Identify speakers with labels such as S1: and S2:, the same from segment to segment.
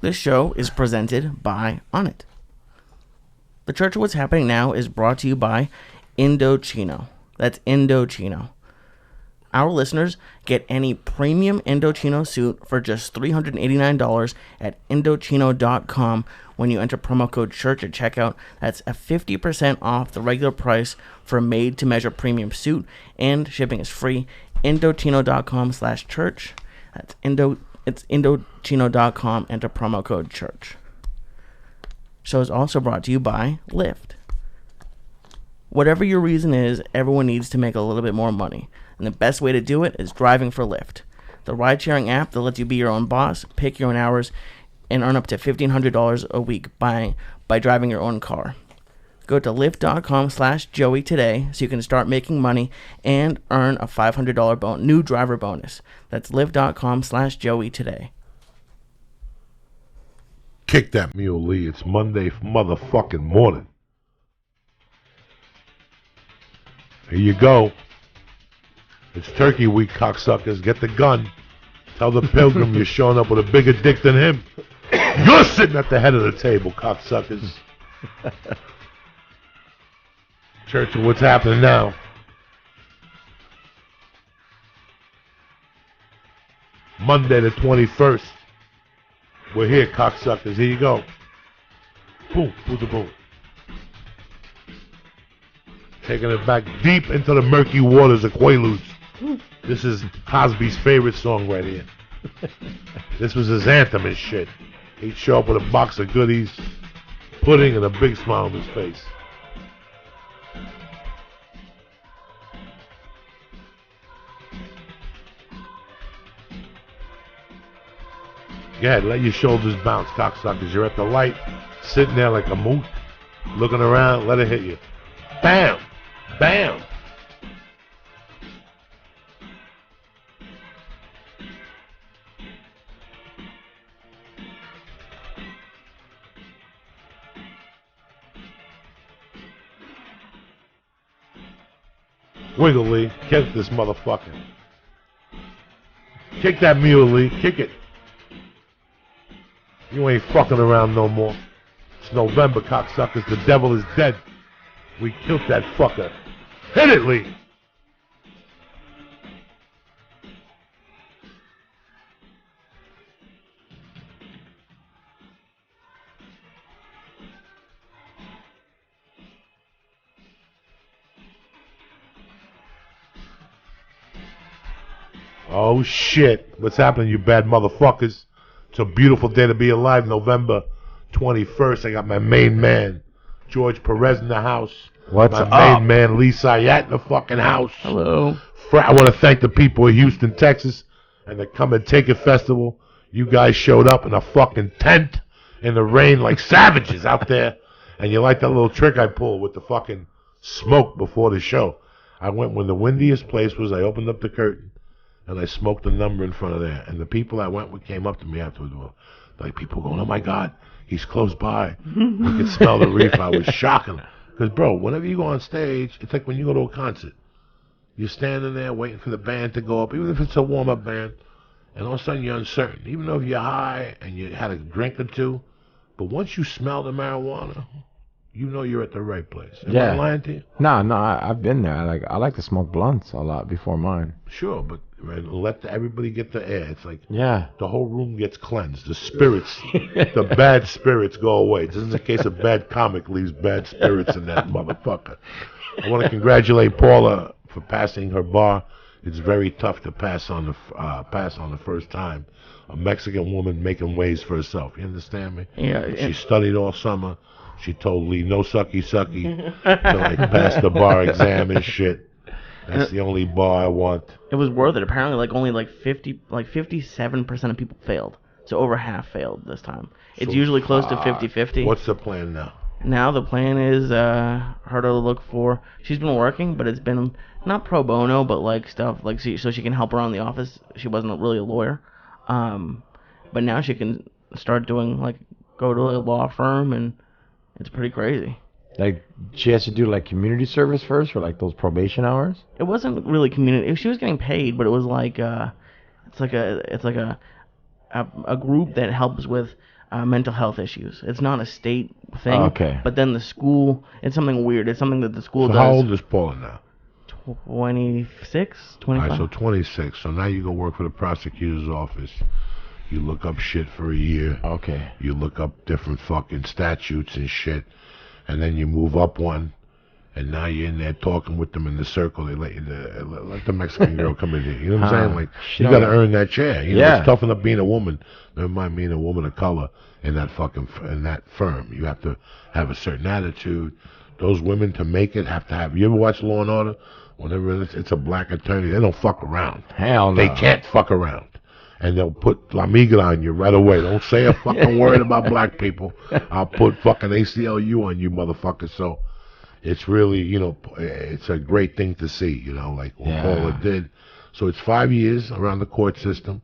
S1: This show is presented by On It. The Church of What's Happening Now is brought to you by Indochino. That's Indochino. Our listeners get any premium Indochino suit for just $389 at Indochino.com when you enter promo code CHURCH at checkout. That's a 50% off the regular price for a made-to-measure premium suit, and shipping is free. Indochino.com/church. It's Indochino.com. Enter promo code CHURCH. Show is also brought to you by Lyft. Whatever your reason is, everyone needs to make a little bit more money. And the best way to do it is driving for Lyft, the ride-sharing app that lets you be your own boss, pick your own hours, and earn up to $1,500 a week by driving your own car. Go to lyft.com/Joey today so you can start making money and earn a $500 new driver bonus. That's lyft.com/Joey today.
S2: Kick that mule, Lee. It's Monday motherfucking morning. Here you go. It's Turkey Week, cocksuckers. Get the gun. Tell the pilgrim you're showing up with a bigger dick than him. You're sitting at the head of the table, cocksuckers. Church of What's Happening Now. Monday the 21st. We're here, cocksuckers. Here you go. Boom, boom, boom. Taking it back deep into the murky waters of Quaaludes. This is Cosby's favorite song right here. This was his anthem and shit. He'd show up with a box of goodies, pudding, and a big smile on his face. Go ahead, let your shoulders bounce, cocksuckers. You're at the light, sitting there like a moot, looking around, let it hit you. Bam! Bam! Wiggle, Lee. Kick this motherfucker. Kick that mule, Lee. Kick it. You ain't fucking around no more. It's November, cocksuckers. The devil is dead. We killed that fucker. Hit it, Lee. Oh shit. What's happening, you bad motherfuckers? It's a beautiful day to be alive, November 21st. I got my main man, George Perez, in the house.
S3: What's
S2: my
S3: up?
S2: main man, Syatt, in the fucking house.
S1: Hello.
S2: I want to thank the people of Houston, Texas, and the Come and Take It Festival. You guys showed up in a fucking tent in the rain like savages out there. And you like that little trick I pulled with the fucking smoke before the show. I went when the windiest place was. I opened up the curtain. And I smoked a number in front of there. And the people I went with came up to me afterwards. Like people going, oh my God, he's close by. You could smell the reef. I was shocking. Because, bro, whenever you go on stage, it's like when you go to a concert. You're standing there waiting for the band to go up, even if it's a warm-up band. And all of a sudden you're uncertain. Even though if you're high and you had a drink or two. But once you smell the marijuana, you know you're at the right place. Am I lying to you?
S3: No, I've been there. I like to smoke blunts a lot before mine.
S2: Sure, but let everybody get the air. It's like
S3: the
S2: whole room gets cleansed. The spirits, the bad spirits go away. This is a case of bad comic leaves bad spirits in that motherfucker. I want to congratulate Paula for passing her bar. It's very tough to pass on the first time. A Mexican woman making ways for herself. You understand me?
S1: Yeah.
S2: She studied all summer. She told Lee no sucky to like pass the bar exam and shit. That's the only bar I want.
S1: It was worth it. Apparently, only 57% of people failed. So over half failed this time. It's usually close to 50-50.
S2: What's the plan now?
S1: Now the plan is her to look for. She's been working, but it's been not pro bono, but stuff so she can help around the office. She wasn't really a lawyer, but now she can start doing go to a law firm, and it's pretty crazy.
S3: She has to do community service first for those probation hours?
S1: It wasn't really community. She was getting paid, but it was it's like a group that helps with mental health issues. It's not a state thing.
S3: Okay.
S1: But then the school, it's something weird. It's something that the school
S2: So
S1: does.
S2: how old is Paula now?
S1: 26,
S2: All
S1: 25.
S2: right, so 26. So now you go work for the prosecutor's office. You look up shit for a year.
S3: Okay.
S2: You look up different fucking statutes and shit. And then you move up one. And now you're in there talking with them in the circle. They let the Mexican girl come in here. You know what I'm saying? Like, you got to earn that chair. You know, it's tough enough being a woman. Never mind being a woman of color in that firm. You have to have a certain attitude. Those women, to make it, have to have. You ever watch Law and Order? Whenever it's a black attorney, they don't fuck around.
S3: Hell no.
S2: They can't fuck around. And they'll put La Migra on you right away. Don't say a fucking word about black people. I'll put fucking ACLU on you, motherfucker. So it's really, you know, it's a great thing to see, you know, like what Paula did. So it's 5 years around the court system,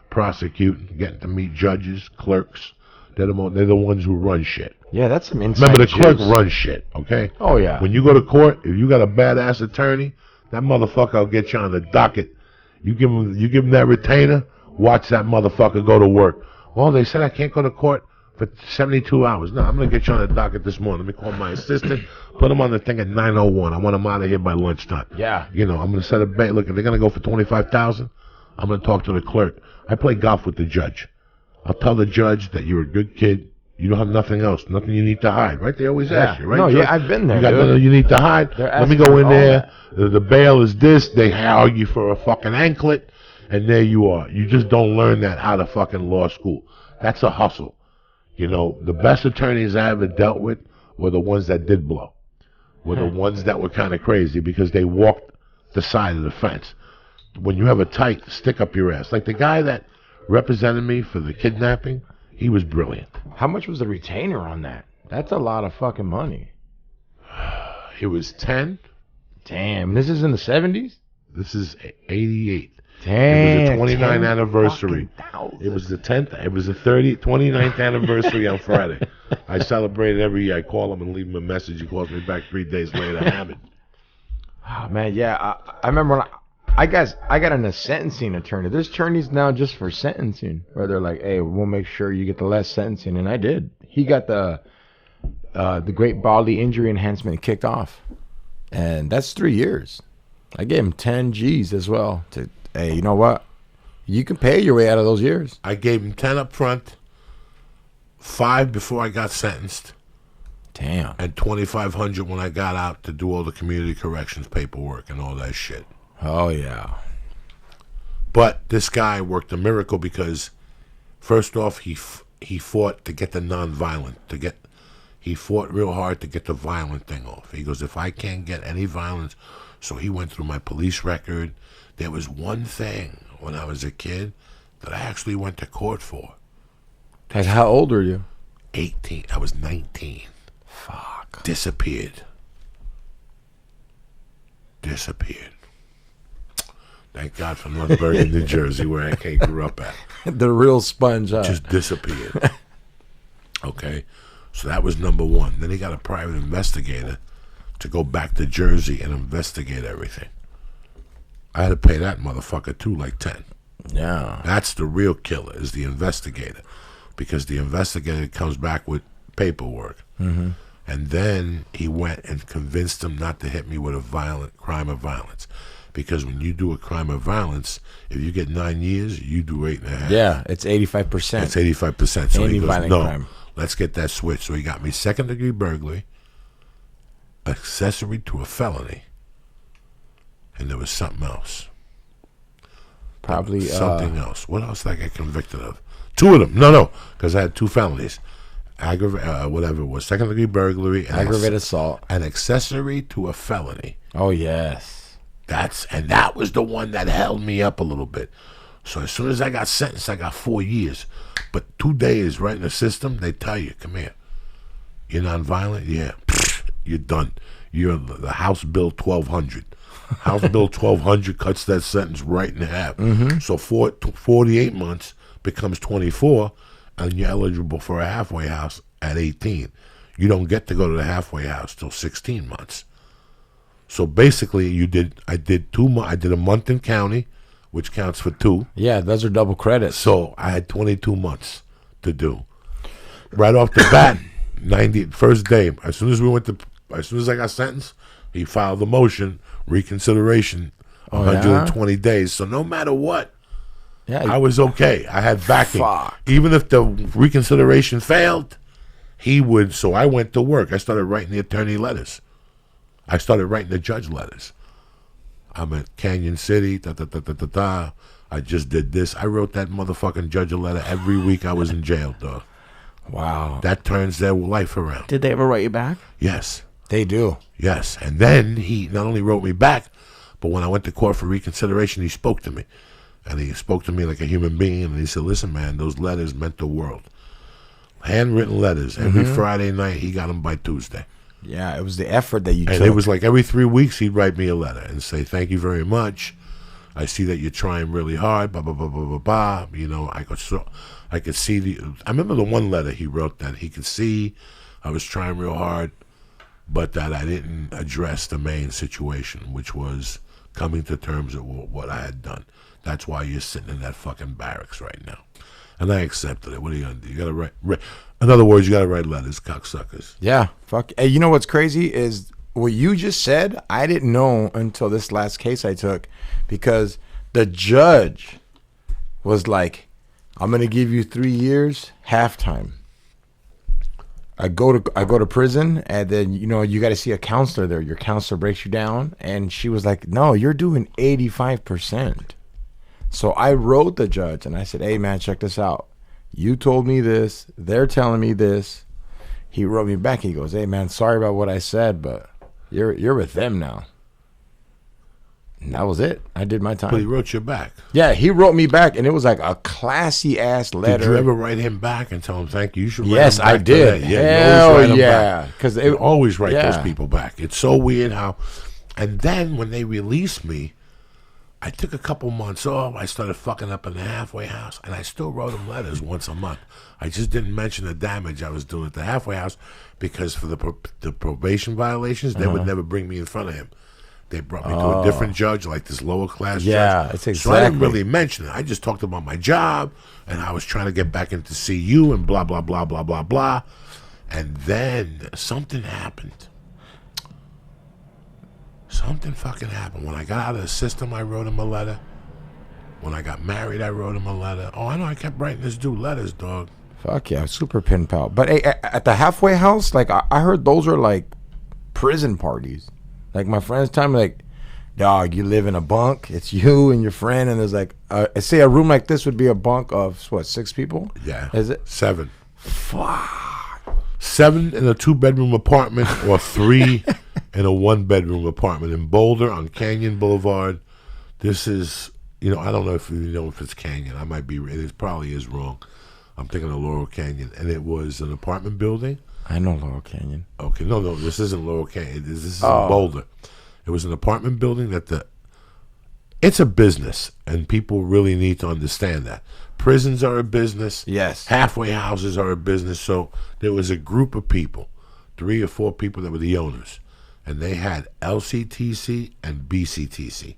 S2: prosecuting, getting to meet judges, clerks. They're the ones who run shit.
S3: Yeah, that's some inside
S2: Remember, the clerk
S3: juice.
S2: runs shit, okay?
S3: Oh, yeah.
S2: When you go to court, if you got a badass attorney, that motherfucker will get you on the docket. You give him that retainer, watch that motherfucker go to work. Well, they said I can't go to court for 72 hours. No, I'm going to get you on the docket this morning. Let me call my assistant, put him on the thing at 9:01. I want him out of here by lunchtime.
S3: Yeah.
S2: You know, I'm going to set a bet. Look, if they're going to go for $25,000, I'm going to talk to the clerk. I play golf with the judge. I'll tell the judge that you're a good kid. You don't have nothing else, nothing you need to hide, right? They always ask you, right?
S3: No,
S2: Judge?
S3: yeah, I've been there.
S2: You got
S3: dude.
S2: nothing you need to hide? Let me go in there. The bail is this. They argue for a fucking anklet, and there you are. You just don't learn that out of fucking law school. That's a hustle. You know, the best attorneys I ever dealt with were the ones that did blow, were the ones that were kind of crazy because they walked the side of the fence. When you have a tight, stick up your ass. Like the guy that represented me for the kidnapping, he was brilliant.
S3: How much was the retainer on that? That's a lot of fucking money.
S2: It was 10.
S3: Damn, this is in the 70s?
S2: This is 88.
S3: Damn.
S2: It was the 29th anniversary. It was the 10th. It was the 29th anniversary on Friday. I celebrate it every year. I call him and leave him a message. He calls me back 3 days later. I have it.
S3: Oh, man, yeah. I remember when I got a sentencing attorney. There's attorneys now just for sentencing, where they're like, hey, we'll make sure you get the less sentencing. And I did. He got the great bodily injury enhancement kicked off. And that's 3 years. I gave him 10 G's as well. Hey, you know what? You can pay your way out of those years.
S2: I gave him 10 up front, 5 before I got sentenced.
S3: Damn.
S2: And $2,500 when I got out to do all the community corrections paperwork and all that shit.
S3: Oh, yeah.
S2: But this guy worked a miracle because, first off, he fought to get the nonviolent, he fought real hard to get the violent thing off. He goes, if I can't get any violence, so he went through my police record. There was one thing when I was a kid that I actually went to court for.
S3: Like, how old are you?
S2: 18. I was 19.
S3: Fuck.
S2: Disappeared. Thank God for North Bergen, New Jersey, where I grew up at.
S3: The real sponge, huh?
S2: Just disappeared. Okay? So that was number one. Then he got a private investigator to go back to Jersey and investigate everything. I had to pay that motherfucker too, like 10.
S3: Yeah.
S2: That's the real killer, is the investigator. Because the investigator comes back with paperwork.
S3: Mm-hmm.
S2: And then he went and convinced him not to hit me with a violent crime of violence. Because when you do a crime of violence, if you get 9 years, you do 8.5.
S3: Yeah, it's 85%.
S2: It's 85%. So
S3: Any
S2: he goes,
S3: violent
S2: no,
S3: crime.
S2: let's get that switch. So he got me second-degree burglary, accessory to a felony, and there was something else.
S3: Probably
S2: Something else. What else did I get convicted of? 2 of them. No, because I had 2 felonies. Whatever it was, second-degree burglary, and
S3: aggravated assault,
S2: an accessory to a felony.
S3: Oh yes.
S2: That was the one that held me up a little bit. So as soon as I got sentenced, I got 4 years. But 2 days right in the system, they tell you, come here. You're nonviolent? Yeah. You're done. You're the House Bill 1200. House Bill 1200 cuts that sentence right in half.
S3: Mm-hmm.
S2: So 48 months becomes 24, and you're eligible for a halfway house at 18. You don't get to go to the halfway house till 16 months. So basically, I did a month in county, which counts for 2.
S3: Yeah, those are double credits.
S2: So I had 22 months to do. right off the bat, first day, as soon as I got sentenced, he filed the motion, reconsideration, 120 days. So no matter what, I was okay. I had backing.
S3: Fuck.
S2: Even if the reconsideration failed, he would. So I went to work. I started writing the attorney letters. I started writing the judge letters. I'm at Canyon City, I just did this. I wrote that motherfucking judge a letter every week I was in jail, dog.
S3: Wow.
S2: That turns their life around.
S1: Did they ever write you back?
S2: Yes.
S3: They do.
S2: Yes. And then he not only wrote me back, but when I went to court for reconsideration, he spoke to me. And he spoke to me like a human being. And he said, listen, man, those letters meant the world. Handwritten letters. Every Friday night, he got them by Tuesday.
S3: Yeah, it was the effort that you took.
S2: And it was like every 3 weeks, he'd write me a letter and say, thank you very much. I see that you're trying really hard, blah, blah, blah, blah, blah, blah. You know, I could see I remember the one letter he wrote that he could see I was trying real hard, but that I didn't address the main situation, which was coming to terms with what I had done. That's why you're sitting in that fucking barracks right now. And I accepted it. What are you going to do? You got to write. In other words, you got to write letters, cocksuckers.
S3: Yeah, fuck. Hey, you know what's crazy is what you just said, I didn't know until this last case I took, because the judge was like, I'm going to give you 3 years, halftime. I go to prison, and then, you know, you got to see a counselor there. Your counselor breaks you down, and she was like, no, you're doing 85%. So I wrote the judge, and I said, hey, man, check this out. You told me this. They're telling me this. He wrote me back. He goes, hey, man, sorry about what I said, but you're with them now. And that was it. I did my time.
S2: But he wrote you back.
S3: Yeah, he wrote me back, and it was like a classy-ass letter.
S2: Did you ever write him back and tell him thank you? You should write
S3: Yes,
S2: him back
S3: I did. Hell yeah.
S2: Because they always write those people back. It's so weird how... And then when they released me, I took a couple months off. I started fucking up in the halfway house, and I still wrote him letters once a month. I just didn't mention the damage I was doing at the halfway house, because for the probation violations, they would never bring me in front of him. They brought me to a different judge, like this lower class judge.
S3: Yeah, it's exactly.
S2: So I didn't really mention it. I just talked about my job, and I was trying to get back into CU and blah, blah, blah, blah, blah, blah. And then something happened. Something fucking happened. When I got out of the system, I wrote him a letter. When I got married, I wrote him a letter. Oh, I know, I kept writing this dude letters, dog.
S3: Fuck yeah, super pen pal. But hey, at the halfway house, like I heard those are like prison parties. Like my friends tell me, like, dog, you live in a bunk. It's you and your friend, and there's like, say a room like this would be a bunk of what, 6 people?
S2: Yeah.
S3: Is it
S2: 7?
S3: Fuck.
S2: 7 in a 2-bedroom apartment, or 3 in a 1-bedroom apartment in Boulder on Canyon Boulevard. This is, you know, I don't know if you know if it's Canyon. I might be. It probably is wrong. I'm thinking of Laurel Canyon, and it was an apartment building.
S3: I know Laurel Canyon.
S2: Okay, no, this isn't Laurel Canyon. This is in Boulder. It was an apartment building that it's a business, and people really need to understand that. Prisons are a business.
S3: Yes.
S2: Halfway houses are a business. So there was a group of people, 3 or 4 people that were the owners, and they had LCTC and BCTC.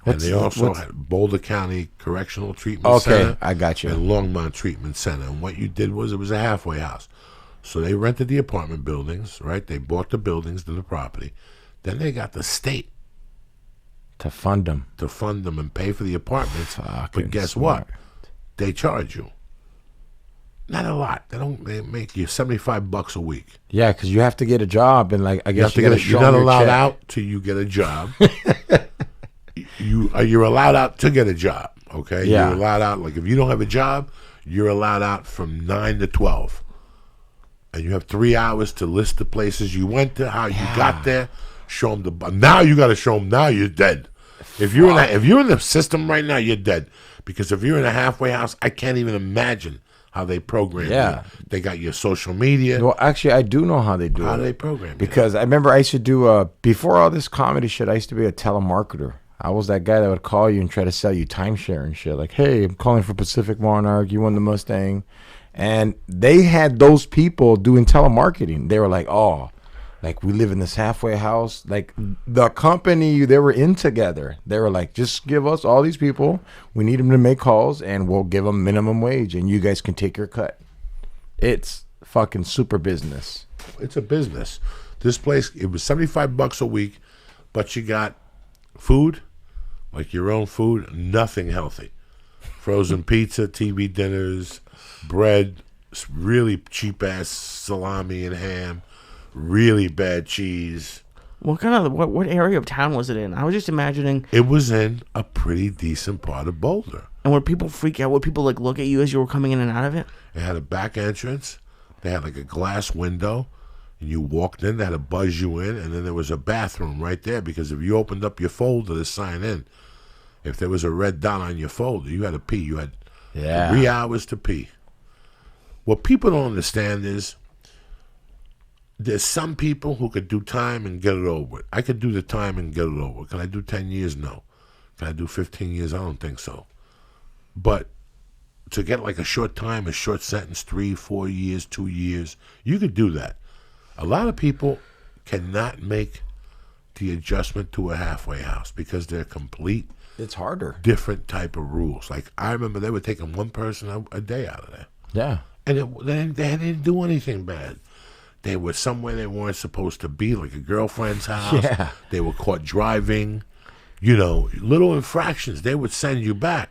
S2: And they also had Boulder County Correctional Treatment Center.
S3: Okay, I got you.
S2: And Longmont Treatment Center. And what you did was, it was a halfway house. So they rented the apartment buildings, right? They bought the buildings to the property. Then they got the state
S3: to fund them.
S2: To fund them and pay for the apartments. But guess
S3: smart.
S2: what? They charge you. Not a lot. They make you $75 a week.
S3: Yeah, because you have to get a job, and like I guess
S2: you're not allowed out till you get a job. You're allowed out to get a job. Okay.
S3: Yeah.
S2: You're allowed out. Like if you don't have a job, you're allowed out from 9 to 12, and you have 3 hours to list the places you went to, how you got there, show them now you got to show them. Now you're dead. If you're in the system right now, you're dead. Because if you're in a halfway house, I can't even imagine how they program you. They got your social media.
S3: Well, actually, I do know how they do it.
S2: How do they program you?
S3: Because I remember I used to do, before all this comedy shit, I used to be a telemarketer. I was that guy that would call you and try to sell you timeshare and shit. Like, hey, I'm calling for Pacific Monarch. You won the Mustang. And they had those people doing telemarketing. They were like, oh, like we live in this halfway house. Like the company they were in together, they were like, just give us all these people. We need them to make calls, and we'll give them minimum wage, and you guys can take your cut. It's fucking super business.
S2: It's a business. This place, it was $75 a week, but you got food, like your own food, nothing healthy. Frozen pizza, TV dinners, bread, really cheap ass salami and ham, really bad cheese.
S1: What area of town was it in? I was just imagining.
S2: It was in a pretty decent part of Boulder.
S1: And would people freak out? Would people like look at you as you were coming in and out of it?
S2: It had a back entrance. They had like a glass window, and you walked in. They had to buzz you in, and then there was a bathroom right there because if you opened up your folder to sign in, if there was a red dot on your folder, you had to pee. You had 3 hours to pee. What people don't understand is there's some people who could do time and get it over with. I could do the time and get it over with. Can I do 10 years? No. Can I do 15 years? I don't think so. But to get like a short time, a short sentence, 3, 4 years, 2 years, you could do that. A lot of people cannot make the adjustment to a halfway house because they're complete.
S3: It's harder.
S2: Different type of rules. Like I remember they were taking one person a day out of there.
S3: Yeah.
S2: And they didn't do anything bad. They were somewhere they weren't supposed to be, like a girlfriend's house.
S3: Yeah.
S2: They were caught driving. You know, little infractions. They would send you back.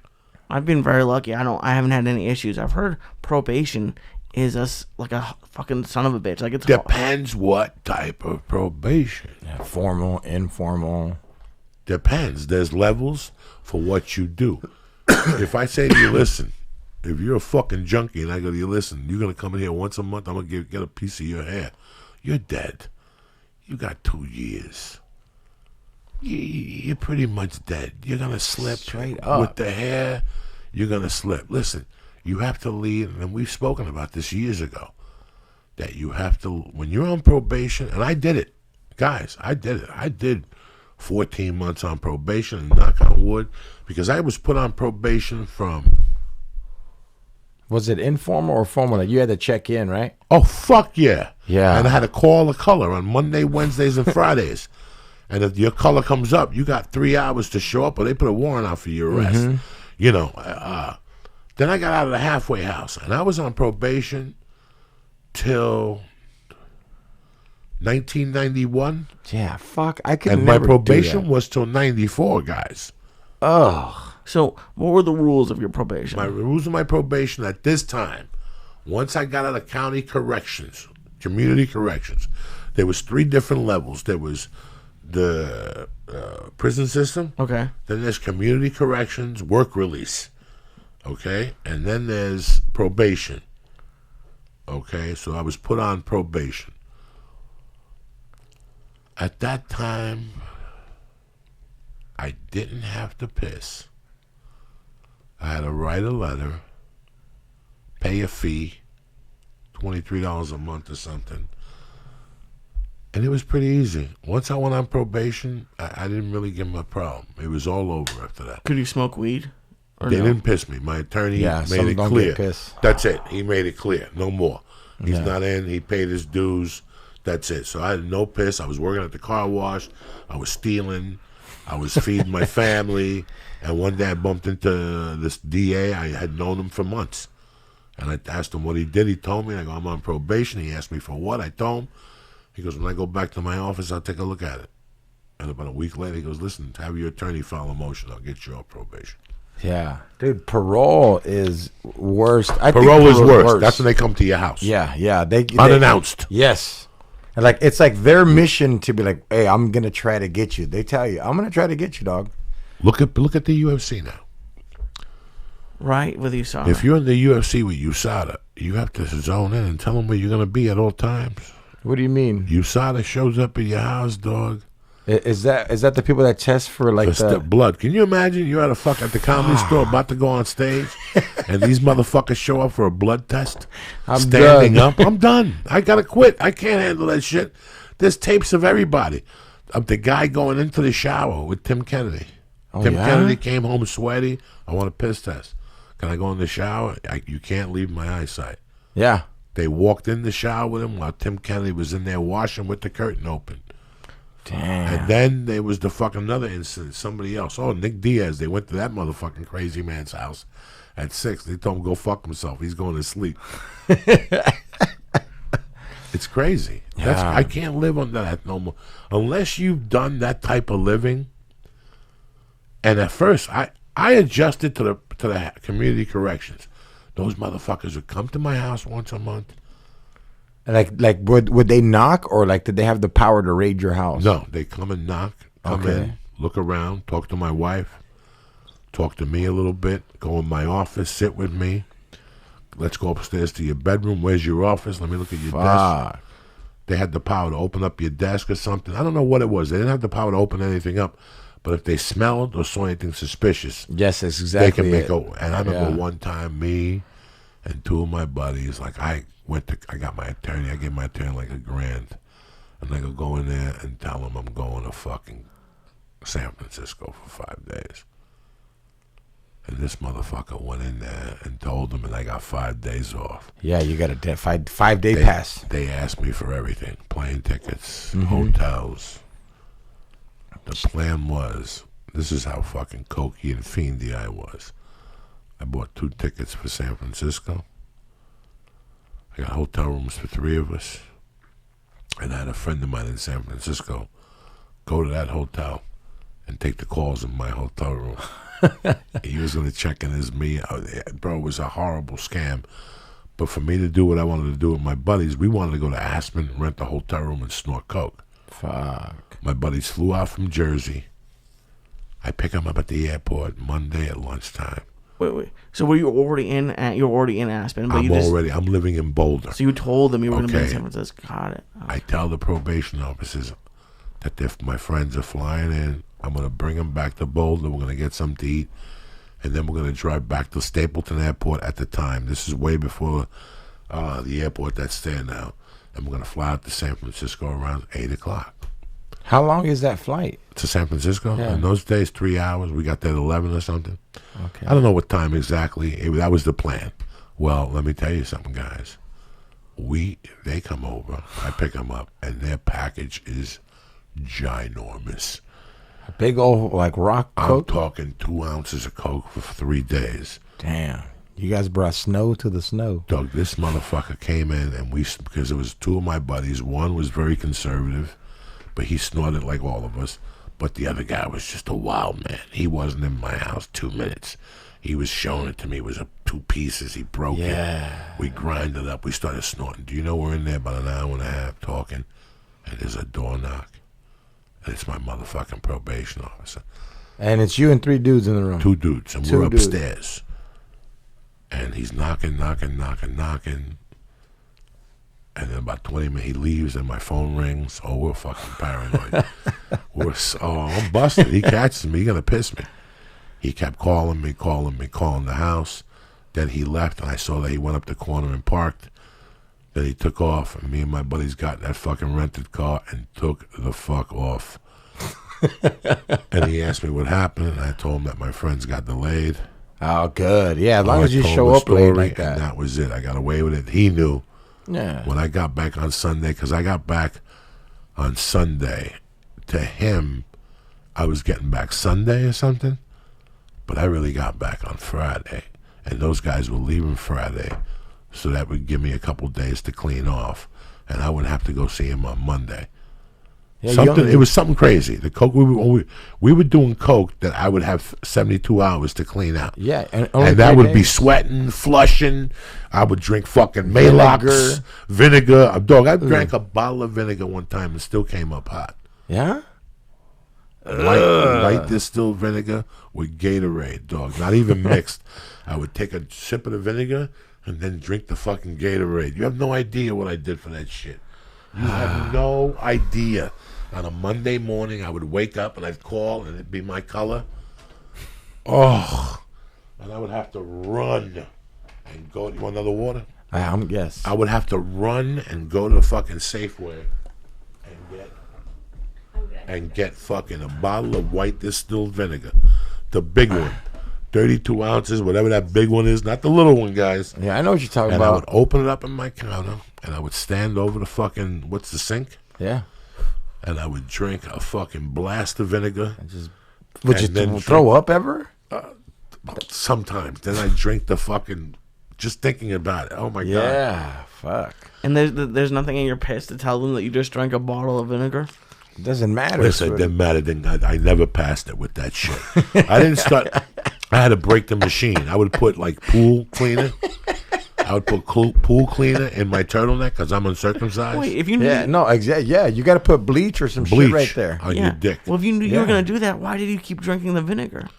S1: I've been very lucky. I haven't had any issues. I've heard probation is like a fucking son of a bitch. Like it's
S2: depends what type of probation.
S3: Yeah, formal, informal.
S2: Depends. There's levels for what you do. If I say to you, listen, if you're a fucking junkie and I go to you, listen, you're going to come in here once a month, I'm going to get a piece of your hair. You're dead. You got 2 years. You're pretty much dead. You're going to slip.
S3: Straight up.
S2: With the hair, you're going to slip. Listen, you have to leave, and we've spoken about this years ago, that you have to, when you're on probation, and I did it. Guys, I did it. I did 14 months on probation, and knock on wood, because I was put on probation from...
S3: Was it informal or formal? Like you had to check in, right?
S2: Oh, fuck yeah.
S3: Yeah.
S2: And I had to call the color on Monday, Wednesdays, and Fridays. And if your color comes up, you got 3 hours to show up, or they put a warrant out for your arrest. Mm-hmm. You know. Then I got out of the halfway house, and I was on probation till 1991.
S3: Yeah, fuck. I could
S2: and
S3: never
S2: my probation
S3: do that.
S2: was till 94, guys.
S3: Oh.
S1: So, what were the rules of your probation?
S2: My rules of my probation at this time, once I got out of county corrections, community corrections, there was 3 different levels. There was the prison system.
S1: Okay.
S2: Then there's community corrections, work release. Okay. And then there's probation. Okay. So I was put on probation. At that time, I didn't have to piss. I had to write a letter, pay a fee, $23 a month or something. And it was pretty easy. Once I went on probation, I didn't really give them a problem. It was all over after that.
S1: Could you smoke weed?
S2: They didn't piss me. My attorney made it clear. That's it. He made it clear. No more. He's not in. He paid his dues. That's it. So I had no piss. I was working at the car wash. I was stealing. I was feeding my family. And one day I bumped into this DA. I had known him for months. And I asked him what he did. He told me. I go, I'm on probation. He asked me for what. I told him. He goes, when I go back to my office, I'll take a look at it. And about a week later, he goes, listen, have your attorney file a motion. I'll get you off probation.
S3: Yeah. Dude, parole is worse.
S2: Parole is worse. That's when they come to your house.
S3: Yeah. They
S2: unannounced.
S3: Yes. And like it's like their mission to be like, hey, I'm going to try to get you. They tell you, I'm going to try to get you, dog.
S2: Look at the UFC now.
S1: Right, with USADA.
S2: If you're in the UFC with USADA, you have to zone in and tell them where you're going to be at all times.
S3: What do you mean?
S2: USADA shows up at your house, dog.
S3: Is that the people that test for like
S2: the blood? Can you imagine you're at the comedy store about to go on stage, and these motherfuckers show up for a blood test?
S3: I'm
S2: standing
S3: done.
S2: up. I'm done. I gotta quit. I can't handle that shit. There's tapes of everybody. Of the guy going into the shower with Tim Kennedy. Tim Kennedy came home sweaty. I want a piss test. Can I go in the shower? You can't leave my eyesight.
S3: Yeah.
S2: They walked in the shower with him while Tim Kennedy was in there washing with the curtain open.
S3: Damn.
S2: And then there was the fucking another incident. Somebody else. Oh, Nick Diaz. They went to that motherfucking crazy man's house. At 6, they told him go fuck himself. He's going to sleep. It's crazy. I can't live on that no more. Unless you've done that type of living. And at first, I adjusted to the community corrections. Those motherfuckers would come to my house once a month.
S3: Like would they knock, or like did they have the power to raid your house?
S2: No, they come and knock, come in, look around, talk to my wife, talk to me a little bit, go in my office, sit with me. Let's go upstairs to your bedroom. Where's your office? Let me look at your desk. They had the power to open up your desk or something. I don't know what it was. They didn't have the power to open anything up. But if they smelled or saw anything suspicious,
S3: yes, that's exactly
S2: they can make And I remember one time, me and 2 of my buddies, like I got my attorney. I gave my attorney like $1,000, and I could go in there and tell him I'm going to fucking San Francisco for 5 days. And this motherfucker went in there and told them, and I got 5 days off.
S3: Yeah, you got a 5-day pass.
S2: They asked me for everything: plane tickets, hotels. The plan was, this is how fucking cokey and fiendy I was. I bought 2 tickets for San Francisco. I got hotel rooms for 3 of us. And I had a friend of mine in San Francisco go to that hotel and take the calls in my hotel room. He was going to check in as me. Bro, it was a horrible scam. But for me to do what I wanted to do with my buddies, we wanted to go to Aspen, rent a hotel room, and snort coke.
S3: Fuck.
S2: My buddies flew out from Jersey. I pick them up at the airport Monday at lunchtime.
S1: Wait. So were you already in? You're already in Aspen, but
S2: I'm living in Boulder.
S1: So you told them you were going to be in San Francisco. Got it. Okay.
S2: I tell the probation officers that if my friends are flying in, I'm going to bring them back to Boulder. We're going to get something to eat, and then we're going to drive back to Stapleton Airport at the time. This is way before the airport that's there now. And we're going to fly out to San Francisco around 8 o'clock.
S3: How long is that flight?
S2: To San Francisco?
S3: Yeah.
S2: In those days, 3 hours. We got there at 11 or something.
S3: Okay.
S2: I don't know what time exactly. That was the plan. Well, let me tell you something, guys. They come over, I pick them up, and their package is ginormous.
S3: A big old, like, rock coke?
S2: I'm talking 2 ounces of coke for 3 days.
S3: Damn. You guys brought snow to the snow.
S2: Doug, this motherfucker came in, and because it was 2 of my buddies. One was very conservative, but he snorted like all of us. But the other guy was just a wild man. He wasn't in my house 2 minutes. He was showing it to me. It was 2 pieces. He broke it. We grinded it up. We started snorting. Do you know we're in there about an hour and a half talking, and there's a door knock. And it's my motherfucking probation officer.
S3: And it's you and 3 dudes in the room.
S2: 2 dudes. And we're upstairs. And he's knocking. And then about 20 minutes, he leaves, and my phone rings. Oh, we're fucking paranoid. I'm busted. He catches me. He's going to piss me. He kept calling the house. Then he left, and I saw that he went up the corner and parked. Then he took off, and me and my buddies got in that fucking rented car and took the fuck off. And he asked me what happened, and I told him that my friends got delayed.
S3: Oh, good. Yeah, as long as you show up late like that.
S2: And that was it. I got away with it. He knew.
S3: Yeah.
S2: When I got back on Sunday, because I got back on Sunday, to him, I was getting back Sunday or something, but I really got back on Friday, and those guys were leaving Friday, so that would give me a couple days to clean off, and I would have to go see him on Monday. Yeah, it was something crazy. The coke we were doing coke that I would have 72 hours to clean out.
S3: Yeah, and
S2: that would be sweating, flushing. I would drink fucking Maalox, vinegar. Dog, I drank a bottle of vinegar one time and still came up hot.
S3: Yeah?
S2: Light distilled vinegar with Gatorade, dog. Not even mixed. I would take a sip of the vinegar and then drink the fucking Gatorade. You have no idea what I did for that shit. You have no idea. On a Monday morning, I would wake up and I'd call and it'd be my color. Oh, and I would have to run and go. You want another water?
S3: Yes.
S2: I would have to run and go to the fucking Safeway and get fucking a bottle of white distilled vinegar, the big one, 32 ounces, whatever that big one is, not the little one, guys.
S3: Yeah, I know what you're talking
S2: about.
S3: about.
S2: I would open it up in my counter and I would stand over the fucking what's the sink?
S3: Yeah.
S2: And I would drink a fucking blast of vinegar.
S3: Would you throw up ever?
S2: Sometimes. Then I drink the fucking, just thinking about it. Oh my God.
S3: Yeah, fuck.
S1: And there's nothing in your piss to tell them that you just drank a bottle of vinegar?
S3: It doesn't matter.
S2: Listen, it didn't matter. I never passed it with that shit. I didn't start. I had to break the machine. I would put like pool cleaner. I would put pool cleaner in my turtleneck because I'm uncircumcised.
S1: Wait, if you knew...
S3: Yeah, no, exactly. Yeah, you got to put bleach or some shit right there.
S2: On your dick.
S1: Well, if you knew you were going to do that, why did you keep drinking the vinegar?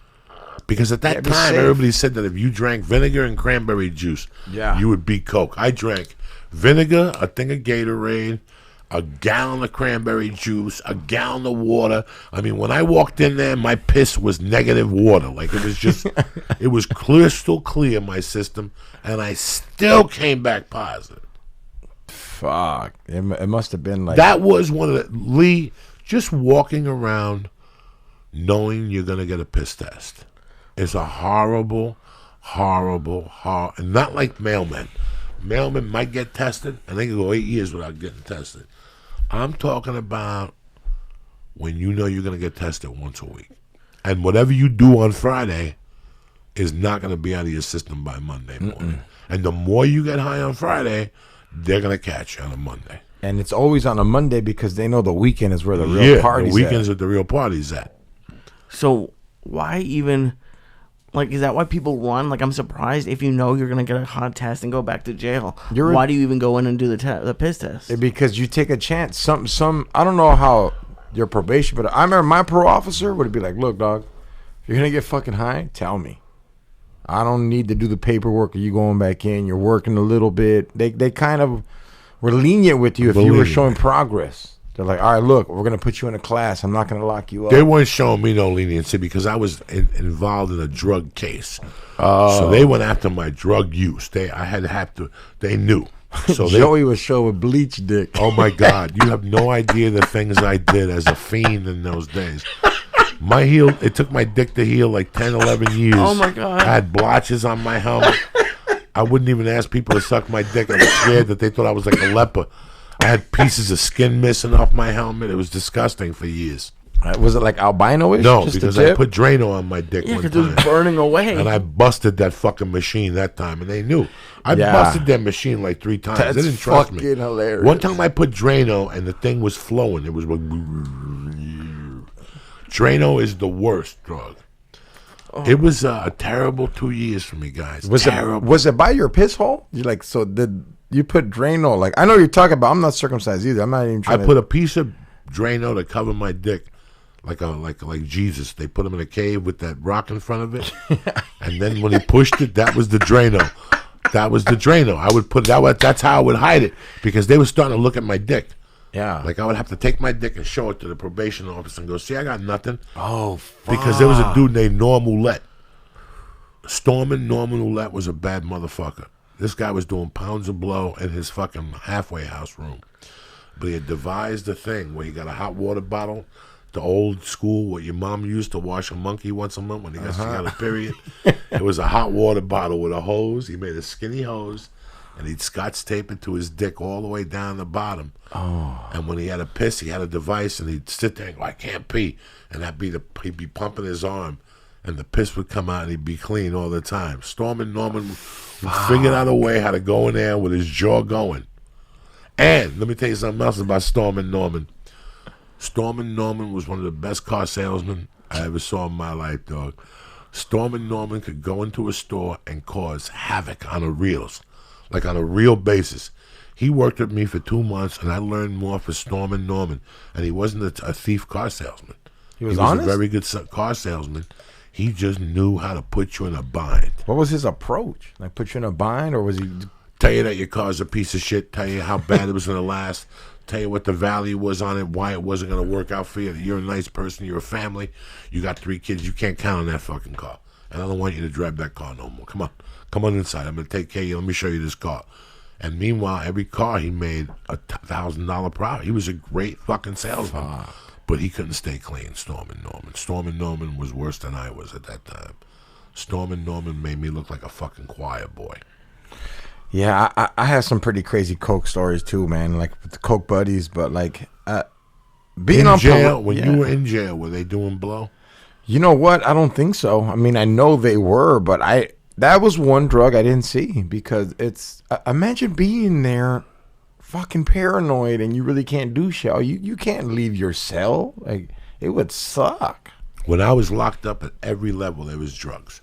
S2: Because at that time, everybody said that if you drank vinegar and cranberry juice, you would beat Coke. I drank vinegar, a thing of Gatorade, a gallon of cranberry juice, a gallon of water. I mean, when I walked in there, my piss was negative water. Like, it was just, it was crystal clear, my system, and I still came back positive.
S3: Fuck. It must have been like...
S2: That was one of the... Lee, just walking around knowing you're going to get a piss test is a horrible, and not like mailmen. Mailmen might get tested, and they can go 8 years without getting tested. I'm talking about when you know you're going to get tested once a week. And whatever you do on Friday is not going to be out of your system by Monday morning. And the more you get high on Friday, they're going to catch you on a Monday.
S3: And it's always on a Monday because they know the weekend is where the real party's
S2: the weekends are the real party's at.
S1: So why even... Like, is that why people run? Like, I'm surprised if you know you're going to get a hot test and go back to jail. Why do you even go in and do the piss test?
S3: Because you take a chance. Some I don't know how your probation, but I remember my parole officer would be like, look, dog, if you're going to get fucking high, tell me. I don't need to do the paperwork of you going back in. You're working a little bit. They kind of were lenient with you if you were showing progress. They're like, all right, look, we're going to put you in a class. I'm not going to lock you up.
S2: They weren't showing me no leniency because I was involved in a drug case. So they went after my drug use. They knew. So
S3: Joey was showing bleach dick.
S2: Oh, my God. You have no idea the things I did as a fiend in those days. My heel, it took my dick to heal like 10, 11 years.
S1: Oh, my God.
S2: I had blotches on my helmet. I wouldn't even ask people to suck my dick. I was scared that they thought I was like a leper. I had pieces of skin missing off my helmet. It was disgusting for years.
S3: Was it like albino-ish?
S2: No, because I put Drano on my dick one time.
S1: It was burning away.
S2: And I busted that fucking machine that time, and they knew. I busted that machine like 3 times. They didn't trust me.
S3: Fucking hilarious.
S2: One time I put Drano, and the thing was flowing. It was like... Drano is the worst drug. It was a terrible 2 years for me, guys.
S3: Was it by your piss hole? You put Drano, like, I know you're talking about, I'm not circumcised either. I'm not even trying
S2: put a piece of Drano to cover my dick like Jesus. They put him in a cave with that rock in front of it. And then when he pushed it, that was the Drano. That was the Drano. I would put that. That's how I would hide it because they were starting to look at my dick.
S3: Yeah.
S2: Like I would have to take my dick and show it to the probation officer and go, see, I got nothing.
S3: Oh, fuck.
S2: Because there was a dude named Norm Ouellette. Norman Ouellette was a bad motherfucker. This guy was doing pounds of blow in his fucking halfway house room. But he had devised a thing where he got a hot water bottle, the old school, what your mom used to wash a monkey once a month when he got a period. It was a hot water bottle with a hose. He made a skinny hose, and he'd scotch tape it to his dick all the way down the bottom.
S3: Oh.
S2: And when he had a piss, he had a device, and he'd sit there and go, I can't pee. And he'd be pumping his arm, and the piss would come out, and he'd be clean all the time. Stormin' Norman figured out a way how to go in there with his jaw going. And let me tell you something else about Stormin' Norman. Stormin' Norman was one of the best car salesmen I ever saw in my life, dog. Stormin' Norman could go into a store and cause havoc on a real basis. He worked with me for 2 months, and I learned more for Stormin' Norman. And he wasn't a thief car salesman.
S3: He was honest?
S2: A very good car salesman. He just knew how to put you in a bind.
S3: What was his approach? Like put you in a bind, or was he...
S2: Tell you that your car's a piece of shit. Tell you how bad it was going to last. Tell you what the value was on it, why it wasn't going to work out for you. You're a nice person. You're a family. You got 3 kids. You can't count on that fucking car. And I don't want you to drive that car no more. Come on. Come on inside. I'm going to take care of you. Let me show you this car. And meanwhile, every car he made $1,000 profit. He was a great fucking salesman. But he couldn't stay clean, Stormin' Norman. Stormin' Norman was worse than I was at that time. Stormin' Norman made me look like a fucking choir boy.
S3: Yeah, I have some pretty crazy coke stories too, man. Like with the coke buddies, but like being
S2: in
S3: on
S2: jail. When you were in jail, were they doing blow?
S3: You know what? I don't think so. I mean, I know they were, but that was one drug I didn't see because it's imagine being there fucking paranoid and you really can't do shit. You can't leave your cell. Like it would suck.
S2: When I was locked up at every level, there was drugs.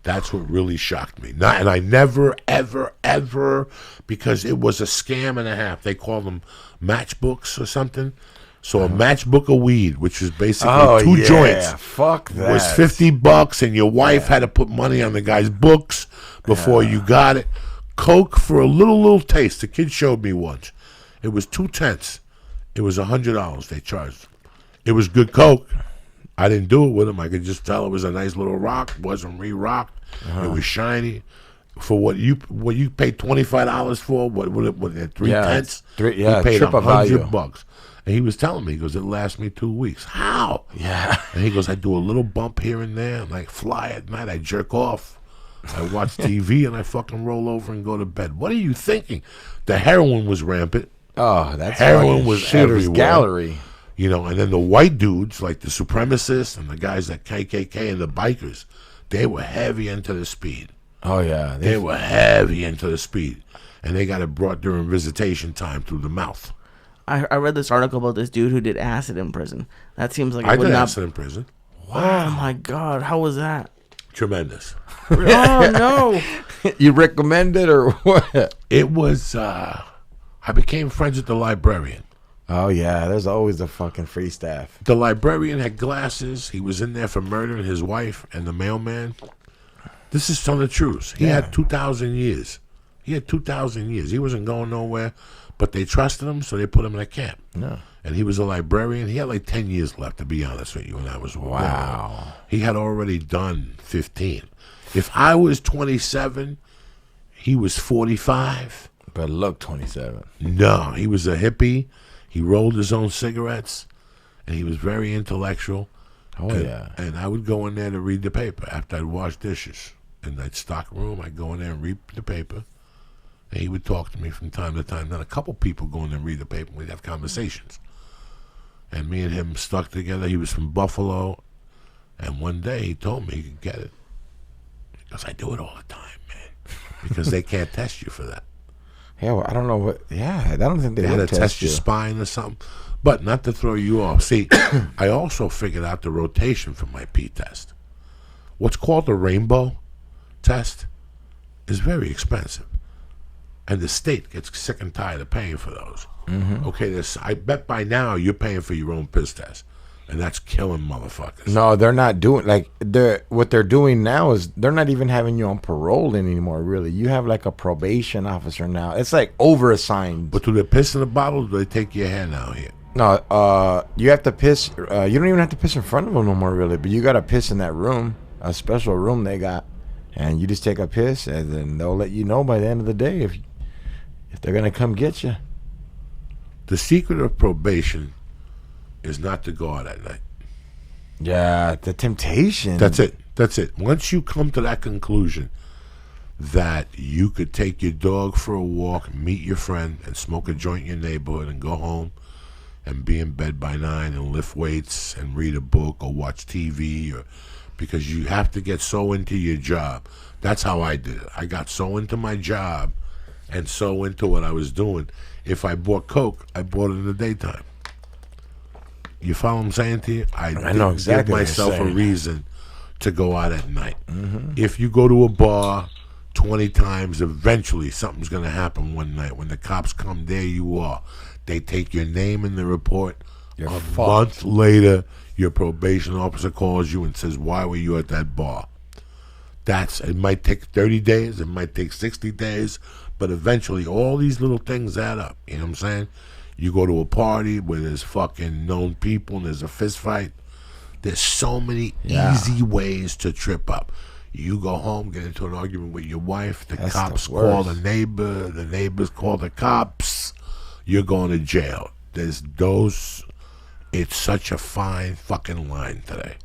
S2: That's what really shocked me. And I never, ever, ever, because it was a scam and a half. They call them matchbooks or something. So a matchbook of weed, which is basically two joints,
S3: fuck that,
S2: was $50, and your wife had to put money on the guy's books before you got it. Coke for a little taste. The kid showed me once. It was 2/10. It was $100 they charged. It was good Coke. I didn't do it with him. I could just tell it was a nice little rock. Wasn't re-rocked. It was shiny. For what you paid $25 for, what 3/10?
S3: You
S2: paid
S3: triple value.
S2: $100. And he was telling me, he goes, it lasts me 2 weeks. How?
S3: Yeah.
S2: And he goes, I do a little bump here and there, and I fly at night, I jerk off. I watch TV, and I fucking roll over and go to bed. What are you thinking? The heroin was rampant.
S3: Oh, that's
S2: heroin was
S3: shooter's
S2: everywhere.
S3: gallery.
S2: You know, and then the white dudes, like the supremacists and the guys at KKK and the bikers, they were heavy into the speed.
S3: Oh, yeah.
S2: They were heavy into the speed. And they got it brought during visitation time through the mouth.
S1: I read this article about this dude who did acid in prison. That seems like
S2: I did acid in prison.
S1: Wow. Oh my God, how was that?
S2: Tremendous.
S1: Oh no.
S3: You recommend it or what?
S2: It was, I became friends with the librarian.
S3: Oh yeah, there's always the fucking free staff.
S2: The librarian had glasses. He was in there for murdering his wife and the mailman. This is telling the truth. He had 2,000 years. He had 2,000 years. He wasn't going nowhere. But they trusted him, so they put him in a camp.
S3: No.
S2: And he was a librarian. He had like 10 years left, to be honest with you, when I was
S3: wow.
S2: He had already done 15. If I was 27, he was 45.
S3: But look, 27.
S2: No, he was a hippie. He rolled his own cigarettes, and he was very intellectual.
S3: Oh, yeah.
S2: And I would go in there to read the paper after I'd wash dishes. In that stock room, I'd go in there and read the paper. And he would talk to me from time to time. Then a couple people go in and read the paper. We'd have conversations. And me and him stuck together. He was from Buffalo. And one day he told me he could get it. Because I do it all the time, man. Because they can't test you for that.
S3: Yeah, well, I don't know what. Yeah, I don't think they
S2: had
S3: would
S2: to test your spine or something. But not to throw you off. See, I also figured out the rotation for my P test. What's called the rainbow test is very expensive. And the state gets sick and tired of paying for those. Mm-hmm. Okay, I bet by now you're paying for your own piss test. And that's killing motherfuckers.
S3: No, they're not doing, like, what they're doing now is they're not even having you on parole anymore, really. You have, like, a probation officer now. It's, like, over-assigned.
S2: But do they piss in the bottle, or do they take your hand out here?
S3: No, you have to piss. You don't even have to piss in front of them no more, really. But you got to piss in that room, a special room they got. And you just take a piss, and then they'll let you know by the end of the day if they're going to come get you.
S2: The secret of probation is not to go out at night.
S3: Yeah, the temptation.
S2: That's it. Once you come to that conclusion that you could take your dog for a walk, meet your friend, and smoke a joint in your neighborhood and go home and be in bed by 9 and lift weights and read a book or watch TV, or because you have to get so into your job. That's how I did it. I got so into my job and so into what I was doing. If I bought Coke, I bought it in the daytime. You follow what I'm saying to you? I know exactly. Give myself a reason to go out at night. Mm-hmm. If you go to a bar 20 times, eventually something's going to happen one night. When the cops come, there you are. They take your name in the report.
S3: You're
S2: a
S3: fucked.
S2: Month later, your probation officer calls you and says, why were you at that bar? It might take 30 days. It might take 60 days. But eventually, all these little things add up. You know what I'm saying? You go to a party where there's fucking known people and there's a fist fight. There's so many easy ways to trip up. You go home, get into an argument with your wife. That's cops call the neighbor. The neighbors call the cops. You're going to jail. It's such a fine fucking line today.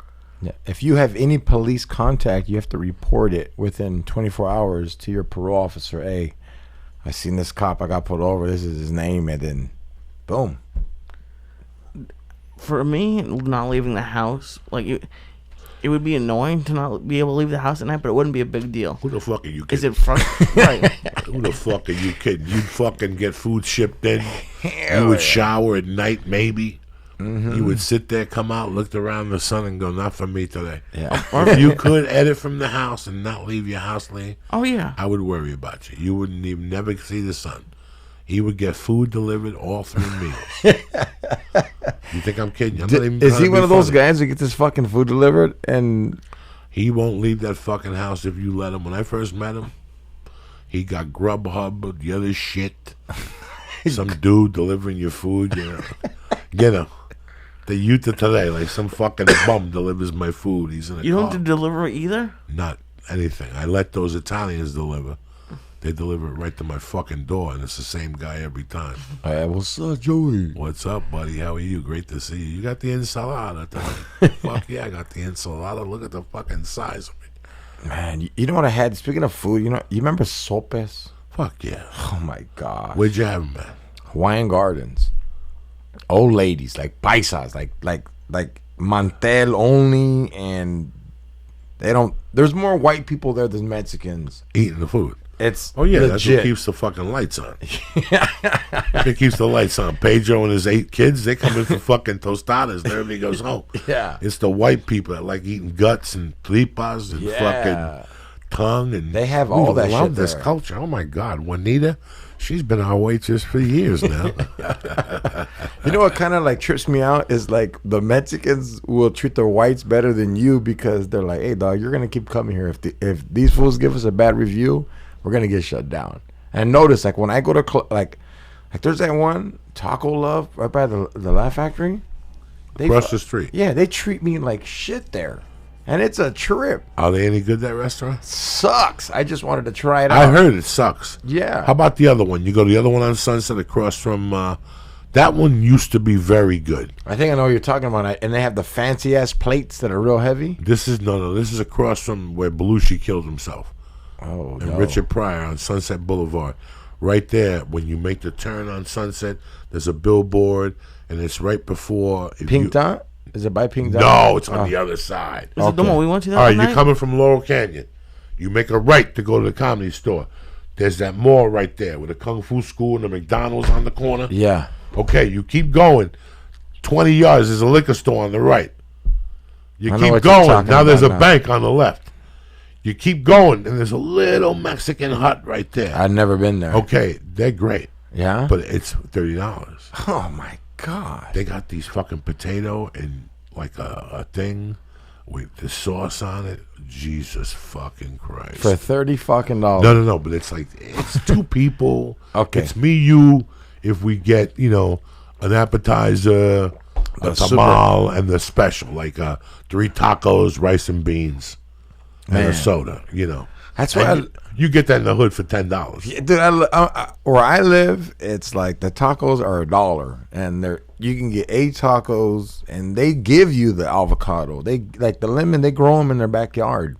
S3: Yeah. If you have any police contact, you have to report it within 24 hours to your parole officer. Hey, I seen this cop. I got pulled over. This is his name. And then, boom.
S1: For me, not leaving the house, like it would be annoying to not be able to leave the house at night, but it wouldn't be a big deal.
S2: Who the fuck are you
S1: Is
S2: kidding?
S1: it frustrating? Right.
S2: Who the fuck are you kidding? You'd fucking get food shipped in. You would shower at night, maybe. You would sit there, come out, look around the sun, and go, "Not for me today."
S3: Yeah.
S2: If you could edit from the house and not leave your house lane,
S1: Oh yeah.
S2: I would worry about you. You wouldn't even never see the sun. He would get food delivered all 3 meals. You think I'm kidding? I'm not even
S3: Is
S2: trying
S3: he
S2: to
S3: one
S2: be
S3: of those
S2: funny.
S3: guys who gets his fucking food delivered and
S2: He won't leave that fucking house if you let him. When I first met him, he got Grubhub, the other shit. Some dude delivering your food, you know. The youth of today, like some fucking bum delivers my food. He's in a
S1: You don't
S2: car.
S1: have to deliver either?
S2: Not anything. I let those Italians deliver. They deliver it right to my fucking door, and it's the same guy every time.
S3: what's up, Joey?
S2: What's up, buddy? How are you? Great to see you. You got the ensalada today. Fuck yeah, I got the ensalada. Look at the fucking size of it.
S3: Man, you know what I had? Speaking of food, you remember sopes?
S2: Fuck yeah.
S3: Oh my god.
S2: Where'd you have them at?
S3: Hawaiian Gardens. Old ladies, like paisas, like mantel only, and they don't. There's more white people there than Mexicans.
S2: Eating the food.
S3: It's
S2: Oh yeah, that's
S3: legit.
S2: what keeps the fucking lights on. It keeps the lights on. Pedro and his 8 kids, they come in for fucking tostadas and everybody goes home.
S3: Yeah.
S2: It's the white people that like eating guts and tripas and fucking tongue, and
S3: They have all that
S2: love
S3: shit
S2: this
S3: there.
S2: culture. Oh my god, Juanita, she's been our waitress for years now.
S3: You know what kind of like trips me out is like the Mexicans will treat their whites better than you because they're like, hey dog, you're gonna keep coming here. If these fools give us a bad review, we're gonna get shut down. And notice like when I go to like there's that one Taco Love right by the Laugh Factory.
S2: Across the street.
S3: Yeah, they treat me like shit there, and it's a trip.
S2: Are they any good, that restaurant?
S3: Sucks. I just wanted to try it out.
S2: I heard it sucks.
S3: Yeah.
S2: How about the other one? You go to the other one on Sunset across from. That one used to be very good.
S3: I think I know what you're talking about. And they have the fancy ass plates that are real heavy.
S2: This is This is across from where Belushi killed himself.
S3: Oh
S2: And
S3: no.
S2: Richard Pryor on Sunset Boulevard. Right there, when you make the turn on Sunset, there's a billboard, and it's right before.
S3: Pink Dot? Is it by Pink Dot?
S2: No, it's on the other side.
S1: Is it the one we went to that
S2: All right,
S1: night?
S2: you're coming from Laurel Canyon. You make a right to go to the Comedy Store. There's that mall right there with the Kung Fu School and the McDonald's on the corner.
S3: Yeah.
S2: Okay, you keep going. 20 yards, there's a liquor store on the right. You
S3: I know
S2: keep
S3: what you're
S2: going.
S3: talking
S2: Now there's a
S3: about now.
S2: bank on the left. You keep going, and there's a little Mexican hut right there.
S3: I've never been there.
S2: Okay, they're great,
S3: Yeah?
S2: but it's $30.
S3: Oh my God.
S2: They got these fucking potato and like a thing with the sauce on it. Jesus fucking Christ.
S3: For $30 fucking dollars.
S2: No, but it's like, it's 2 people.
S3: Okay.
S2: It's me, you, if we get, an appetizer, a
S3: The
S2: tamal, and the special, like 3 tacos, rice and beans, and
S3: Man.
S2: a soda,
S3: That's
S2: And
S3: why
S2: you get that in the hood for $10.
S3: Yeah, dude, where I live, it's like the tacos are $1, and you can get 8 tacos, and they give you the avocado. They like the lemon. They grow them in their backyard.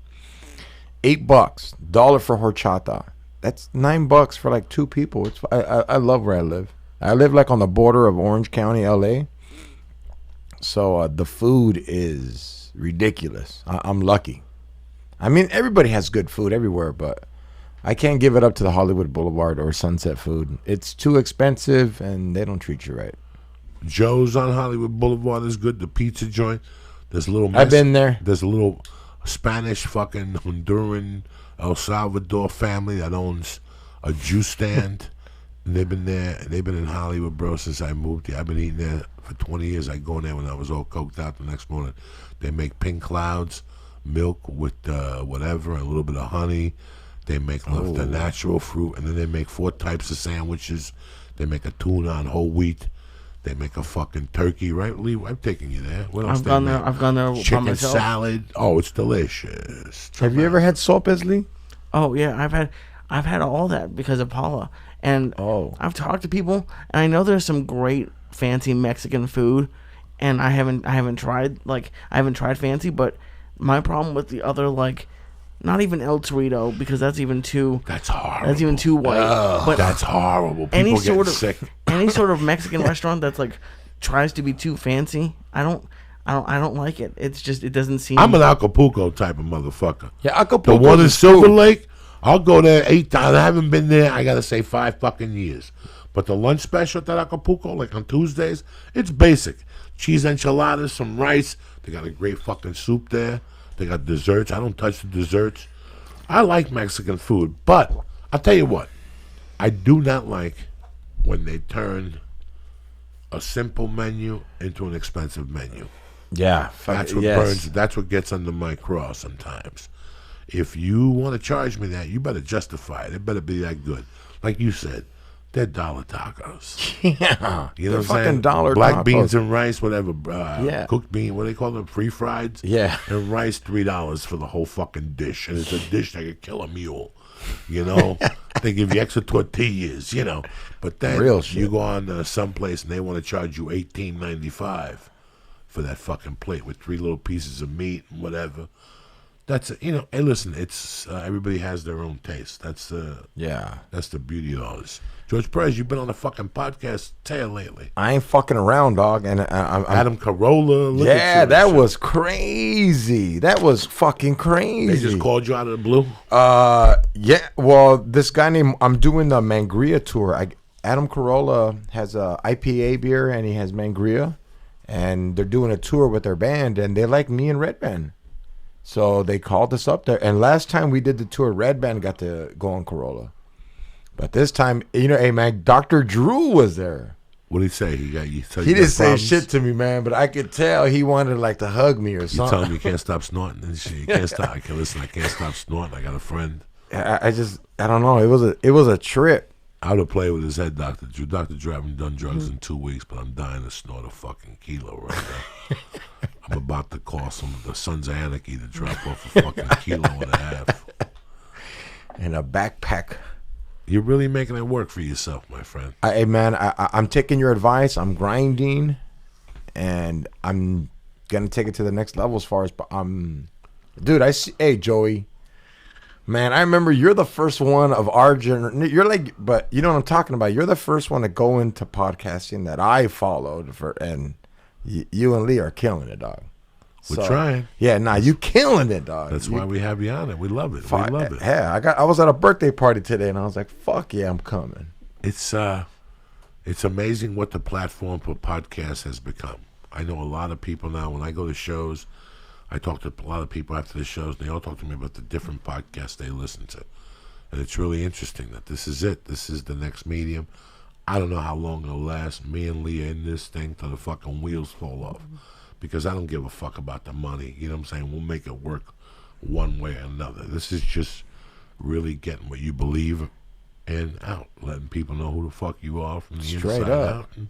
S3: $8, $1 for horchata. That's $9 for like 2 people. I love where I live. I live like on the border of Orange County, LA. So the food is ridiculous. I'm lucky. I mean, everybody has good food everywhere, but I can't give it up to the Hollywood Boulevard or Sunset food. It's too expensive, and they don't treat you right.
S2: Joe's on Hollywood Boulevard is good. The pizza joint. There's a little.
S3: I've been there.
S2: There's a little Spanish, fucking Honduran, El Salvador family that owns a juice stand. And they've been there. They've been in Hollywood, bro, since I moved here. I've been eating there for 20 years. I go in there when I was all coked out the next morning. They make pink clouds, milk with whatever, and a little bit of honey. They make the natural fruit, and then they make 4 types of sandwiches. They make a tuna on whole wheat. They make a fucking turkey, right, Lee? I'm taking you there. What else
S1: I've
S2: they
S1: gone
S2: make?
S1: there. I've gone there by
S2: Chicken
S1: myself.
S2: salad. Oh, it's delicious.
S3: Have you ever had sopes, Lee?
S1: Oh yeah, I've had all that because of Paula, and I've talked to people, and I know there's some great fancy Mexican food, and I haven't tried fancy, but my problem with the other not even El Torito, because that's even too
S2: horrible.
S1: That's even too white. But
S2: That's horrible. People
S1: any
S2: get
S1: sort of
S2: sick.
S1: any sort of Mexican restaurant that's tries to be too fancy, I I don't like it. It's just, it doesn't seem.
S2: I'm an Acapulco type of motherfucker.
S3: Yeah, Acapulco.
S2: The one in Silver Lake, I'll go there 8 times. I haven't been there, I gotta say, 5 fucking years. But the lunch special at that Acapulco, like on Tuesdays, it's basic. Cheese enchiladas, some rice. They got a great fucking soup there. They got desserts. I don't touch the desserts. I like Mexican food, but I'll tell you what. I do not like when they turn a simple menu into an expensive menu.
S3: Yeah.
S2: That's what burns. That's what gets under my craw sometimes. If you want to charge me that, you better justify it. It better be that good. Like you said, they're dollar tacos.
S3: Yeah.
S2: You know what I'm
S3: fucking
S2: saying?
S3: dollar
S2: Black
S3: tacos.
S2: beans and rice, whatever.
S3: Yeah.
S2: Cooked bean, what do they call them? Free-fried?
S3: Yeah.
S2: And rice, $3 for the whole fucking dish. And it's a dish that could kill a mule. You know? They give you extra tortillas, you know. But then
S3: Real shit.
S2: you go on to someplace and they want to charge you $18.95 for that fucking plate with 3 little pieces of meat and whatever. That's, you know, hey, listen, it's everybody has their own taste. That's the beauty of all this. George Perez, you've been on a fucking podcast tail lately.
S3: I ain't fucking around, dog. And I'm
S2: Adam Carolla. Look at
S3: yeah,
S2: you,
S3: that
S2: shit.
S3: was crazy. That was fucking crazy.
S2: They just called you out of the blue?
S3: Yeah. Well, this guy named, I'm doing the Mangria tour. Adam Carolla has a IPA beer and he has Mangria. And they're doing a tour with their band. And they like me and Red Band. So they called us up there. And last time we did the tour, Red Band got to go on Corolla. But this time, you know, hey, man, Dr. Drew was there.
S2: What did he say? He
S3: didn't say shit to me, man, but I could tell he wanted like to hug me or something.
S2: You tell him you can't stop snorting and shit. You can't stop. I can't stop snorting. I got a friend.
S3: I don't know. It was a trip.
S2: I would have played with his head, Dr. Drew. Dr. Drew, I haven't done drugs in 2 weeks, but I'm dying to snort a fucking kilo right now. I'm about to call some of the Sons of Anarchy to drop off a fucking kilo and a half.
S3: In a backpack.
S2: You're really making it work for yourself, my friend.
S3: Hey, man, I'm taking your advice. I'm grinding, and I'm going to take it to the next level as far as... dude, I see... Hey, Joey. Man, I remember you're the first one of our generation. You're like... But you know what I'm talking about. You're the first one to go into podcasting that I followed. And you and Lee are killing it, dog.
S2: We're trying.
S3: Yeah, nah, you killing it, dog.
S2: That's why we have you on it. We love it. We love it.
S3: Yeah, I was at a birthday party today, and I was like, "Fuck yeah, I'm coming."
S2: It's amazing what the platform for podcasts has become. I know a lot of people now. When I go to shows, I talk to a lot of people after the shows, and they all talk to me about the different podcasts they listen to, and it's really interesting that this is it. This is the next medium. I don't know how long it'll last. Me and Leah in this thing till the fucking wheels fall off. Because I don't give a fuck about the money. You know what I'm saying? We'll make it work one way or another. This is just really getting what you believe in out. Letting people know who the fuck you are from the inside out. And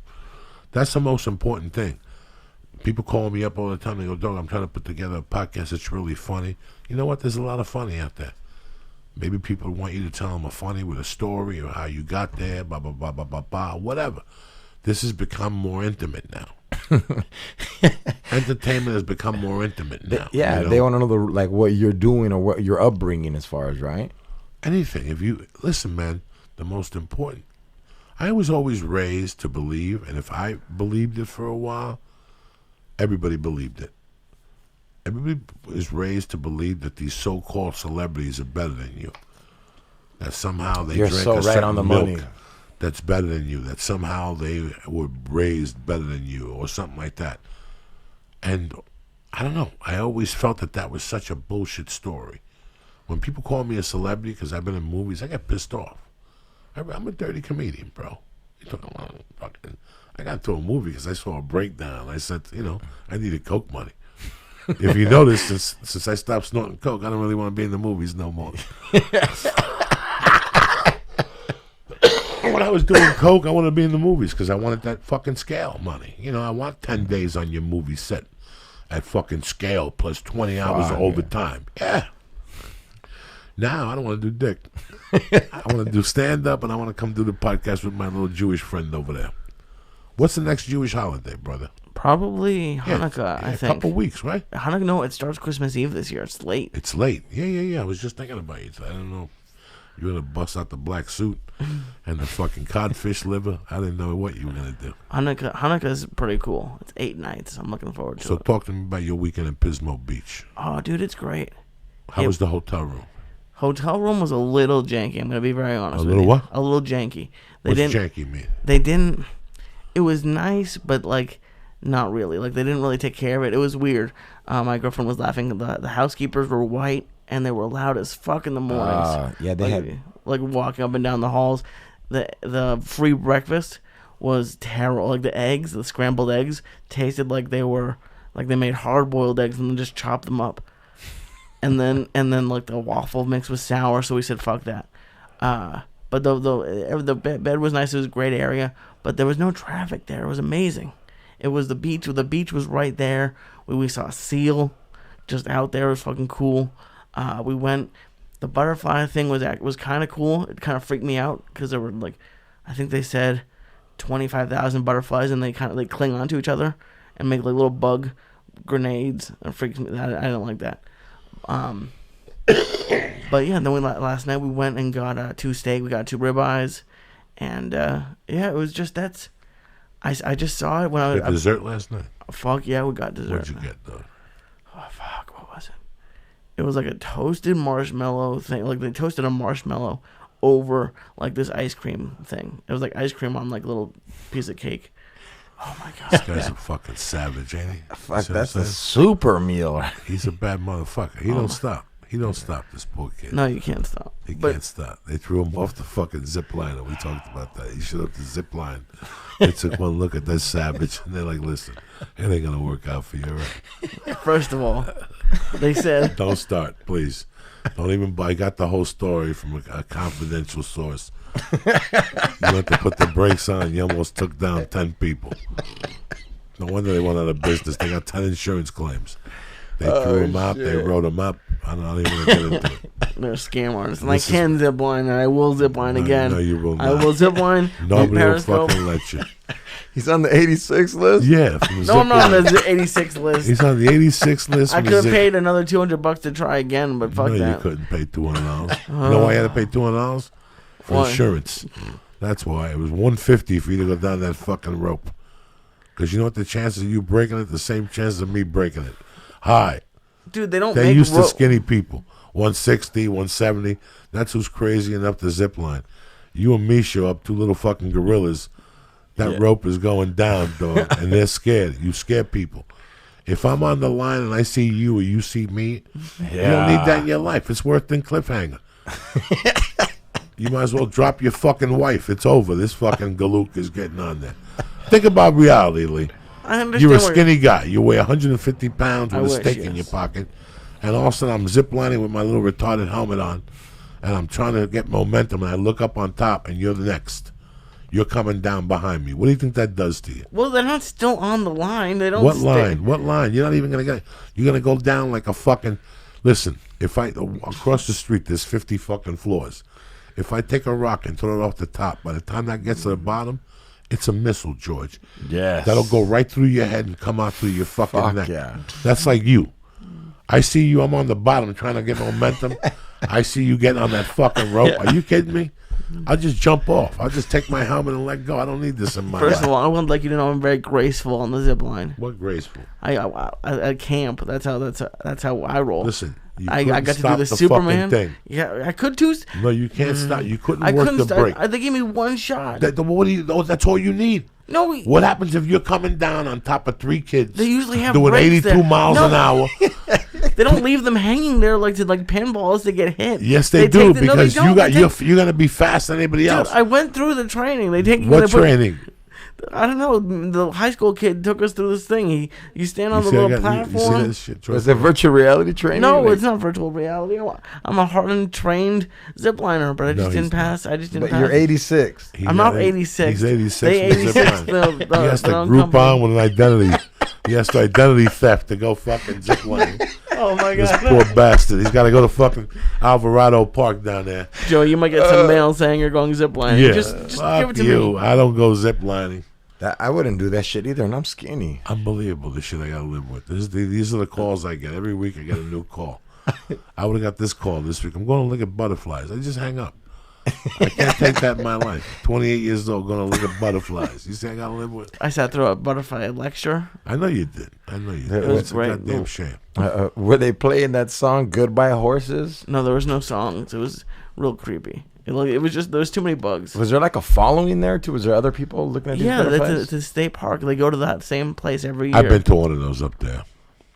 S2: that's the most important thing. People call me up all the time. They go, "Dog, I'm trying to put together a podcast that's really funny." You know what? There's a lot of funny out there. Maybe people want you to tell them a funny with a story or how you got there, blah, blah, blah, blah, blah, blah, whatever. This has become more intimate now. Entertainment has become more intimate now.
S3: Yeah, you know? They want to know like what you're doing or what your upbringing as far as, right?
S2: Anything. If you listen, man, the most important. I was always raised to believe, and if I believed it for a while, everybody believed it. Everybody is raised to believe that these so-called celebrities are better than you. That somehow they
S3: You're
S2: drink
S3: so
S2: a
S3: right
S2: certain
S3: on the
S2: milk
S3: money.
S2: that's better than you. That somehow they were raised better than you, or something like that. And I don't know. I always felt that was such a bullshit story. When people call me a celebrity because I've been in movies, I get pissed off. I'm a dirty comedian, bro. You talking about fucking? I got to a movie because I saw a breakdown. I said, I needed coke money. If you notice, since I stopped snorting coke, I don't really want to be in the movies no more. When I was doing coke, I wanted to be in the movies because I wanted that fucking scale money. I want 10 days on your movie set at fucking scale plus 20 hours of overtime. Yeah. Now I don't want to do dick. I want to do stand-up, and I want to come do the podcast with my little Jewish friend over there. What's the next Jewish holiday, brother?
S1: Probably Hanukkah, I think.
S2: A couple weeks, right?
S1: Hanukkah, no, it starts Christmas Eve this year. It's late.
S2: It's late. Yeah. I was just thinking about you. I don't know. You gonna bust out the black suit and the fucking codfish liver? I didn't know what you were gonna do.
S1: Hanukkah's pretty cool. It's 8 nights. I'm looking forward to it.
S2: So talk to me about your weekend in Pismo Beach.
S1: Oh, dude, it's great.
S2: How was the hotel room?
S1: Hotel room was a little janky. I'm gonna be very honest.
S2: A little what?
S1: A little janky.
S2: What's janky mean?
S1: They didn't. It was nice, but like, not really. Like they didn't really take care of it. It was weird. My girlfriend was laughing. The housekeepers were white and they were loud as fuck in the mornings.
S3: Yeah, they had
S1: like walking up and down the halls. The free breakfast was terrible. Like the scrambled eggs tasted like they made hard boiled eggs and then just chopped them up. And then like the waffle mix was sour, so we said fuck that. But the bed was nice. It was a great area, but there was no traffic there. It was amazing. It was the beach. The beach was right there. We saw a seal just out there. It was fucking cool. We went. The butterfly thing was kind of cool. It kind of freaked me out because there were like, I think they said 25,000 butterflies, and they cling onto each other and make like little bug grenades. It freaks me. I don't like that. But yeah, then last night we went and got 2 steak. We got 2 ribeyes, and yeah, it was just I just saw it when I was.
S2: Dessert last night.
S1: Fuck yeah, we got dessert.
S2: What'd you get though?
S1: Oh fuck, what was it? It was like a toasted marshmallow thing. Like they toasted a marshmallow over like this ice cream thing. It was like ice cream on like a little piece of cake. Oh my god,
S2: this guy's a fucking savage, ain't he?
S3: Fuck, that's a super meal.
S2: He's a bad motherfucker. He don't stop. He don't stop, this poor kid.
S1: No, you can't stop.
S2: He can't stop. They threw him off the fucking zip line, and we talked about that. He shut up the zip line. They took one look at that savage, and they're like, listen, it ain't going to work out for you, right?
S1: First of all, they said...
S2: Don't start, please. Don't even... I got the whole story from a confidential source. You went to put the brakes on, you almost took down 10 people. No wonder they went out of business. They got 10 insurance claims. They threw him out. They wrote him up. I'm not even going to get into it.
S1: They're scam artists. And I can zip line, and I will zip line again.
S2: No, you will not.
S1: I will zip line.
S2: Nobody will fucking let you.
S3: He's on the 86 list?
S2: Yeah.
S1: No, I'm not on the 86 list.
S2: He's on the 86 list.
S1: I could have paid another $200 to try again, but fuck that.
S2: No, you couldn't pay $200. You know why you had to pay $200? For insurance. That's why. It was $150 for you to go down that fucking rope. Because you know what the chances of you breaking it? The same chances of me breaking it. High.
S1: Dude, they
S2: They're used to skinny people. 160, 170. That's who's crazy enough to zip line. You and me show up, 2 little fucking gorillas. That rope is going down, dog, and they're scared. You scare people. If I'm on the line and I see you or you see me, you don't need that in your life. It's worse than cliffhanger. You might as well drop your fucking wife. It's over. This fucking galook is getting on there. Think about reality, Lee. You're a skinny guy. You weigh 150 pounds with a steak in your pocket. And all of a sudden I'm ziplining with my little retarded helmet on. And I'm trying to get momentum. And I look up on top and you're the next. You're coming down behind me. What do you think that does to you?
S1: Well, they're not still on the line. They don't.
S2: What line? What line? You're not even going to get it. You're going to go down like a fucking... Listen, if I... Across the street, there's 50 fucking floors. If I take a rock and throw it off the top, by the time that gets to the bottom... It's a missile, George.
S3: Yes.
S2: That'll go right through your head and come out through your fucking neck.
S3: Yeah.
S2: That's like you. I see you. I'm on the bottom trying to get momentum. I see you getting on that fucking rope. Are you kidding me? I'll just jump off. I'll just take my helmet and let go. I don't need this in my life.
S1: First of all, I would like you to know I'm very graceful on the zip line.
S2: What graceful?
S1: I at camp. That's how I roll.
S2: Listen.
S1: I got to do the Superman
S2: thing.
S1: Yeah, I could too.
S2: No, you can't stop. You couldn't work the break.
S1: They gave me one shot.
S2: What do you? That's all you need.
S1: No.
S2: What happens if you're coming down on top of 3 kids?
S1: They usually have
S2: doing 82
S1: there.
S2: miles an hour.
S1: They don't leave them hanging there like pinballs to get hit.
S2: Yes, they do because you're gonna be faster than anybody else.
S1: I went through the training. They take
S2: what training?
S1: I don't know. The high school kid took us through this thing. You stand on the little platform.
S2: You see that shit,
S3: is it virtual reality training?
S1: No, it's not virtual reality. I'm a hardened, trained zipliner, but I just didn't pass. But
S3: you're 86.
S2: I'm
S1: not 86.
S2: He's 86.
S1: They 86.
S2: He has to group on with an identity. He has to identity theft to go fucking ziplining.
S1: Oh my god!
S2: This poor bastard. He's got to go to fucking Alvarado Park down there.
S1: Joe, you might get some mail saying you're going ziplining.
S2: Yeah,
S1: just give it to me.
S2: I don't go ziplining.
S3: I wouldn't do that shit either, and I'm skinny.
S2: Unbelievable, the shit I got to live with. These are the calls I get. Every week I get a new call. I would have got this call this week. I'm going to look at butterflies. I just hang up. I can't take that in my life. 28 years old, gonna look at butterflies. You say I gotta live with?
S1: I sat through a butterfly lecture.
S2: I know you did.
S1: It was
S2: It's a
S1: great.
S2: goddamn shame.
S3: Were they playing that song "Goodbye Horses"?
S1: No, there was no songs. It was real creepy. It was just there was too many bugs.
S3: Was there like a following there too? Was there other people looking at these
S1: Yeah,
S3: butterflies?
S1: it's a state park. They go to that same place every year.
S2: I've been to one of those up there.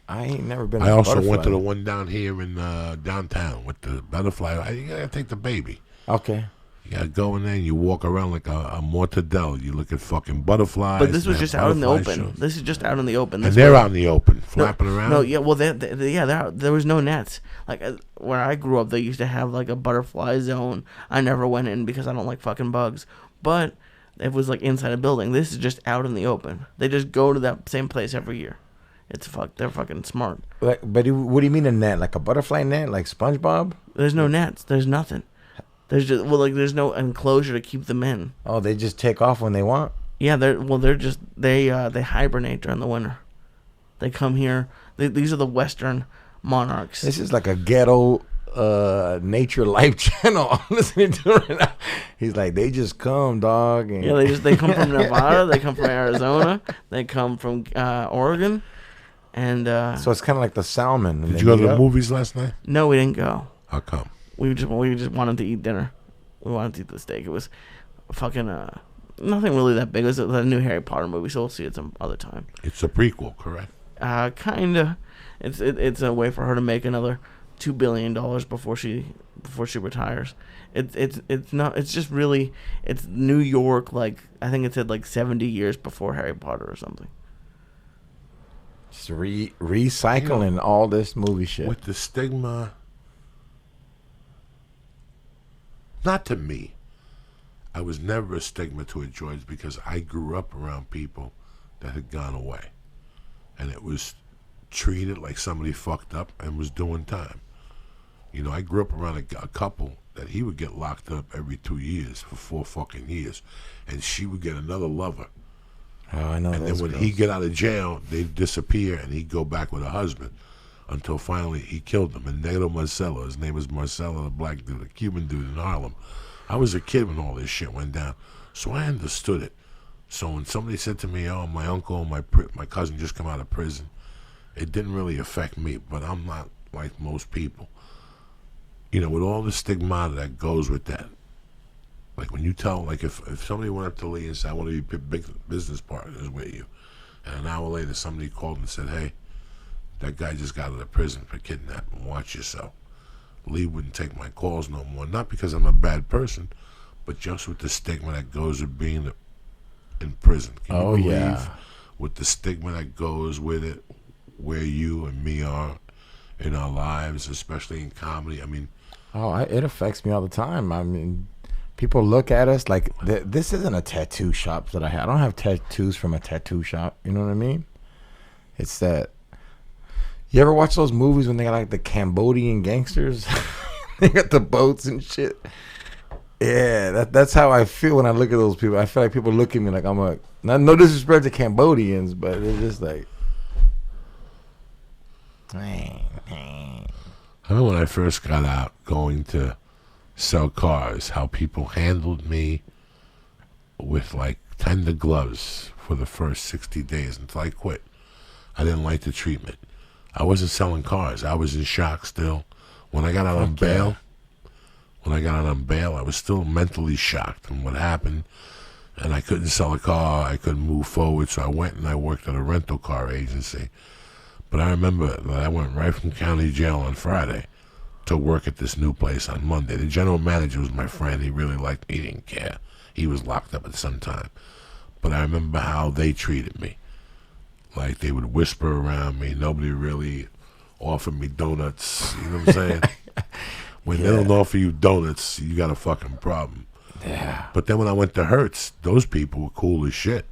S3: I ain't never been.
S2: I
S3: to a
S2: also
S3: butterfly.
S2: went to the one down here in downtown with the butterfly. You gotta take the baby.
S3: Okay.
S2: You gotta go in there and you walk around like a mortadelle. You look at fucking butterflies.
S1: But this was
S2: and
S1: just
S2: have
S1: out in the
S2: butterfly
S1: open.
S2: shows.
S1: This is just out in the open.
S2: And
S1: This
S2: they're
S1: was-
S2: out in the open, flapping around.
S1: No, yeah, well, there was no nets. Like where I grew up, they used to have like a butterfly zone. I never went in because I don't like fucking bugs. But it was like inside a building. This is just out in the open. They just go to that same place every year. They're fucking smart.
S3: But what do you mean a net? Like a butterfly net, like SpongeBob?
S1: There's no nets. There's nothing. There's no enclosure to keep them in.
S3: Oh, they just take off when they want.
S1: Yeah, they hibernate during the winter. They come here. These are the Western monarchs.
S3: This is like a ghetto nature life channel I'm listening to right now. He's like, they just come, dog. And
S1: Yeah, they come from Nevada. They come from Arizona. They come from Oregon, and
S3: so it's kind of like the salmon.
S2: Did you go to the movies last night?
S1: no, we didn't go.
S2: How come?
S1: We just wanted to eat dinner. We wanted to eat the steak. It was fucking nothing really that big. It was a new Harry Potter movie, so we'll see it some other time.
S2: It's a prequel, correct?
S1: Kinda. It's a way for her to make another $2 billion before she retires. It's not. It's just really. It's New York. Like I think it said like 70 years before Harry Potter or something.
S3: Just recycling all this movie shit.
S2: With the stigma, not to me. I was never a stigma to it, George, because I grew up around people that had gone away. And it was treated like somebody fucked up and was doing time. You know, I grew up around a couple that he would get locked up every 2 years for 4 fucking years. And she would get another lover.
S3: Oh, I know.
S2: And then when he'd get out of jail, they'd disappear and he'd go back with her husband until finally he killed them. And Negro Marcelo, his name was Marcelo, the black dude, a Cuban dude in Harlem. I was a kid when all this shit went down, so I understood it. So when somebody said to me, oh, my uncle and my cousin just come out of prison, it didn't really affect me, but I'm not like most people. You know, with all the stigma that goes with that. Like when you tell, like if somebody went up to Lee and said, I want to be big business partners with you, and an hour later somebody called and said, hey, that guy just got out of prison for kidnapping, watch yourself. Lee wouldn't take my calls no more, not because I'm a bad person, but just with the stigma that goes with being in prison. Can you believe
S3: yeah.
S2: with the stigma that goes with it, where you and me are in our lives, especially in comedy? I mean,
S3: it affects me all the time. I mean, people look at us like this isn't a tattoo shop that I have. I don't have tattoos from a tattoo shop. You know what I mean? It's that. You ever watch those movies when they got like the Cambodian gangsters? They got the boats and shit. Yeah, that's how I feel when I look at those people. I feel like people look at me like I'm a. No disrespect to Cambodians, but it's just like.
S2: I remember when I first got out going to sell cars, how people handled me with like tender gloves for the first 60 days until I quit. I didn't like the treatment. I wasn't selling cars. I was in shock still. When I got out on bail, I was still mentally shocked from what happened, and I couldn't sell a car. I couldn't move forward, so I went and I worked at a rental car agency. But I remember that I went right from county jail on Friday to work at this new place on Monday. The general manager was my friend. He really liked me. He didn't care. He was locked up at some time. But I remember how they treated me. Like they would whisper around me. Nobody really offered me donuts. You know what I'm saying? When they don't offer you donuts, you got a fucking problem.
S3: Yeah.
S2: But then when I went to Hertz, those people were cool as shit.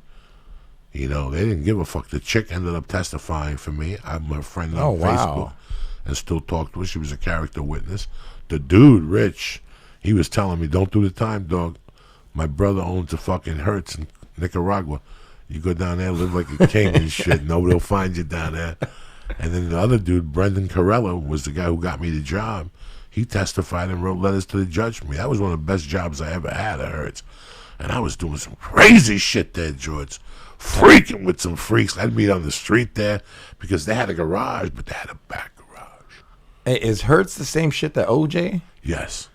S2: You know, they didn't give a fuck. The chick ended up testifying for me. I'm a friend on Facebook and still talk to her. She was a character witness. The dude, Rich, he was telling me, don't do the time, dog. My brother owns a fucking Hertz in Nicaragua. You go down there, live like a king and shit. Nobody will find you down there. And then the other dude, Brendan Carella, was the guy who got me the job. He testified and wrote letters to the judge for me. That was one of the best jobs I ever had at Hertz. And I was doing some crazy shit there, George. Freaking with some freaks. I'd meet on the street there because they had a garage, but they had a back garage.
S3: Hey, is Hertz the same shit that OJ?
S2: Yes.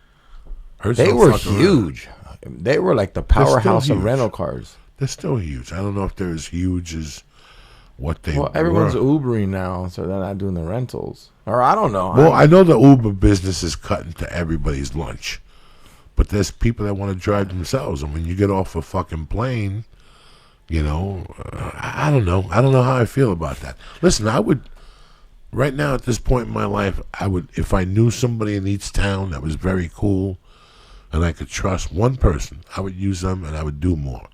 S2: Hertz
S3: They
S2: don't
S3: were
S2: fuck around.
S3: huge. They were like the powerhouse of
S2: huge.
S3: rental cars.
S2: They're still huge. I don't know if they're as huge as what they
S3: Well, everyone's
S2: were.
S3: Ubering now, so they're not doing the rentals. Or I don't know.
S2: Well, I know the Uber business is cutting to everybody's lunch. But there's people that want to drive themselves. And when you get off a fucking plane, you know, I don't know. I don't know how I feel about that. Listen, I would, right now at this point in my life, I would, if I knew somebody in each town that was very cool and I could trust one person, I would use them and I would do more.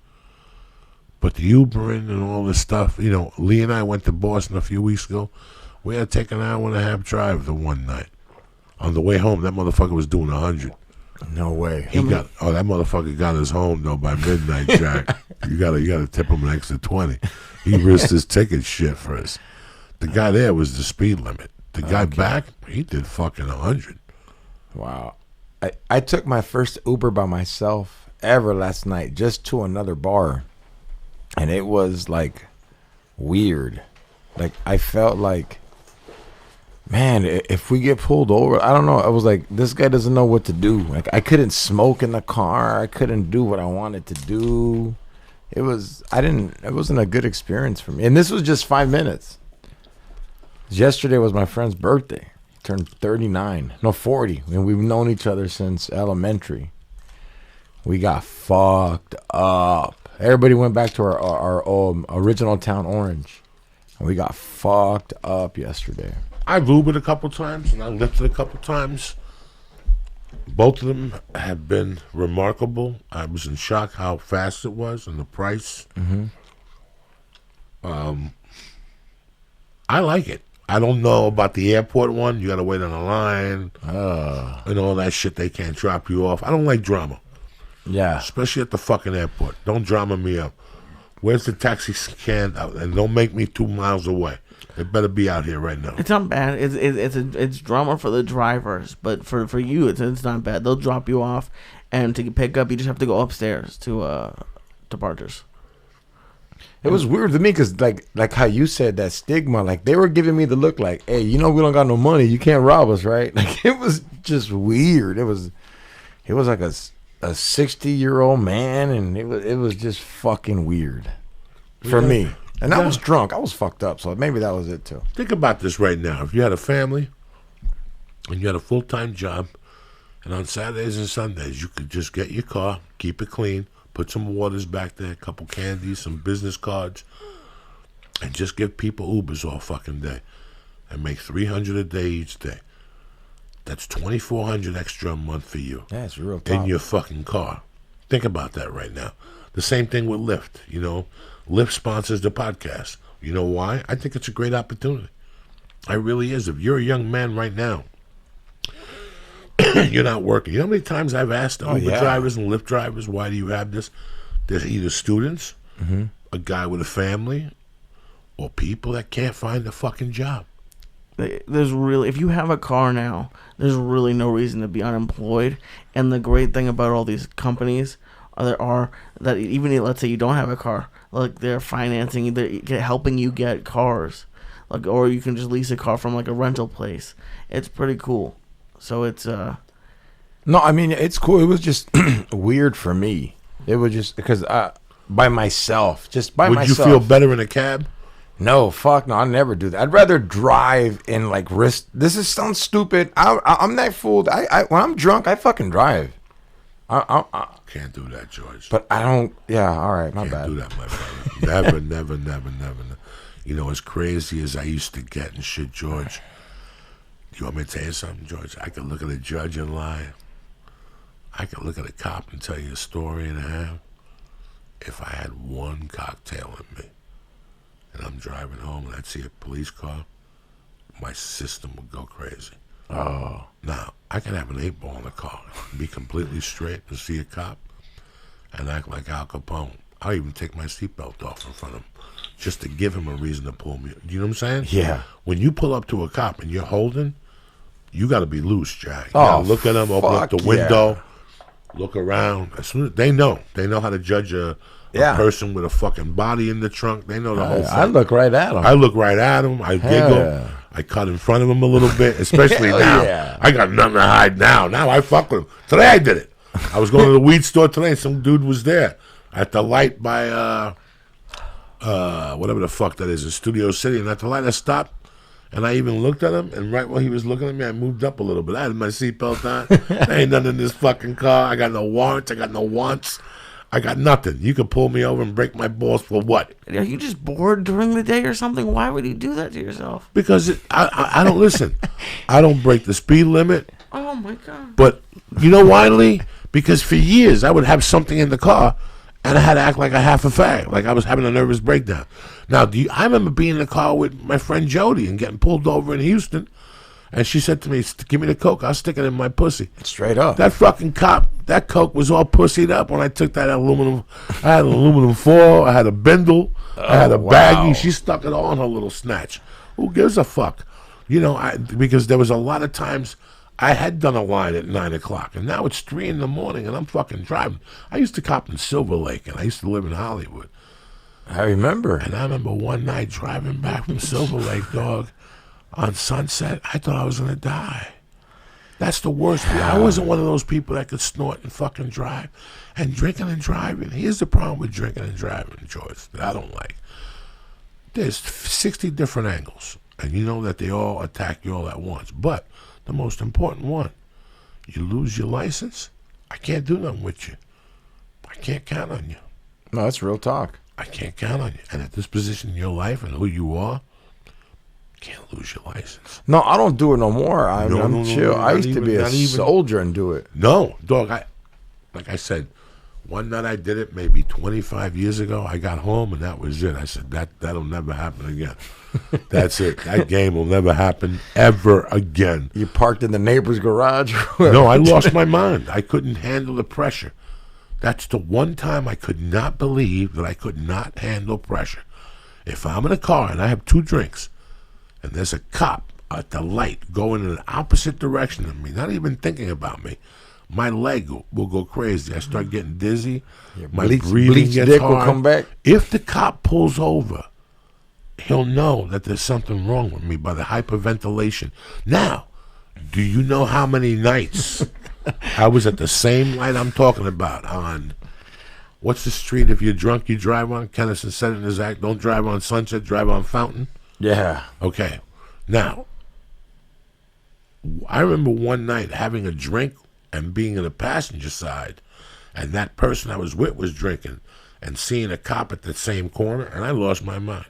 S2: But the Ubering and all this stuff, you know, Lee and I went to Boston a few weeks ago. We had to take an hour and a half drive the one night. On the way home, that motherfucker was doing 100.
S3: No way.
S2: That motherfucker got us home though by midnight, Jack. you gotta tip him an extra 20. He risked his ticket shit for us. The guy there was the speed limit. The guy back, he did fucking 100.
S3: Wow. I took my first Uber by myself ever last night, just to another bar. And it was like weird. Like I felt like, man, if we get pulled over, I don't know. I was like, this guy doesn't know what to do. Like I couldn't smoke in the car. I couldn't do what I wanted to do. It wasn't a good experience for me. And this was just 5 minutes. Yesterday was my friend's birthday. He turned 39. No, 40. And we've known each other since elementary. We got fucked up. Everybody went back to our original town, Orange. And we got fucked up yesterday.
S2: I've Ubered a couple times and I Lyfted a couple times. Both of them have been remarkable. I was in shock how fast it was and the price.
S3: Mm-hmm.
S2: I like it. I don't know about the airport one. You got to wait on a line and all that shit. They can't drop you off. I don't like drama.
S3: Yeah.
S2: Especially at the fucking airport. Don't drama me up. Where's the taxi can? And don't make me 2 miles away. They better be out here right now.
S1: It's not bad. It's drama for the drivers, but for you, it's not bad. They'll drop you off, and to pick up, you just have to go upstairs to departures.
S3: It was weird to me because, like how you said that stigma, like they were giving me the look like, hey, you know we don't got no money, you can't rob us, right? Like it was just weird. It was like a 60-year-old man, and it was just fucking weird for me. And I was drunk. I was fucked up, so maybe that was it too.
S2: Think about this right now. If you had a family and you had a full-time job, and on Saturdays and Sundays you could just get your car, keep it clean, put some waters back there, a couple candies, some business cards, and just give people Ubers all fucking day and make $300 a day each day. That's $2,400 extra a month for you.
S3: Yeah, it's real tough.
S2: In your fucking car. Think about that right now. The same thing with Lyft, you know. Lyft sponsors the podcast. You know why? I think it's a great opportunity. It really is. If you're a young man right now, you're not working. You know how many times I've asked Uber drivers and Lyft drivers, why do you have this? There's either students, a guy with a family, or people that can't find a fucking job.
S1: There's really, if you have a car now, there's really no reason to be unemployed. And the great thing about all these companies are that even let's say you don't have a car, like they're financing, they're helping you get cars, like, or you can just lease a car from like a rental place. It's pretty cool. So it's
S3: No, I mean it's cool. It was just weird for me. It was just because by myself,
S2: Would you feel better in a cab?
S3: No, fuck no, I never do that. I'd rather drive and like risk. Sounds stupid. I'm that fooled. I when I'm drunk, I fucking drive. I
S2: can't do that, George.
S3: But I don't. Yeah, all right, my
S2: can't
S3: bad.
S2: Do that, my brother. Never. You know, as crazy as I used to get and shit, George. You want me to tell you something, George? I could look at a judge and lie. I could look at a cop and tell you a story and a half. If I had one cocktail in me, and I'm driving home and I'd see a police car, my system would go crazy.
S3: Oh.
S2: Now, I can have an 8-ball in the car, be completely straight and see a cop and act like Al Capone. I'll even take my seatbelt off in front of him just to give him a reason to pull me. Do you know what I'm saying?
S3: Yeah.
S2: When you pull up to a cop and you're holding, you got to be loose, Jack. You
S3: Oh,
S2: gotta look at them, open up the
S3: fuck
S2: window, look around. As soon as they know how to judge a person with a fucking body in the trunk. They know the whole thing.
S3: I look right at them.
S2: I look right at them. I giggle.
S3: Yeah.
S2: I cut in front of them a little bit, especially now.
S3: Yeah.
S2: I got nothing to hide now. Now I fuck with them. Today I did it. I was going to the weed store today, and some dude was there at the light by whatever the fuck that is in Studio City. And at the light, I stopped, and I even looked at him. And right while he was looking at me, I moved up a little bit. I had my seatbelt on. There ain't nothing in this fucking car. I got no warrants. I got no wants. I got nothing. You could pull me over and break my balls for what?
S1: Are you just bored during the day or something? Why would you do that to yourself?
S2: Because I don't listen. I don't break the speed limit.
S1: Oh my God.
S2: But you know why, Lee? Because for years I would have something in the car and I had to act like a half a fag, like I was having a nervous breakdown. Now, I remember being in the car with my friend Jody and getting pulled over in Houston. And she said to me, give me the Coke, I'll stick it in my pussy.
S3: Straight up.
S2: That fucking cop, that Coke was all pussied up when I took that aluminum. I had an aluminum foil, I had a bindle, I had a baggie. She stuck it all in her little snatch. Who gives a fuck? You know, because there was a lot of times I had done a line at 9 o'clock, and now it's 3 in the morning, and I'm fucking driving. I used to cop in Silver Lake, and I used to live in Hollywood.
S3: I remember.
S2: And I remember one night driving back from Silver Lake, dog, on Sunset, I thought I was going to die. That's the worst. I wasn't one of those people that could snort and fucking drive. And drinking and driving, here's the problem with drinking and driving, George, that I don't like. There's 60 different angles, and you know that they all attack you all at once. But the most important one, you lose your license, I can't do nothing with you. I can't count on you.
S3: No, that's real talk.
S2: I can't count on you. And at this position in your life and who you are, can't lose your license.
S3: No, I don't do it no more. I'm chill. I used to be a soldier and do it.
S2: No, dog. Like I said, one night I did it maybe 25 years ago. I got home and that was it. I said that'll never happen again. That's it. That game will never happen ever again.
S3: You parked in the neighbor's garage?
S2: No, I lost my mind. I couldn't handle the pressure. That's the one time I could not believe that I could not handle pressure. If I'm in a car and I have 2 drinks, and there's a cop at the light going in an opposite direction of me, not even thinking about me, my leg will go crazy. I start getting dizzy. My breathing gets
S3: dick
S2: hard.
S3: will come back.
S2: If the cop pulls over, he'll know that there's something wrong with me by the hyperventilation. Now, do you know how many nights I was at the same light I'm talking about on, what's the street if you're drunk you drive on? Kennison said in his act, don't drive on Sunset, drive on Fountain.
S3: Yeah.
S2: Okay. Now, I remember one night having a drink and being in the passenger side, and that person I was with was drinking, and seeing a cop at the same corner, and I lost my mind.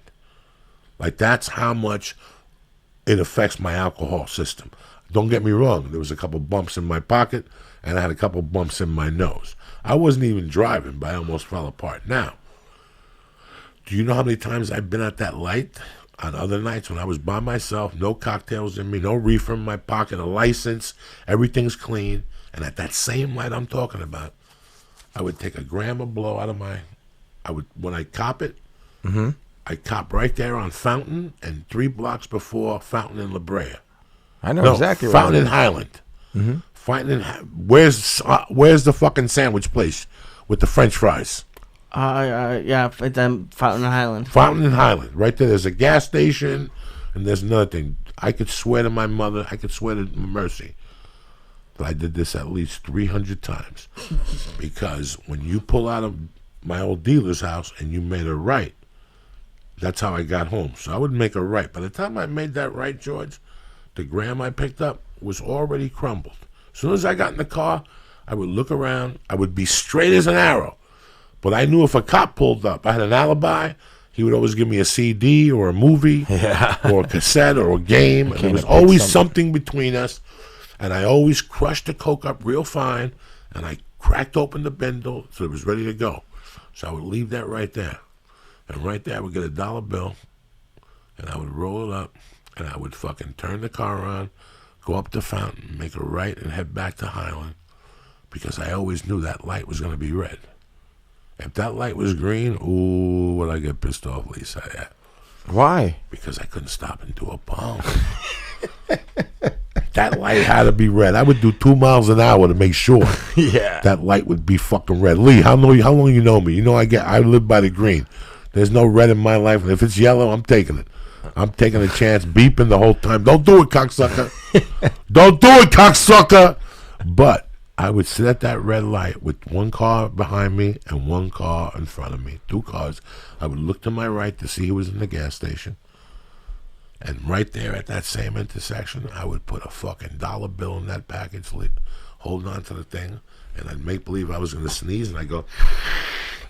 S2: Like, that's how much it affects my alcohol system. Don't get me wrong. There was a couple bumps in my pocket, and I had a couple bumps in my nose. I wasn't even driving, but I almost fell apart. Now, do you know how many times I've been at that light? On other nights when I was by myself, no cocktails in me, no reefer in my pocket, a license, everything's clean. And at that same light I'm talking about, I would take a gram of blow out of when I cop it, I cop right there on Fountain and 3 blocks before Fountain and La Brea.
S3: I know exactly.
S2: Fountain and Highland. Fountain and, where's the fucking sandwich place with the French fries?
S1: Yeah, it's Fountain and Highland.
S2: Fountain and Highland, right there. There's a gas station, and there's another thing. I could swear to my mother, I could swear to Mercy, that I did this at least 300 times. Because when you pull out of my old dealer's house and you made a right, that's how I got home. So I would make a right. By the time I made that right, George, the gram I picked up was already crumbled. As soon as I got in the car, I would look around. I would be straight as an arrow. But I knew if a cop pulled up, I had an alibi. He would always give me a CD or a movie or a cassette or a game. And there was always something between us. And I always crushed the Coke up real fine, and I cracked open the bindle so it was ready to go. So I would leave that right there. And right there I would get a dollar bill, and I would roll it up, and I would fucking turn the car on, go up the Fountain, make a right, and head back to Highland, because I always knew that light was going to be red. If that light was green, ooh, would I get pissed off, Lisa? Yeah.
S3: Why?
S2: Because I couldn't stop and do a bomb. That light had to be red. I would do 2 miles an hour to make sure
S3: Yeah.
S2: that light would be fucking red. Lee, how long you know me? You know I live by the green. There's no red in my life. If it's yellow, I'm taking it. I'm taking a chance, beeping the whole time. Don't do it, cocksucker. Don't do it, cocksucker. But I would sit at that red light with one car behind me and one car in front of me. 2 cars. I would look to my right to see who was in the gas station. And right there at that same intersection, I would put a fucking dollar bill in that package, hold on to the thing, and I'd make believe I was going to sneeze, and I'd go,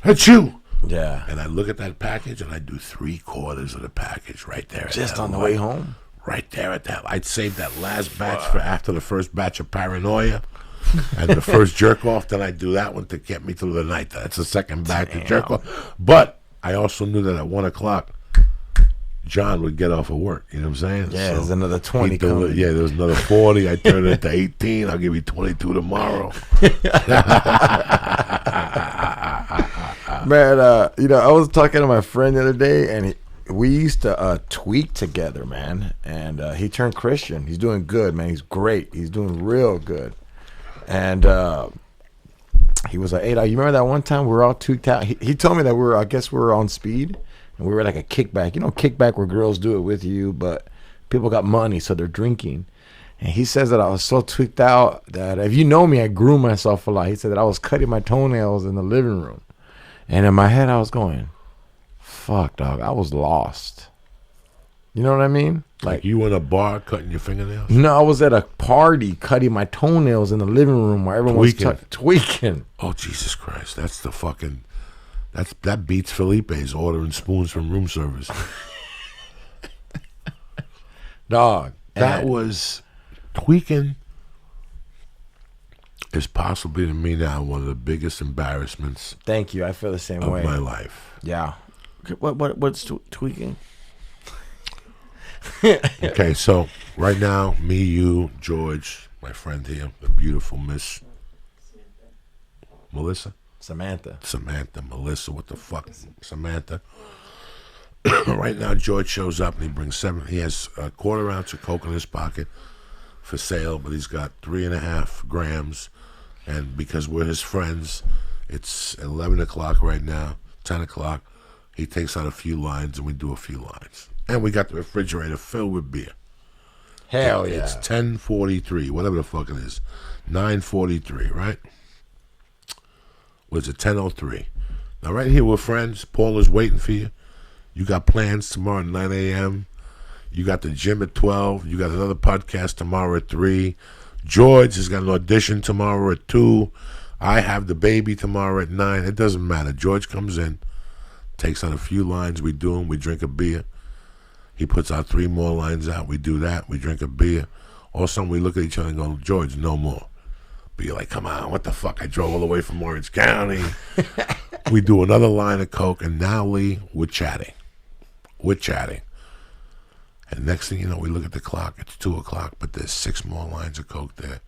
S2: "That's you."
S3: Yeah.
S2: And I'd look at that package, and I'd do 3/4 of the package right there.
S3: Just on the way home?
S2: Right there at that. I'd save that last batch for after the first batch of Paranoia. And the first jerk off, then I'd do that one to get me through the night. That's the second batch of jerk off. But I also knew that at 1 o'clock, John would get off of work. You know what I'm saying?
S3: Yeah, there's another 20 coming.
S2: Yeah, there's another 40. I turn it to 18. I'll give you 22 tomorrow.
S3: Man, I was talking to my friend the other day, and we used to tweak together, man. And he turned Christian. He's doing good, man. He's great. He's doing real good. And he was like, "Hey, you remember that one time we were all tweaked out?" He told me that we were on speed. And we were like a kickback. Kickback where girls do it with you, but people got money, so they're drinking. And he says that I was so tweaked out that if you know me, I groom myself a lot. He said that I was cutting my toenails in the living room. And in my head, I was going, fuck, dog, I was lost. You know what I mean?
S2: Like you in a bar cutting your fingernails?
S3: No, I was at a party cutting my toenails in the living room where everyone was tweaking.
S2: Oh, Jesus Christ. That's the fucking... That beats Felipe's ordering spoons from room service.
S3: Dog.
S2: That was tweaking is possibly to me now one of the biggest embarrassments.
S3: Thank you. I feel the same
S2: of
S3: way.
S2: My life.
S3: Yeah.
S1: What's tweaking?
S2: Okay, so right now, me, you, George, my friend here, the beautiful Miss Melissa.
S3: Samantha,
S2: Melissa, what the fuck? Samantha. Right now, George shows up and he brings he has a 1/4 ounce of coke in his pocket for sale, but he's got 3.5 grams. And because we're his friends, it's 11 o'clock right now, 10 o'clock. He takes out a few lines and we do a few lines. And we got the refrigerator filled with beer.
S3: Hell yeah.
S2: It's 10:43, whatever the fuck it is. 9:43, right? Was it 10:03? Now, right here, we're friends. Paul is waiting for you. You got plans tomorrow at 9 a.m. You got the gym at 12. You got another podcast tomorrow at 3. George has got an audition tomorrow at 2. I have the baby tomorrow at 9. It doesn't matter. George comes in, takes out a few lines. We do them. We drink a beer. He puts out 3 more lines out. We do that. We drink a beer. All of a sudden, we look at each other and go, George, no more. But you're like, come on, what the fuck? I drove all the way from Orange County. We do another line of coke, and now, Lee, we're chatting. And next thing you know, we look at the clock. It's 2 o'clock, but there's 6 more lines of coke there.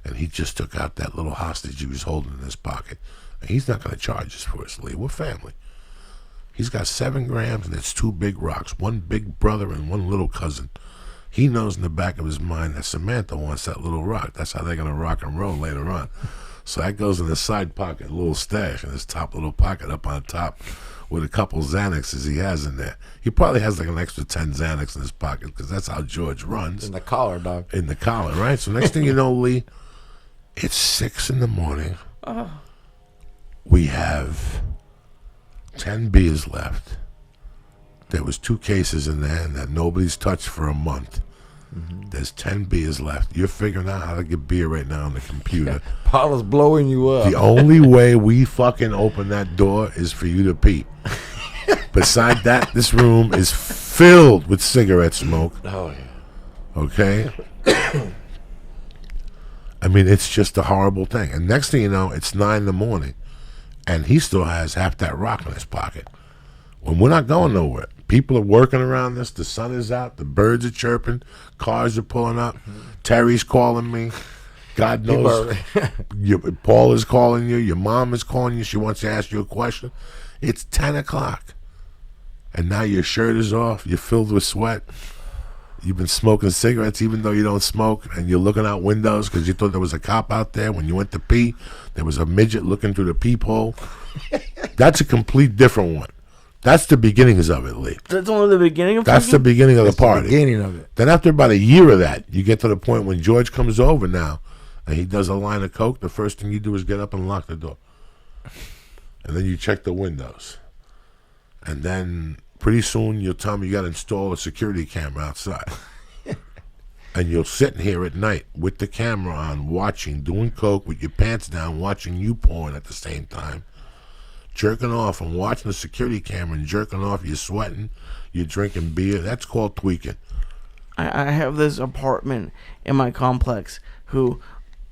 S2: And he just took out that little hostage he was holding in his pocket. And he's not going to charge us for us, Lee. We're family. He's got 7 grams, and it's 2 big rocks, 1 big brother and 1 little cousin. He knows in the back of his mind that Samantha wants that little rock. That's how they're going to rock and roll later on. So that goes in his side pocket, a little stash, in his top little pocket up on top with a couple Xanaxes he has in there. He probably has like an extra 10 Xanax in his pocket because that's how George runs.
S3: In the collar, dog.
S2: In the collar, right? So next thing you know, Lee, it's 6 in the morning. We have 10 beers left. There was 2 cases in there that nobody's touched for a month. Mm-hmm. There's 10 beers left. You're figuring out how to get beer right now on the computer.
S3: Paula's blowing you up.
S2: The only way we fucking open that door is for you to pee. Besides that, this room is filled with cigarette smoke.
S3: Oh, yeah.
S2: Okay? I mean, it's just a horrible thing. And next thing you know, it's 9 in the morning, and he still has half that rock in his pocket. When we're not going nowhere. People are working around us. The sun is out. The birds are chirping. Cars are pulling up. Terry's calling me. God knows. Paul is calling you. Your mom is calling you. She wants to ask you a question. It's 10 o'clock. And now your shirt is off. You're filled with sweat. You've been smoking cigarettes even though you don't smoke, and you're looking out windows because you thought there was a cop out there. When you went to pee, there was a midget looking through the peephole. That's a complete different one. That's the beginnings of it, Lee.
S1: That's only the beginning of
S2: That's the beginning of the party.
S3: The beginning of it.
S2: Then after about a year of that, you get to the point when George comes over now, and he does a line of coke. The first thing you do is get up and lock the door, and then you check the windows, and then pretty soon you'll tell me you got to install a security camera outside. And you'll sit in here at night with the camera on, watching, doing coke with your pants down, watching you porn at the same time, jerking off and watching the security camera and jerking off. You're sweating, you're drinking beer. That's called tweaking.
S1: I have this apartment in my complex who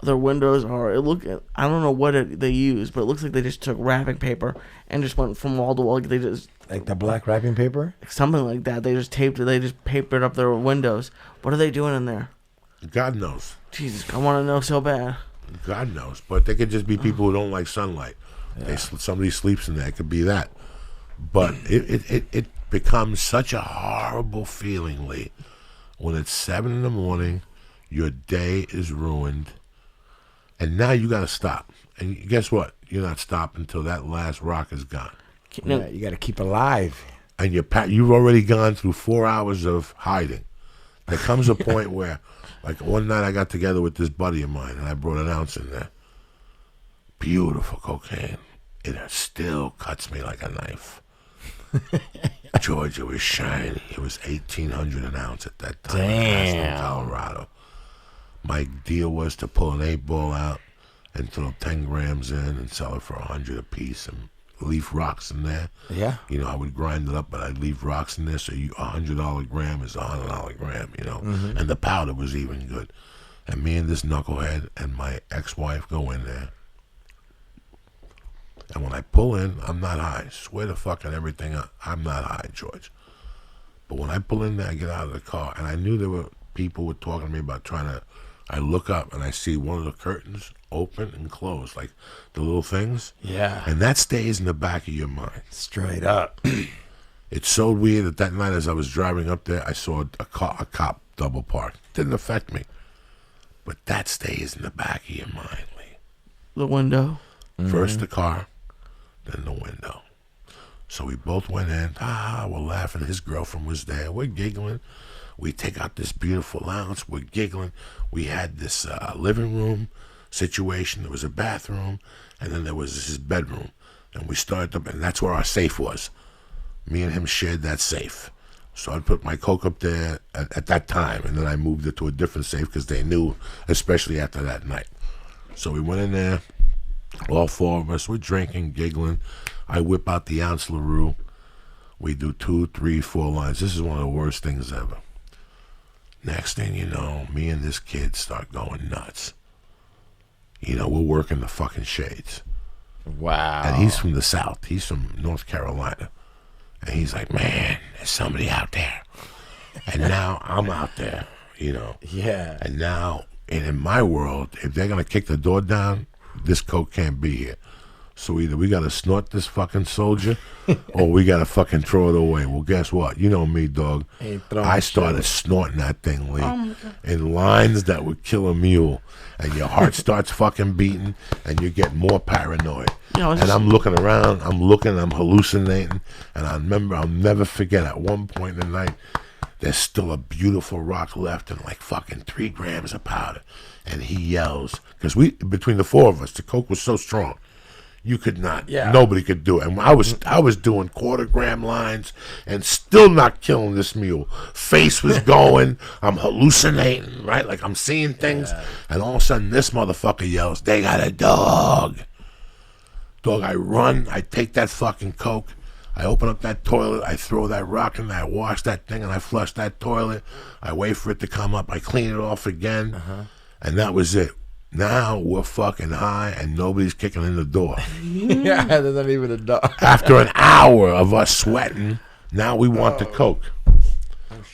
S1: their windows are, I don't know what they use, but it looks like they just took wrapping paper and just went from wall to wall. They just,
S3: like the black wrapping paper?
S1: Something like that. They just taped it. They just papered up their windows. What are they doing in there?
S2: God knows.
S1: Jesus, I want to know so bad.
S2: God knows. But they could just be people who don't like sunlight. Yeah. Somebody sleeps in there. It could be that. But it becomes such a horrible feeling, Lee, when it's 7 in the morning, your day is ruined, and now you got to stop. And guess what? You're not stopping until that last rock is gone.
S3: Yeah, you got to keep alive.
S2: And you've already gone through 4 hours of hiding. There comes a point where, like one night I got together with this buddy of mine, and I brought an ounce in there. Beautiful cocaine. It still cuts me like a knife. George, it was shiny. It was $1,800 an ounce at that time.
S3: Damn.
S2: In Colorado. My deal was to pull an 8-ball out and throw 10 grams in and sell it for $100 a piece and leave rocks in there.
S3: Yeah.
S2: You know, I would grind it up, but I'd leave rocks in there, so $100 gram is $100 gram, you know. Mm-hmm. And the powder was even good. And me and this knucklehead and my ex-wife go in there. And when I pull in, I'm not high. Swear to fucking everything, I'm not high, George. But when I pull in there, I get out of the car, and I knew there were people were talking to me about I look up, and I see one of the curtains open and close, like the little things.
S3: Yeah.
S2: And that stays in the back of your mind.
S3: Straight up.
S2: It's so weird that night as I was driving up there, I saw a cop double park. Didn't affect me. But that stays in the back of your mind, Lee.
S1: The window.
S2: First the car, then the window. So we both went in. We're laughing. His girlfriend was there. We're giggling. We take out this beautiful ounce. We're giggling. We had this living room situation. There was a bathroom, and then there was his bedroom. And we started up, and that's where our safe was. Me and him shared that safe. So I put my coke up there at that time, and then I moved it to a different safe because they knew, especially after that night. So we went in there. All 4 of us, we're drinking, giggling. I whip out the ounce LaRue. We do 2, 3, 4 lines. This is one of the worst things ever. Next thing you know, me and this kid start going nuts. You know, we're working the fucking shades.
S3: Wow.
S2: And he's from the South. He's from North Carolina. And he's like, man, there's somebody out there. And now I'm out there, you know.
S3: Yeah.
S2: And now, in my world, if they're going to kick the door down, this coke can't be here. So either we got to snort this fucking soldier or we got to fucking throw it away. Well, guess what? You know me, dog. I started snorting that thing, Lee, in lines that would kill a mule. And your heart starts fucking beating and you get more paranoid. And I'm looking around, I'm hallucinating. And I remember, I'll never forget, at one point in the night, there's still a beautiful rock left and like fucking 3 grams of powder. And he yells, because between the 4 of us, the coke was so strong, you could not, nobody could do it. And I was doing 1/4 gram lines and still not killing this mule. Face was going, I'm hallucinating, right? Like I'm seeing things. Yeah. And all of a sudden this motherfucker yells, they got a dog. Dog, I run, I take that fucking coke, I open up that toilet, I throw that rock in there, I wash that thing, and I flush that toilet. I wait for it to come up, I clean it off again, and that was it. Now we're fucking high, and nobody's kicking in the door.
S3: Yeah, there's not even a dog.
S2: After an hour of us sweating, now we want the coke.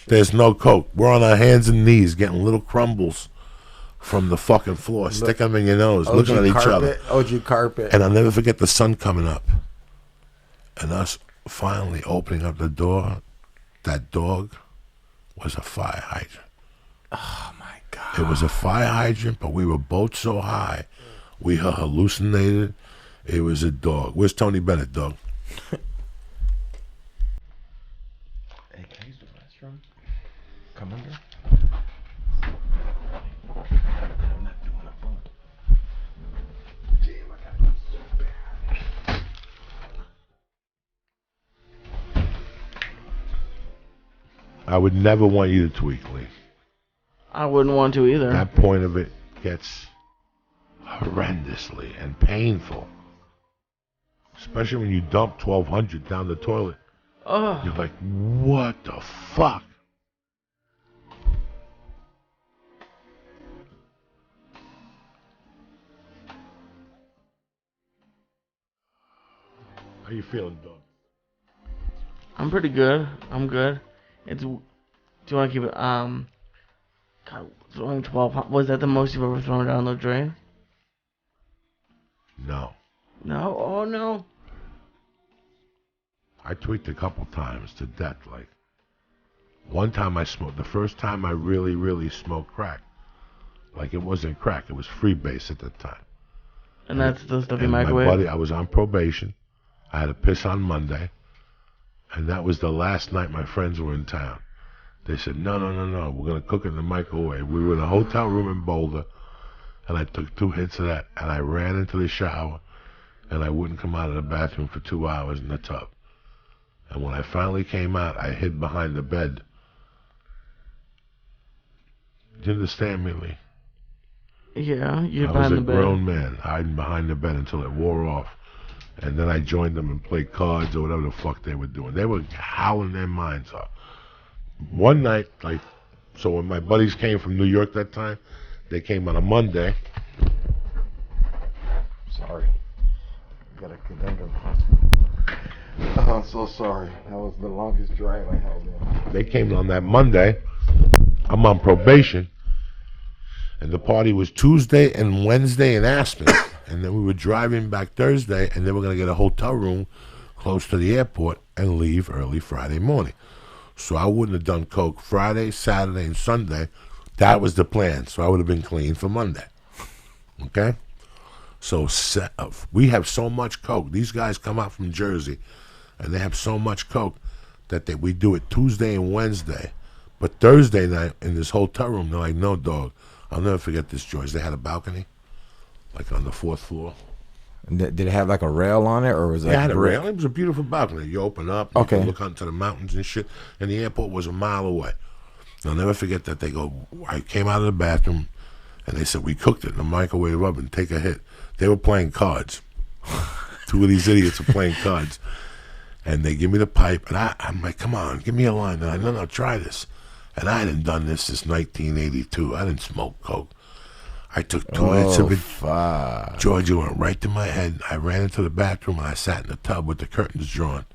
S2: There's no coke. We're on our hands and knees getting little crumbles from the fucking floor. Stick them in your nose, looking at each other.
S3: OG carpet.
S2: And I'll never forget the sun coming up. And us finally opening up the door. That dog was a fire hydrant.
S3: Oh my God.
S2: It was a fire hydrant, but we were both so high, we hallucinated. It was a dog. Where's Tony Bennett, dog?
S3: Hey, can I use the restroom? Come under. I'm not doing a phone. Damn, I gotta go so bad.
S2: I would never want you to tweak, Lee.
S1: I wouldn't want to either.
S2: That point of it gets horrendously and painful. Especially when you dump 1,200 down the toilet.
S1: Oh.
S2: You're like, what the fuck? How you feeling, dog?
S1: I'm pretty good. I'm good. Do you want to keep it? God, throwing 12. Was that the most you've ever thrown down the drain?
S2: No.
S1: No. Oh no.
S2: I tweaked a couple times to death. Like, one time I smoked. The first time I really, really smoked crack. Like, it wasn't crack. It was freebase at the time.
S1: And that's the stuff you
S2: And
S1: microwave?
S2: my buddy, I was on probation. I had to piss on Monday. And that was the last night my friends were in town. They said, no. We're going to cook it in the microwave. We were in a hotel room in Boulder. And I took 2 hits of that. And I ran into the shower. And I wouldn't come out of the bathroom for 2 hours in the tub. And when I finally came out, I hid behind the bed. Do you understand me, Lee?
S1: Yeah, you're
S2: I was
S1: behind
S2: a
S1: the bed.
S2: grown man hiding behind the bed until it wore off. And then I joined them and played cards or whatever the fuck they were doing. They were howling their minds off. One night, so when my buddies came from New York that time, they came on a Monday.
S3: Sorry. I got a conundrum. Oh, I'm so sorry. That was the longest drive I held in.
S2: They came on that Monday. I'm on probation. And the party was Tuesday and Wednesday in Aspen. And then we were driving back Thursday, and they were going to get a hotel room close to the airport and leave early Friday morning. So I wouldn't have done coke Friday, Saturday, and Sunday. That was the plan. So I would have been clean for Monday. Okay? So we have so much coke. These guys come out from Jersey, and they have so much coke that we do it Tuesday and Wednesday. But Thursday night in this hotel room, they're like, no, dog. I'll never forget this, George. They had a balcony, like on the 4th floor.
S3: Did it have like a rail on it, or was it?
S2: It had a rail. It was a beautiful balcony. You open up, you
S3: Okay.
S2: can look onto the mountains and shit. And the airport was a mile away. I'll never forget that. I came out of the bathroom, and they said, we cooked it in the microwave oven. Take a hit. They were playing cards. 2 of these idiots were playing cards. And they give me the pipe, and I'm like, come on, give me a line. And no, try this. And I hadn't done this since 1982. I didn't smoke coke. I took 2 hits of it.
S3: Fuck.
S2: Georgia went right to my head. I ran into the bathroom, and I sat in the tub with the curtains drawn,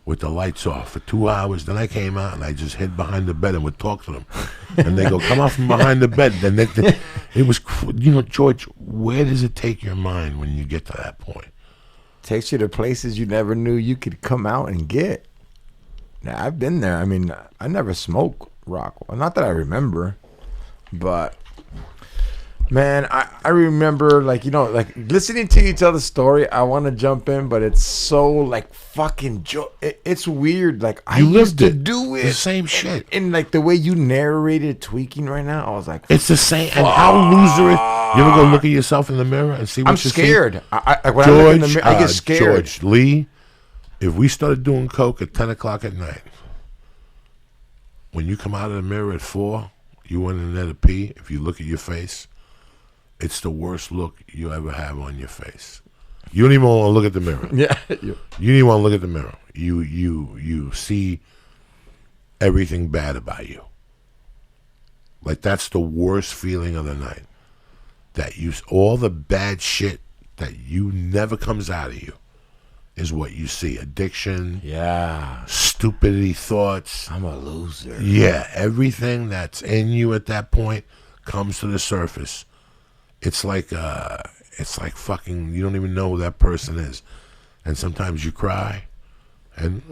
S2: with the lights off for 2 hours. Then I came out, and I just hid behind the bed and would talk to them. And they go, come out from behind the bed. Then it was, George, where does it take your mind when you get to that point?
S3: Takes you to places you never knew you could come out and get. Now, I've been there. I mean, I never smoked rock. Well, not that I remember, but man, I remember, like, listening to you tell the story. I want to jump in, but it's so like fucking it's weird. Like, I used to do it.
S2: The same shit.
S3: And like the way you narrated tweaking right now, I was like,
S2: it's the same. And how loser it. You ever go look at yourself in the mirror and see what
S3: I'm
S2: you
S3: scared.
S2: see?
S3: When I look in the mirror, I get scared.
S2: George, Lee, if we started doing coke at 10 o'clock at night, when you come out of the mirror at 4, you went in there to pee, if you look at your face, it's the worst look you ever have on your face. You don't even want to look at the mirror.
S3: Yeah.
S2: You don't even want to look at the mirror. You see everything bad about you. Like, that's the worst feeling of the night. That all the bad shit that you never comes out of you is what you see. Addiction.
S3: Yeah.
S2: Stupidity thoughts.
S3: I'm a loser.
S2: Yeah. Everything that's in you at that point comes to the surface. It's like fucking, you don't even know who that person is. And sometimes you cry, and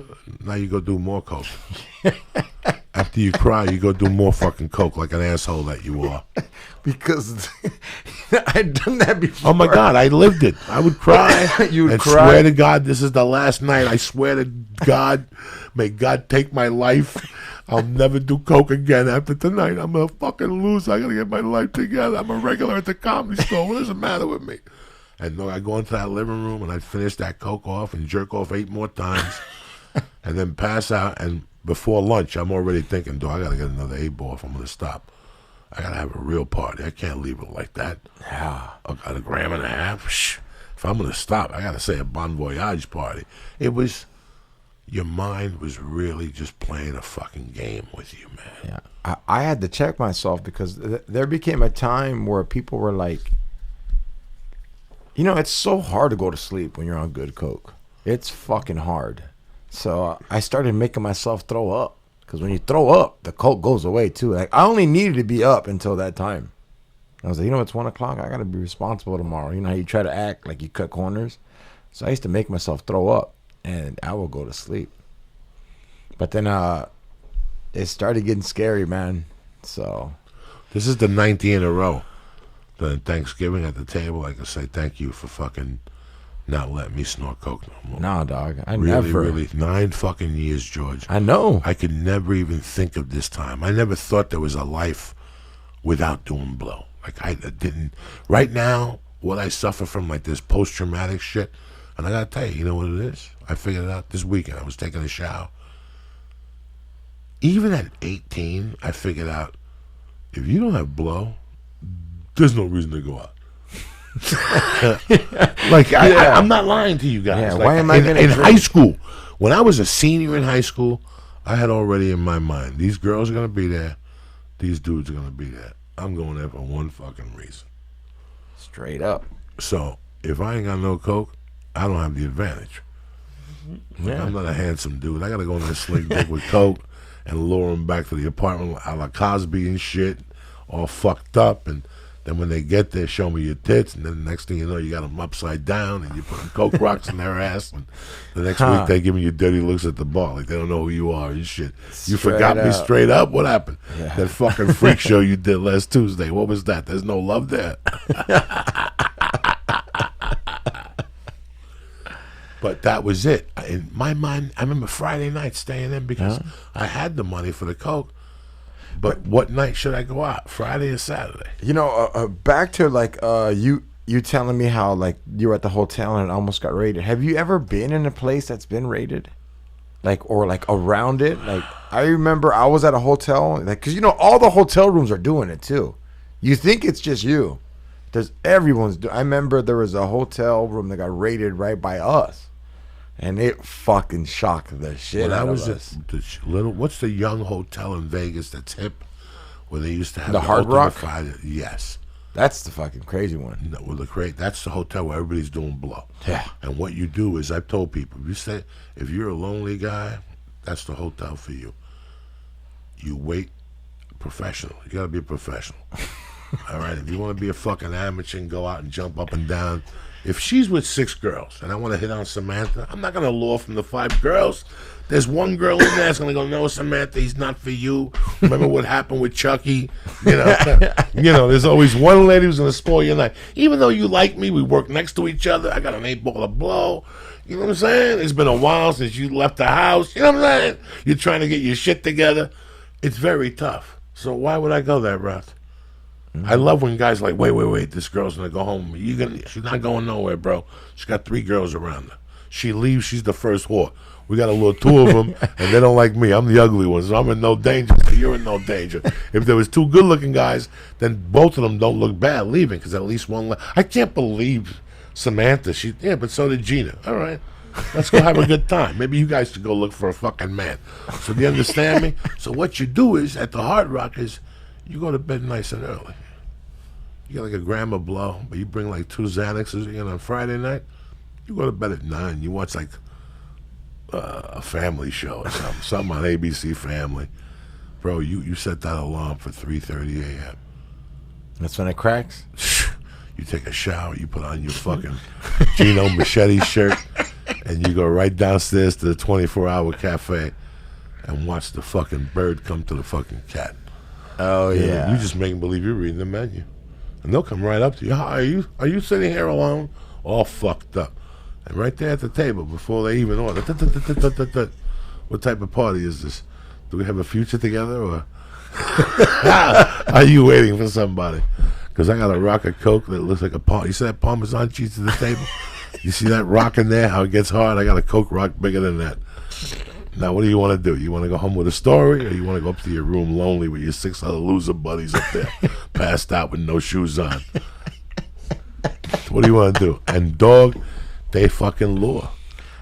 S2: now you go do more coke. After after you cry, you go do more fucking coke like an asshole that you are.
S3: Because I'd done that before.
S2: Oh my God, I lived it. I would cry.
S3: You would
S2: and
S3: cry.
S2: Swear to God, this is the last night. I swear to God, may God take my life. I'll never do coke again after tonight. I'm a fucking loser. I gotta get my life together. I'm a regular at the comedy store. What does it matter with me? And no, I go into that living room and I'd finish that coke off and jerk off 8 more times, and then pass out. And before lunch, I'm already thinking, "Do I gotta get another 8 ball if I'm gonna stop? I gotta have a real party. I can't leave it like that.
S3: Yeah.
S2: I got 1.5 grams. Shh. If I'm gonna stop, I gotta say a bon voyage party." It was. Your mind was really just playing a fucking game with you, man.
S3: Yeah, I had to check myself because there became a time where people were like, you know, it's so hard to go to sleep when you're on good coke. It's fucking hard. So I started making myself throw up because when you throw up, the coke goes away too. Like I only needed to be up until that time. I was like, you know, it's 1 o'clock. I got to be responsible tomorrow. You know how you try to act like you cut corners? So I used to make myself throw up. And I will go to sleep. But then it started getting scary, man. So
S2: this is the 9th year in a row. Then Thanksgiving at the table, I can say thank you for fucking not letting me snort coke no more.
S3: Nah, dog. I
S2: really,
S3: never.
S2: Really, 9 fucking years, George.
S3: I know.
S2: I could never even think of this time. I never thought there was a life without doing blow. Like I didn't. Right now, what I suffer from, like this post-traumatic shit, and I gotta tell you, you know what it is? I figured it out this weekend. I was taking a shower. Even at 18, I figured out if you don't have blow, there's no reason to go out. Like I'm not lying to you guys.
S3: Yeah,
S2: like,
S3: why am I
S2: in high school? When I was a senior in high school, I had already in my mind these girls are gonna be there, these dudes are gonna be there. I'm going there for one fucking reason.
S3: Straight up.
S2: So if I ain't got no coke, I don't have the advantage.
S3: Yeah.
S2: I'm not a handsome dude. I gotta go in there slick dick with coke and lure them back to the apartment a la Cosby and shit, all fucked up. And then when they get there, show me your tits. And then the next thing you know, you got them upside down and you're putting coke rocks in their ass. And the next week, they giving you dirty looks at the bar like they don't know who you are and shit. You forgot me straight up? What happened? Yeah. That fucking freak show you did last Tuesday. What was that? There's no love there. But that was it. In my mind, I remember Friday night staying in because I had the money for the coke. But what night should I go out? Friday or Saturday?
S3: You know, back to like you telling me how like you were at the hotel and it almost got raided. Have you ever been in a place that's been raided? Like or like around it? Like I remember I was at a hotel, like because you know all the hotel rooms are doing it too. You think it's just you. Everyone's I remember there was a hotel room that got raided right by us. And it fucking shocked the shit out of us.
S2: What's the young hotel in Vegas that's hip, where they used to have
S3: the Hard Rock?
S2: Yes,
S3: that's the fucking crazy one.
S2: No, that's the hotel where everybody's doing blow.
S3: Yeah.
S2: And what you do is, I've told people, if you're a lonely guy, that's the hotel for you. You wait professional. You gotta be a professional. All right. If you want to be a fucking amateur and go out and jump up and down. If she's with 6 girls and I want to hit on Samantha, I'm not going to lure from the 5 girls. There's one girl in there that's going to go, no, Samantha, he's not for you. Remember what happened with Chucky? You know, there's always one lady who's going to spoil your night. Even though you like me, we work next to each other. I got an 8 ball to blow. You know what I'm saying? It's been a while since you left the house. You know what I'm saying? You're trying to get your shit together. It's very tough. So why would I go that route? I love when guys are like, wait, this girl's gonna go home. She's not going nowhere, bro. She's got 3 girls around her. She leaves, she's the first whore. We got a little 2 of them, and they don't like me. I'm the ugly one, so I'm in no danger. So you're in no danger. If there was 2 good-looking guys, then both of them don't look bad leaving, because at least one. I can't believe Samantha. But so did Gina. All right, let's go have a good time. Maybe you guys should go look for a fucking man. So do you understand me? So what you do is at the Hard Rock is you go to bed nice and early. You get like a gram of blow, but you bring like 2 Xanaxes on Friday night. You go to bed at 9. You watch like a family show or something on ABC Family. Bro, you set that alarm for 3:30 a.m.
S3: That's when it cracks?
S2: You take a shower, you put on your fucking Gino Machete shirt, and you go right downstairs to the 24-hour cafe, and watch the fucking bird come to the fucking cat.
S3: Oh yeah.
S2: You just make them believe you're reading the menu, and they'll come right up to you. Hi, are you sitting here alone, all fucked up, and right there at the table before they even order. What type of party is this? Do we have a future together, or are you waiting for somebody? Because I got a rock of Coke that looks like a you see that Parmesan cheese at the table? You see that rock in there, how it gets hard? I got a Coke rock bigger than that. Now, what do you want to do? You want to go home with a story, or you want to go up to your room lonely with your 6 other loser buddies up there, passed out with no shoes on? What do you want to do? And dog, they fucking lure.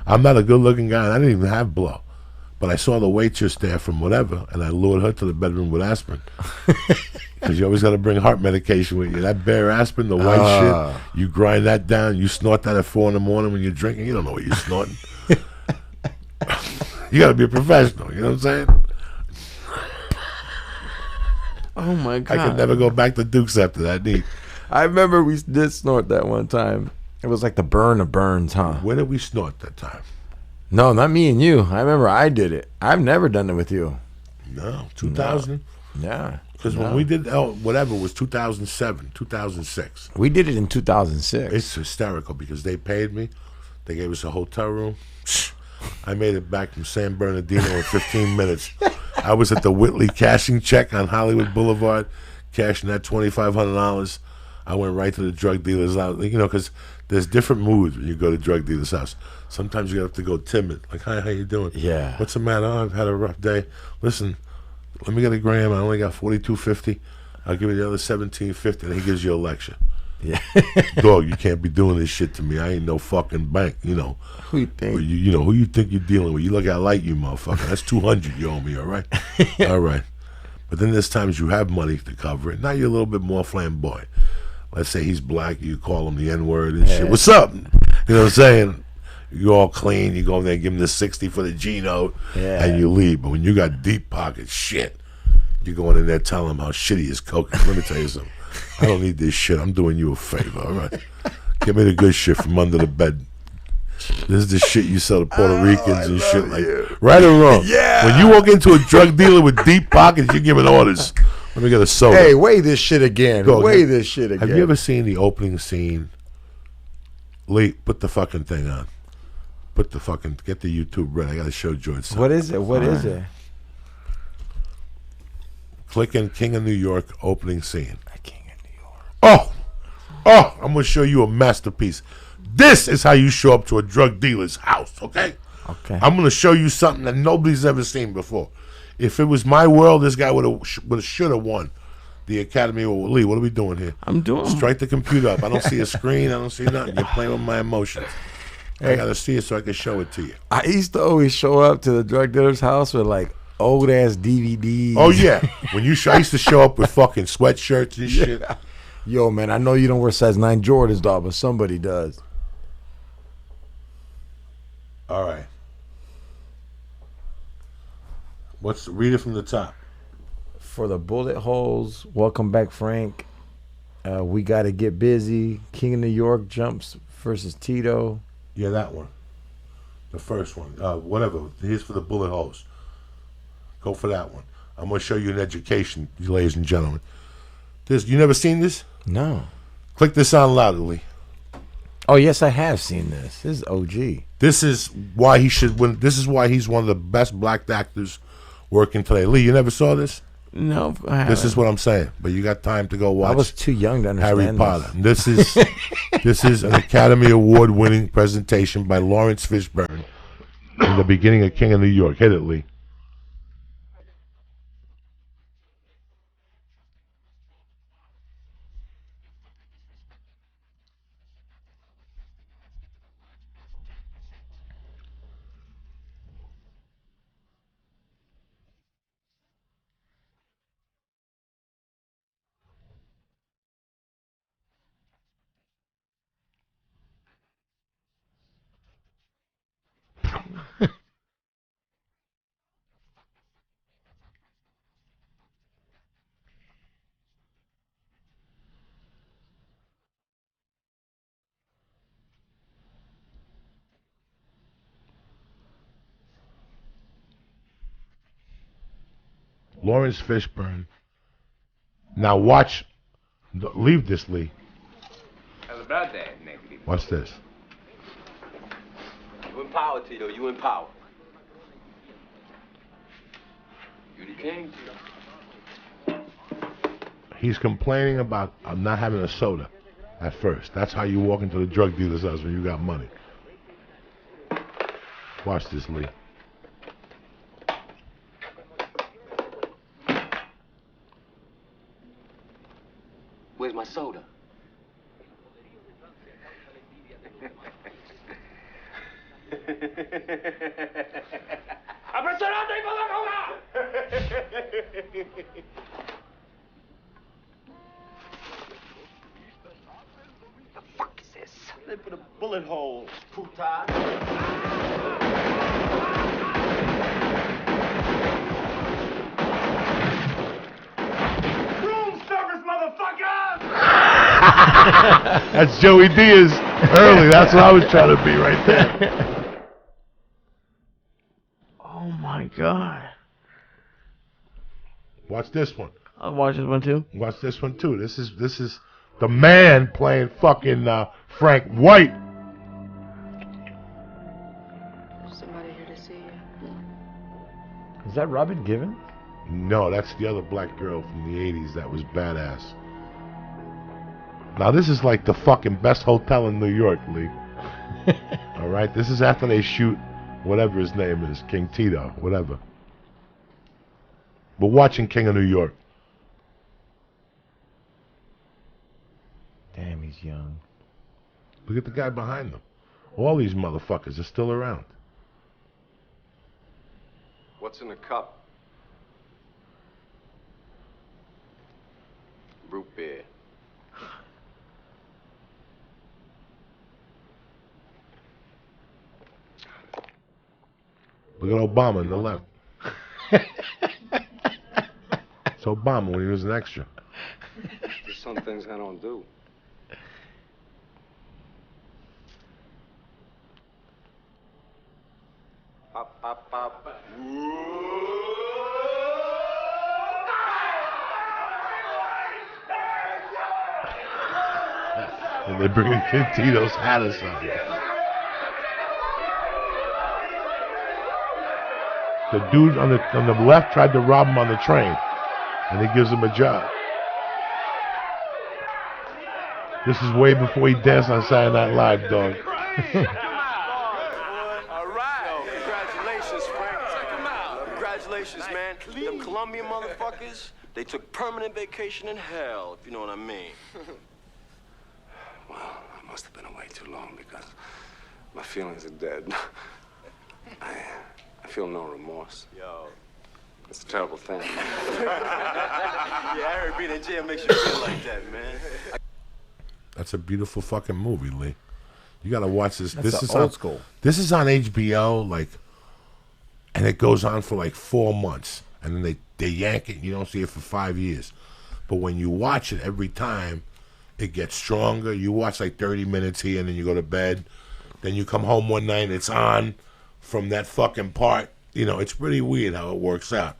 S2: I'm not a good-looking guy, and I didn't even have blow. But I saw the waitress there from whatever, and I lured her to the bedroom with aspirin. Because you always got to bring heart medication with you. That bare aspirin, the white shit, you grind that down, you snort that at 4 a.m. when you're drinking. You don't know what you're snorting. You got to be a professional, you know what I'm saying?
S1: Oh, my God.
S2: I could never go back to Duke's after that. Neat.
S3: I remember we did snort that one time. It was like the burn of burns, huh?
S2: Where did we snort that time?
S3: No, not me and you. I remember I did it. I've never done it with you.
S2: No, 2000.
S3: No. Yeah.
S2: Because when we did whatever was 2007, 2006.
S3: We did it in 2006.
S2: It's hysterical because they paid me. They gave us a hotel room. I made it back from San Bernardino in 15 minutes. I was at the Whitley cashing check on Hollywood Boulevard, cashing that $2,500. I went right to the drug dealer's house, because there's different moods when you go to drug dealer's house. Sometimes you have to go timid, like, hi, how you doing?
S3: Yeah.
S2: What's the matter? Oh, I've had a rough day. Listen, let me get a gram. I only got $42.50. I'll give you the other $17.50, and he gives you a lecture.
S3: Yeah.
S2: Dog, you can't be doing this shit to me. I ain't no fucking bank,
S3: Who you think?
S2: Who you think you're dealing with? You look how light you, motherfucker. That's $200 you owe me, all right? All right. But then there's times you have money to cover it. Now you're a little bit more flamboyant. Let's say he's black, you call him the N-word and shit. What's up? You know what I'm saying? You all clean, you go in there and give him the 60 for the G note, and you leave. But when you got deep pocket shit, you go in there telling him how shitty his coke is. Let me tell you something. I don't need this shit. I'm doing you a favor, all right? Give me the good shit from under the bed. This is the shit you sell to Puerto Ricans and shit like right or wrong.
S3: Yeah.
S2: When you walk into a drug dealer with deep pockets, you're giving orders. Let me get a soda.
S3: Hey, weigh this shit again. Weigh this shit again.
S2: Have you ever seen the opening scene? Lee, put the fucking thing on. Get the YouTube ready. I gotta show George something.
S3: What is it? What is it?
S2: Click in King of New York opening scene.
S3: King of New York.
S2: Oh, I'm gonna show you a masterpiece. This is how you show up to a drug dealer's house, okay?
S3: Okay.
S2: I'm gonna show you something that nobody's ever seen before. If it was my world, this guy should have won the Academy Award. Lee, what are we doing here?
S1: I'm doing.
S2: Strike the computer up. I don't see a screen. I don't see nothing. You're playing with my emotions. I gotta see it so I can show it to you.
S3: I used to always show up to the drug dealer's house with like old ass DVDs.
S2: Oh yeah, I used to show up with fucking sweatshirts and shit.
S3: Yo, man, I know you don't wear size 9 Jordans, dog, but somebody does.
S2: All right. Read it from the top.
S3: For the bullet holes, welcome back, Frank. We gotta get busy. King of New York jumps versus Tito.
S2: Yeah, that one. The first one. Whatever. Here's for the bullet holes. Go for that one. I'm gonna show you an education, ladies and gentlemen. You never seen this?
S3: No.
S2: Click this on loudly.
S3: Oh yes, I have seen this. This is OG.
S2: This is why he should win. This is why he's one of the best black actors working today. Lee, you never saw this?
S1: No, I haven't.
S2: This is what I'm saying. But you got time to go watch.
S3: I was too young to understand
S2: Harry Potter. This is an Academy Award winning presentation by Lawrence Fishburne in the beginning of King of New York. Hit it, Lee. Lawrence Fishburne. Now watch. Leave this, Lee.
S4: How's about that, Nick?
S2: Watch this.
S4: You in power, Tito. You in power. You the king, Tito.
S2: He's complaining about not having a soda at first. That's how you walk into the drug dealer's house when you got money. Watch this, Lee.
S4: Where's my soda? The fuck is this? They put a bullet hole, puta. Room service, motherfucker!
S2: That's Joey Diaz early. That's what I was trying to be right there.
S1: Oh my god.
S2: Watch this one.
S1: I'll watch this one too.
S2: Watch this one too. This is the man playing fucking Frank White.
S5: Somebody here to see you.
S3: Is that Robin Givens?
S2: No, that's the other black girl from the 80s that was badass. Now this is like the fucking best hotel in New York, Lee. All right, this is after they shoot whatever his name is, King Tito, whatever. We're watching King of New York.
S3: Damn, he's young.
S2: Look at the guy behind them. All these motherfuckers are still around.
S4: What's in the cup? Root beer.
S2: Look at Obama on the left. It's Obama when he was an extra.
S4: There's some things I don't do. Pop, pop, pop.
S2: And they're bringing King Tito's hat or something. The dude on the left tried to rob him on the train, and he gives him a job. This is way before he danced on Saturday Night Live, dog.
S4: All right. Congratulations, Frank. Check him out. Congratulations, man. Them Colombian motherfuckers, they took permanent vacation in hell, if you know what I mean. Well, I must have been away too long because my feelings are dead. I feel no remorse. Yo. It's a terrible thing. Yeah, I heard being in jail makes you feel like that, man.
S2: That's a beautiful fucking movie, Lee. You gotta watch this.
S3: That's
S2: This is
S3: old
S2: on,
S3: school.
S2: This is on HBO, like, and it goes on for like 4 months, and then they yank it. And you don't see it for 5 years, but when you watch it every time, it gets stronger. You watch like 30 minutes here, and then you go to bed. Then you come home one night, and it's on from that fucking part. You know, it's pretty weird how it works out.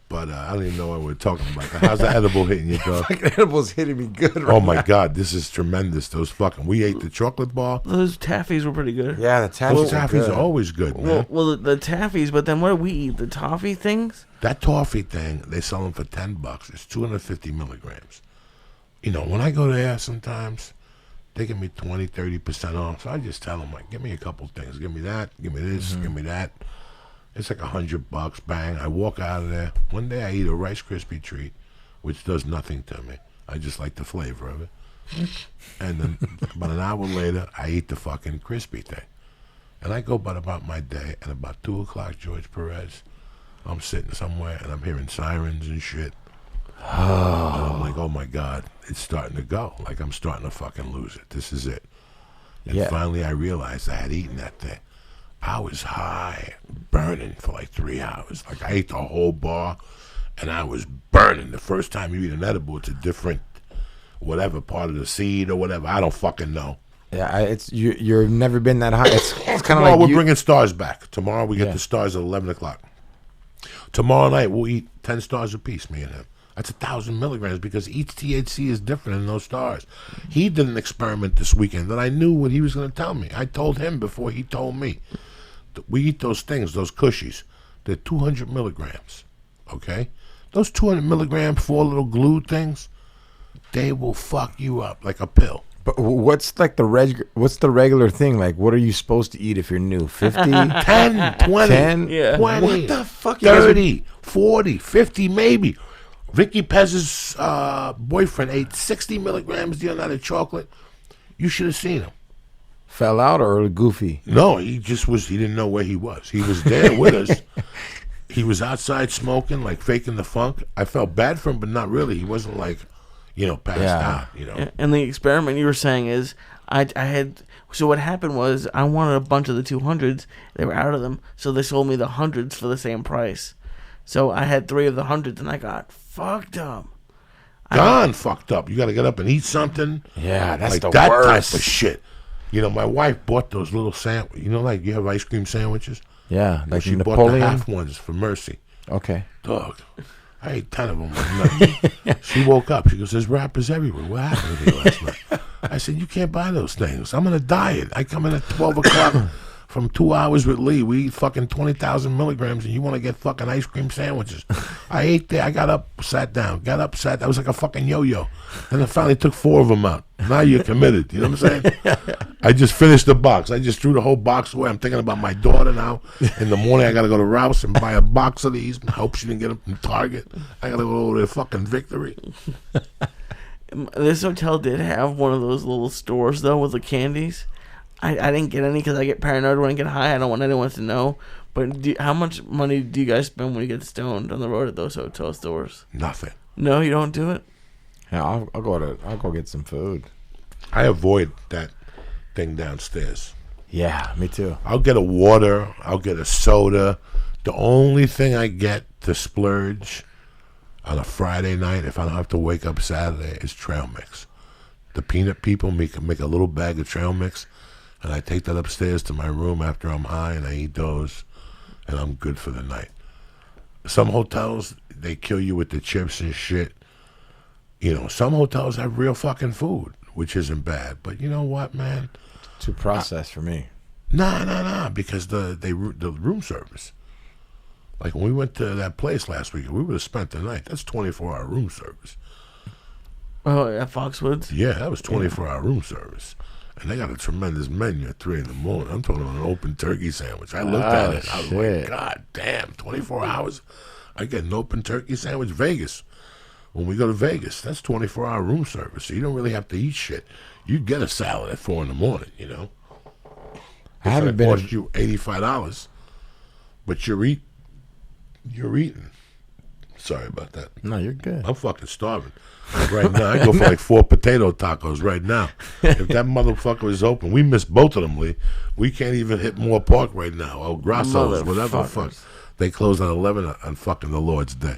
S2: But I don't even know what we're talking about. How's the edible hitting you, dog?
S3: Fucking edible's hitting me good right
S2: Oh my
S3: now.
S2: God, this is tremendous. Those fucking, we ate the chocolate bar.
S1: Those taffies were pretty good.
S3: Yeah, the
S2: Those
S3: taffies are
S2: taffies
S3: good.
S2: are always good, man.
S1: Well, the taffies, but then what do we eat? The toffee things?
S2: That toffee thing, they sell them for $10. It's 250 milligrams. You know, when I go there sometimes, they give me 20, 30% off. So I just tell them, like, give me a couple things. Give me that, give me this, give me that. It's like $100, bang. I walk out of there. One day I eat a Rice Krispie treat, which does nothing to me. I just like the flavor of it. And then about an hour later, I eat the fucking crispy thing. And I go about my day, and about 2 o'clock, George Perez, I'm sitting somewhere, and I'm hearing sirens and shit. And I'm like, oh my God, it's starting to go. Like, I'm starting to fucking lose it. This is it. And finally I realized I had eaten that thing. I was high, burning for like 3 hours. Like, I ate the whole bar, and I was burning. The first time you eat an edible, it's a different, whatever part of the seed or whatever. I don't fucking know.
S3: Yeah, it's you've never been that high. It's kind of
S2: Tomorrow
S3: like
S2: we're bringing stars back. Tomorrow we get the stars at 11 o'clock. Tomorrow night we'll eat 10 stars apiece, me and him. That's 1,000 milligrams because each THC is different in those stars. He did an experiment this weekend that I knew what he was going to tell me. I told him before he told me. We eat those things, those cushies. They're 200 milligrams, okay? Those 200 milligram 4 little glue things, they will fuck you up like a pill.
S3: But what's like what's the regular thing? Like, what are you supposed to eat if you're new? 50?
S2: 10, 20,
S3: 10?
S1: Yeah.
S2: 20,
S3: What the fuck?
S2: 30, 40, 50 maybe. Vicky Pez's boyfriend ate 60 milligrams the other night of chocolate. You should have seen him.
S3: Fell out or goofy?
S2: No, he didn't know where he was. He was there with us. He was outside smoking, like faking the funk. I felt bad for him, but not really. He wasn't like, passed out,
S1: And the experiment you were saying is, I had. So what happened was, I wanted a bunch of the 200s. They were out of them, so they sold me the 100s for the same price. So I had 3 of the 100s, and I got fucked up.
S2: Fucked up. You got to get up and eat something.
S3: Yeah, that's
S2: like
S3: the
S2: that
S3: worst.
S2: type of shit. My wife bought those little like you have ice cream sandwiches.
S3: Yeah, like
S2: she bought
S3: Napoleon.
S2: the half ones for Mercy.
S3: Okay.
S2: Dog, I ate 10 of them. She woke up. She goes, "There's wrappers everywhere. What happened to you last night?" I said, "You can't buy those things. I'm on a diet. I come in at 12 o'clock from 2 hours with Lee. We eat fucking 20,000 milligrams, and you want to get fucking ice cream sandwiches." I ate there. I got up, sat down. Got up, sat down. I was like a fucking yo-yo. And I finally took 4 of them out. Now you're committed. You know what I'm saying? I just finished the box. I just threw the whole box away. I'm thinking about my daughter now. In the morning, I got to go to Rouse and buy a box of these. I hope she didn't get them from Target. I got to go over to fucking Victory.
S1: This hotel did have one of those little stores, though, with the candies. I didn't get any because I get paranoid when I get high. I don't want anyone to know. But how much money do you guys spend when you get stoned on the road at those hotel stores?
S2: Nothing.
S1: No, you don't do it?
S3: Yeah, I'll go get some food.
S2: I avoid that thing downstairs.
S3: Yeah, me too.
S2: I'll get a water. I'll get a soda. The only thing I get to splurge on a Friday night, if I don't have to wake up Saturday, is trail mix. The peanut people make a little bag of trail mix, and I take that upstairs to my room after I'm high, and I eat those, and I'm good for the night. Some hotels, they kill you with the chips and shit. Some hotels have real fucking food, which isn't bad. But you know what, man?
S3: Too processed for me.
S2: Nah, because the room service. Like when we went to that place last week, we would have spent the night. That's 24-hour room service.
S1: Oh, at Foxwoods?
S2: Yeah, that was 24-hour room service. And they got a tremendous menu at 3 in the morning. I'm talking about an open turkey sandwich. I looked at it. I was like, God damn, 24 hours? I get an open turkey sandwich. Vegas. When we go to Vegas, that's 24-hour room service. So you don't really have to eat shit. You get a salad at 4 in the morning,
S3: I haven't been.
S2: Cost you $85, but you're eating. Sorry about that.
S3: No, you're good.
S2: I'm fucking starving right now. I go for like 4 potato tacos right now. If that motherfucker is open, we missed both of them, Lee. We can't even hit Moore Park right now. El Grasso's, whatever the fuck. They close at 11 on fucking the Lord's Day.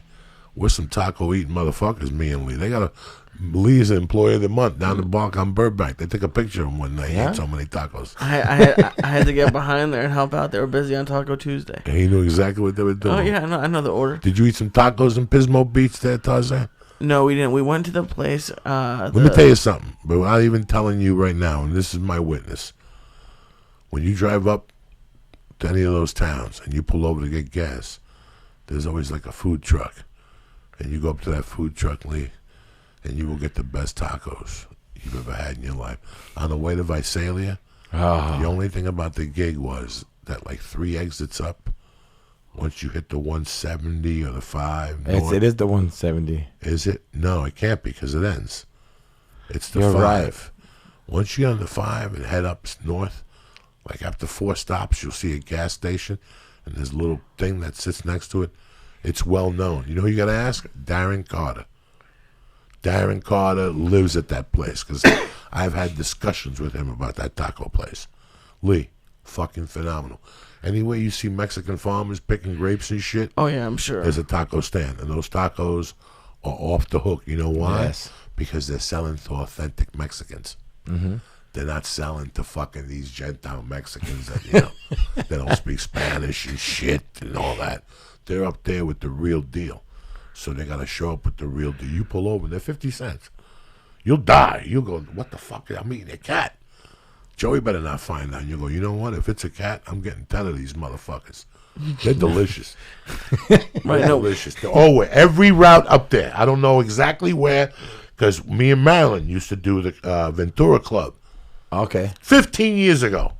S2: We're some taco eating motherfuckers, me and Lee. They got Lee's Employee of the Month down the block on Burbank. They took a picture of him one night. He ate so many tacos.
S1: I had to get behind there and help out. They were busy on Taco Tuesday.
S2: And he knew exactly what they were doing.
S1: Oh, yeah, I know the order.
S2: Did you eat some tacos in Pismo Beach there, Tarzan?
S1: No, we didn't. We went to the place.
S2: Let me tell you something, but without even telling you right now, and this is my witness. When you drive up to any of those towns and you pull over to get gas, there's always like a food truck. And you go up to that food truck, Lee, and you will get the best tacos you've ever had in your life. On the way to Visalia, the only thing about the gig was that like 3 exits up, once you hit the 170 or the 5 north,
S3: It is the 170.
S2: Is it? No, it can't be because it ends. It's the
S3: You're
S2: 5.
S3: right.
S2: Once you get on the 5 and head up north, like after 4 stops, you'll see a gas station, and there's a little thing that sits next to it. It's well known. You know who you got to ask? Darren Carter. Darren Carter lives at that place because I've had discussions with him about that taco place. Lee, fucking phenomenal. Anywhere you see Mexican farmers picking grapes and shit,
S1: Oh, yeah, I'm sure.
S2: there's a taco stand. And those tacos are off the hook. You know why?
S3: Yes.
S2: Because they're selling to authentic Mexicans.
S3: Mm-hmm.
S2: They're not selling to fucking these Gentile Mexicans that, they don't speak Spanish and shit and all that. They're up there with the real deal. So they got to show up with the real deal. You pull over, they're 50 cents. You'll die. You'll go, what the fuck? I'm eating a cat. Joey better not find out. You go, you know what? If it's a cat, I'm getting 10 of these motherfuckers. They're delicious. They're delicious. Every route up there. I don't know exactly where, because me and Marilyn used to do the Ventura Club.
S3: Okay.
S2: 15 years ago,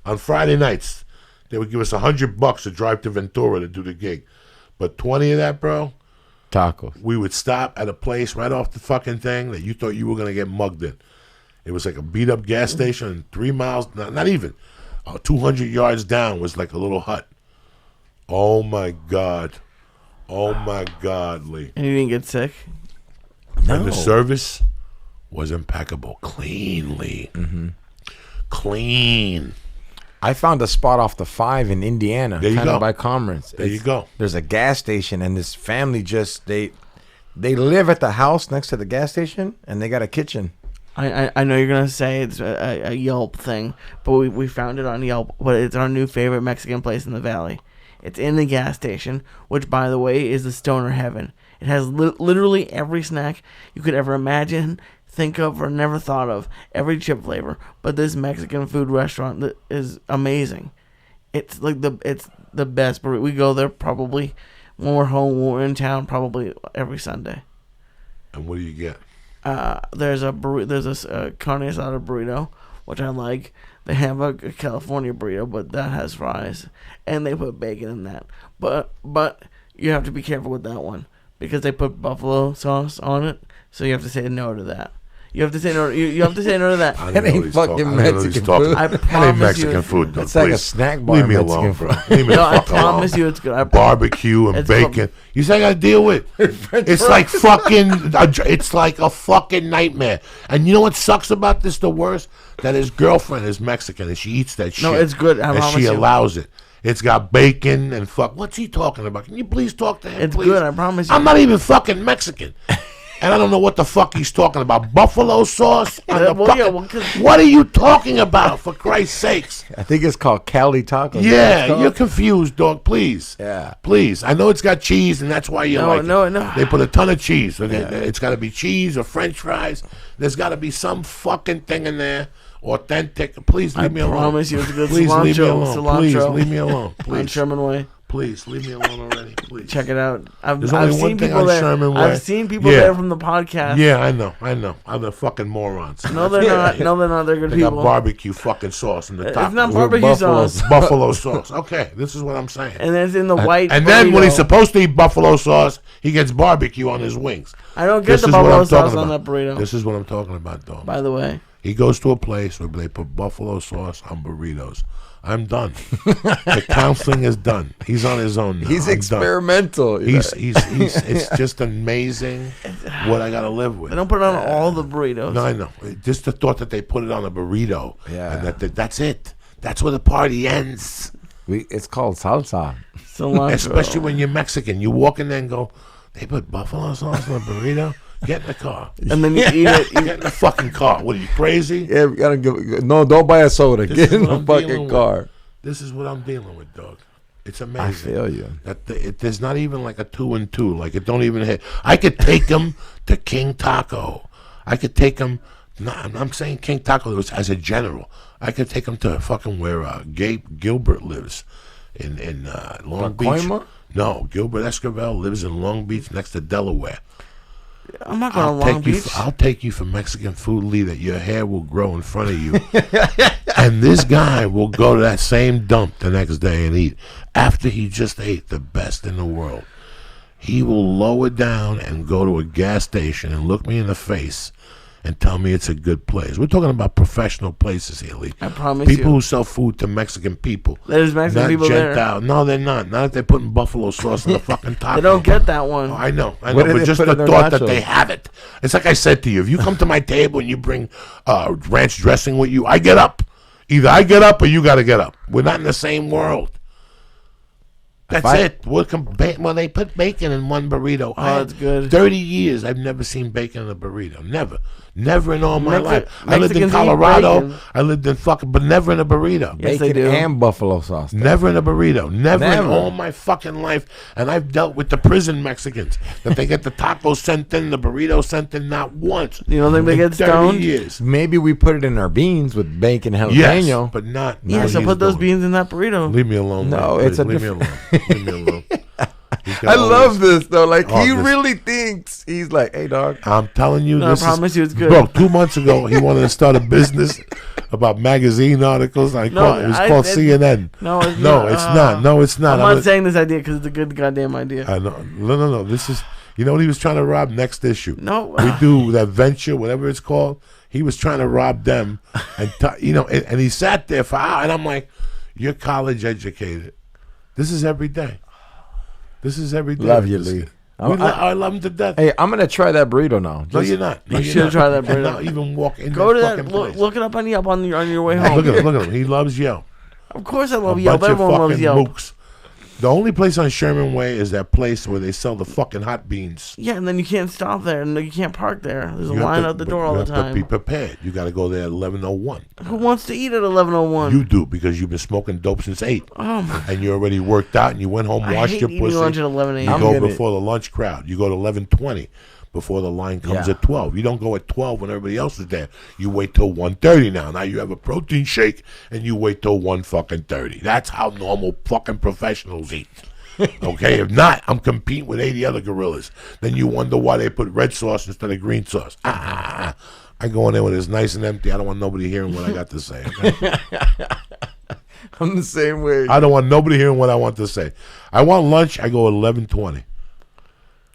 S2: on Friday nights, they would give us $100 to drive to Ventura to do the gig. But 20 of that, bro,
S3: tacos.
S2: We would stop at a place right off the fucking thing that you thought you were going to get mugged in. It was like a beat-up gas station, and 3 miles, not even, 200 yards down was like a little hut. Oh, my God. Oh, my God, Lee.
S1: And you didn't get sick?
S2: No. And the service was impeccable. Clean, Lee.
S3: Mm-hmm.
S2: Clean.
S3: I found a spot off the 5 in Indiana, kind of by Commerce.
S2: There you go.
S3: There's a gas station, and this family they live at the house next to the gas station, and they got a kitchen.
S1: I know you're gonna say it's a Yelp thing, but we found it on Yelp. But it's our new favorite Mexican place in the valley. It's in the gas station, which, by the way, is the stoner heaven. It has literally every snack you could ever imagine, think of, or never thought of. Every chip flavor. But this Mexican food restaurant is amazing. It's like it's the best. But we go there probably when we're home, when we're in town, probably every Sunday.
S2: And what do you get?
S1: There's a carne asada burrito, which I like. They have a California burrito, but that has fries, and they put bacon in that. But you have to be careful with that one because they put buffalo sauce on it, so you have to say no to that. You have to say no. You have to say no to that.
S3: That ain't fucking Mexican food.
S1: I
S2: That ain't
S1: promise
S2: Mexican
S1: you.
S2: food, though.
S3: It's like a snack bar.
S2: Leave me
S3: Mexican
S2: alone,
S3: food.
S2: bro. Leave me
S1: No, I
S2: the fuck
S1: promise
S2: alone.
S1: you it's good.
S2: Barbecue and bacon. You say I gotta deal with? It's like fucking. It's like a fucking nightmare. And you know what sucks about this? The worst that his girlfriend is Mexican and she eats that shit.
S1: No, it's good. I
S2: and
S1: promise
S2: she
S1: you.
S2: allows it. It's got bacon and fuck. What's he talking about? Can you please talk to him?
S1: It's
S2: please?
S1: good. I promise you.
S2: I'm not even fucking Mexican. And I don't know what the fuck he's talking about. Buffalo sauce? On the what are you talking about, for Christ's sakes?
S3: I think it's called Cali tacos.
S2: Yeah, you're confused, dog. Please.
S3: Yeah.
S2: Please. I know it's got cheese, and that's why you like it.
S1: No.
S2: They put a ton of cheese. Okay? Yeah. It's got to be cheese or French fries. There's got to be some fucking thing in there. Authentic. Please leave me alone.
S1: I promise you it's good.
S2: Please
S1: cilantro,
S2: leave me alone.
S1: cilantro.
S2: Please leave me alone.
S1: On
S2: Please.
S1: Sherman Way.
S2: Please leave me alone already. Please.
S1: Check it out.
S2: There's only one
S1: seen
S2: thing
S1: people
S2: on
S1: there.
S2: Sherman Way.
S1: I've seen people there from the podcast.
S2: Yeah, I know. I'm the fucking morons.
S1: No, they're not. No, they're not. They're good
S2: They
S1: people.
S2: got barbecue fucking sauce in the top.
S1: It's not barbecue sauce.
S2: Buffalo sauce. Okay, this is what I'm saying.
S1: And it's in the white.
S2: And then when he's supposed to eat buffalo sauce, he gets barbecue on his wings.
S1: I don't get the buffalo sauce on that burrito.
S2: This is what I'm talking about, though.
S1: By the way,
S2: he goes to a place where they put buffalo sauce on burritos. I'm done. The counseling is done. He's on his own now.
S3: He's
S2: I'm
S3: experimental.
S2: Done. He's it's just amazing what I got to live with.
S1: They don't put it on all the burritos.
S2: No, I know. Just the thought that they put it on a burrito.
S3: Yeah.
S2: And that's it. That's where the party ends.
S3: It's called salsa.
S1: Cilantro.
S2: Especially when you're Mexican. You walk in there and go, they put buffalo sauce on a burrito? Get in the car.
S1: And then you eat it.
S2: Get in the fucking car. What are you, crazy?
S3: Yeah, we gotta no, don't buy a soda. Get in the fucking car.
S2: This is what I'm dealing with, dog. It's amazing.
S3: I feel you.
S2: That there's not even like a 2 and 2. Like it don't even hit. I could take him to King Taco. I could take him. No, I'm saying King Taco as a general. I could take him to fucking where Gabe Gilbert lives in Long Beach. No, Gilbert Escobar lives in Long Beach next to Delaware.
S1: I'm not going to Long Beach.
S2: I'll take you for Mexican food, Lee, that your hair will grow in front of you. And this guy will go to that same dump the next day and eat. After he just ate the best in the world, he will lower down and go to a gas station and look me in the face and tell me it's a good place. We're talking about professional places here, Lee.
S1: I promise
S2: people
S1: you.
S2: who sell food to Mexican people.
S1: There's Mexican
S2: not
S1: people
S2: Gentile.
S1: there.
S2: No, they're not. Not if they're putting buffalo sauce in the fucking taco.
S1: They don't get that one.
S2: Oh, I know.
S3: What
S2: But
S3: do they
S2: just
S3: put
S2: the
S3: in their
S2: thought that
S3: nachos?
S2: they have it. It's like I said to you. If you come to my table and you bring ranch dressing with you, I get up. Either I get up or you got to get up. We're not in the same world. That's it. Well, they put bacon in one burrito.
S1: Oh, that's good.
S2: 30 years, I've never seen bacon in a burrito. Never in all my life. I lived in
S1: Mexicans eat
S2: Colorado.
S1: bacon.
S2: I lived in but never in a burrito.
S1: Yes, they
S3: Bacon
S1: do.
S3: and buffalo sauce.
S2: Never in a burrito. Never in
S3: Never.
S2: all my fucking life. And I've dealt with the prison Mexicans that they get the tacos sent in, the burrito sent in, not once.
S1: You don't think they
S2: in
S1: get
S2: 30
S1: stoned?
S2: years.
S3: Maybe we put it in our beans with bacon jalapeno.
S2: Yes, but not.
S1: Yeah, so put those beans in that burrito.
S2: Leave me alone.
S3: No,
S2: man,
S3: it's a
S2: please. Leave me alone. Leave me alone. He's got
S3: I
S2: all
S3: love this though. Like
S2: all
S3: he
S2: this.
S3: really thinks he's like, hey dog.
S2: I'm telling you,
S1: No, I
S2: this
S1: promise
S2: is,
S1: you it's good.
S2: Bro, 2 months ago, he wanted to start a business about magazine articles. It was called CNN.
S1: No, it's
S2: No,
S1: not.
S2: it's not. No, it's not.
S1: I'm not saying this idea because it's a good goddamn idea.
S2: I know. No. This is. You know what he was trying to rob? Next issue.
S1: No.
S2: We do that venture, whatever it's called. He was trying to rob them, and and he sat there for hours. And I'm like, you're college educated. This is every day. This is every day.
S3: Love you,
S2: This
S3: Lee.
S2: is- I love him to death.
S3: Hey, I'm gonna try that burrito now.
S2: No, you're not. No,
S1: You
S2: you're
S1: should
S2: not.
S1: try that
S2: And
S1: burrito.
S2: not even walk in
S1: Go to
S2: that
S1: that.
S2: fucking place.
S1: Look it up on Yelp on your way home.
S2: Look at him. Look at him. He loves Yelp.
S1: Of course, I love
S2: A
S1: Yelp.
S2: bunch of
S1: Everyone loves
S2: fucking
S1: Yelp.
S2: mooks. The only place on Sherman Way is that place where they sell the fucking hot beans.
S1: Yeah, and then you can't stop there, and you can't park there. There's a
S2: You have
S1: line
S2: to-
S1: out the
S2: but
S1: door all
S2: you
S1: the
S2: have to be
S1: time.
S2: prepared. You got to go there at 11:01.
S1: Who wants to eat at 11:01?
S2: You do, because you've been smoking dope since 8.
S1: Oh my!
S2: And you're already worked out, and you went home,
S1: I
S2: washed
S1: hate
S2: your
S1: eating
S2: pussy.
S1: lunch at 11
S2: You
S1: a.m.
S3: I'm
S2: go
S3: gonna-
S2: before the lunch crowd. You go to 11:20 before the line comes
S3: Yeah.
S2: at 12. You don't go at 12 when everybody else is there. You wait till 1:30 now. Now you have a protein shake, and you wait till 1:30. That's how normal fucking professionals eat. Okay, if not, I'm competing with 80 other gorillas. Then you wonder why they put red sauce instead of green sauce. I go in there when it's nice and empty. I don't want nobody hearing what I got to say. Okay?
S3: I'm the same way.
S2: I don't want nobody hearing what I want to say. I want lunch. I go at 11:20.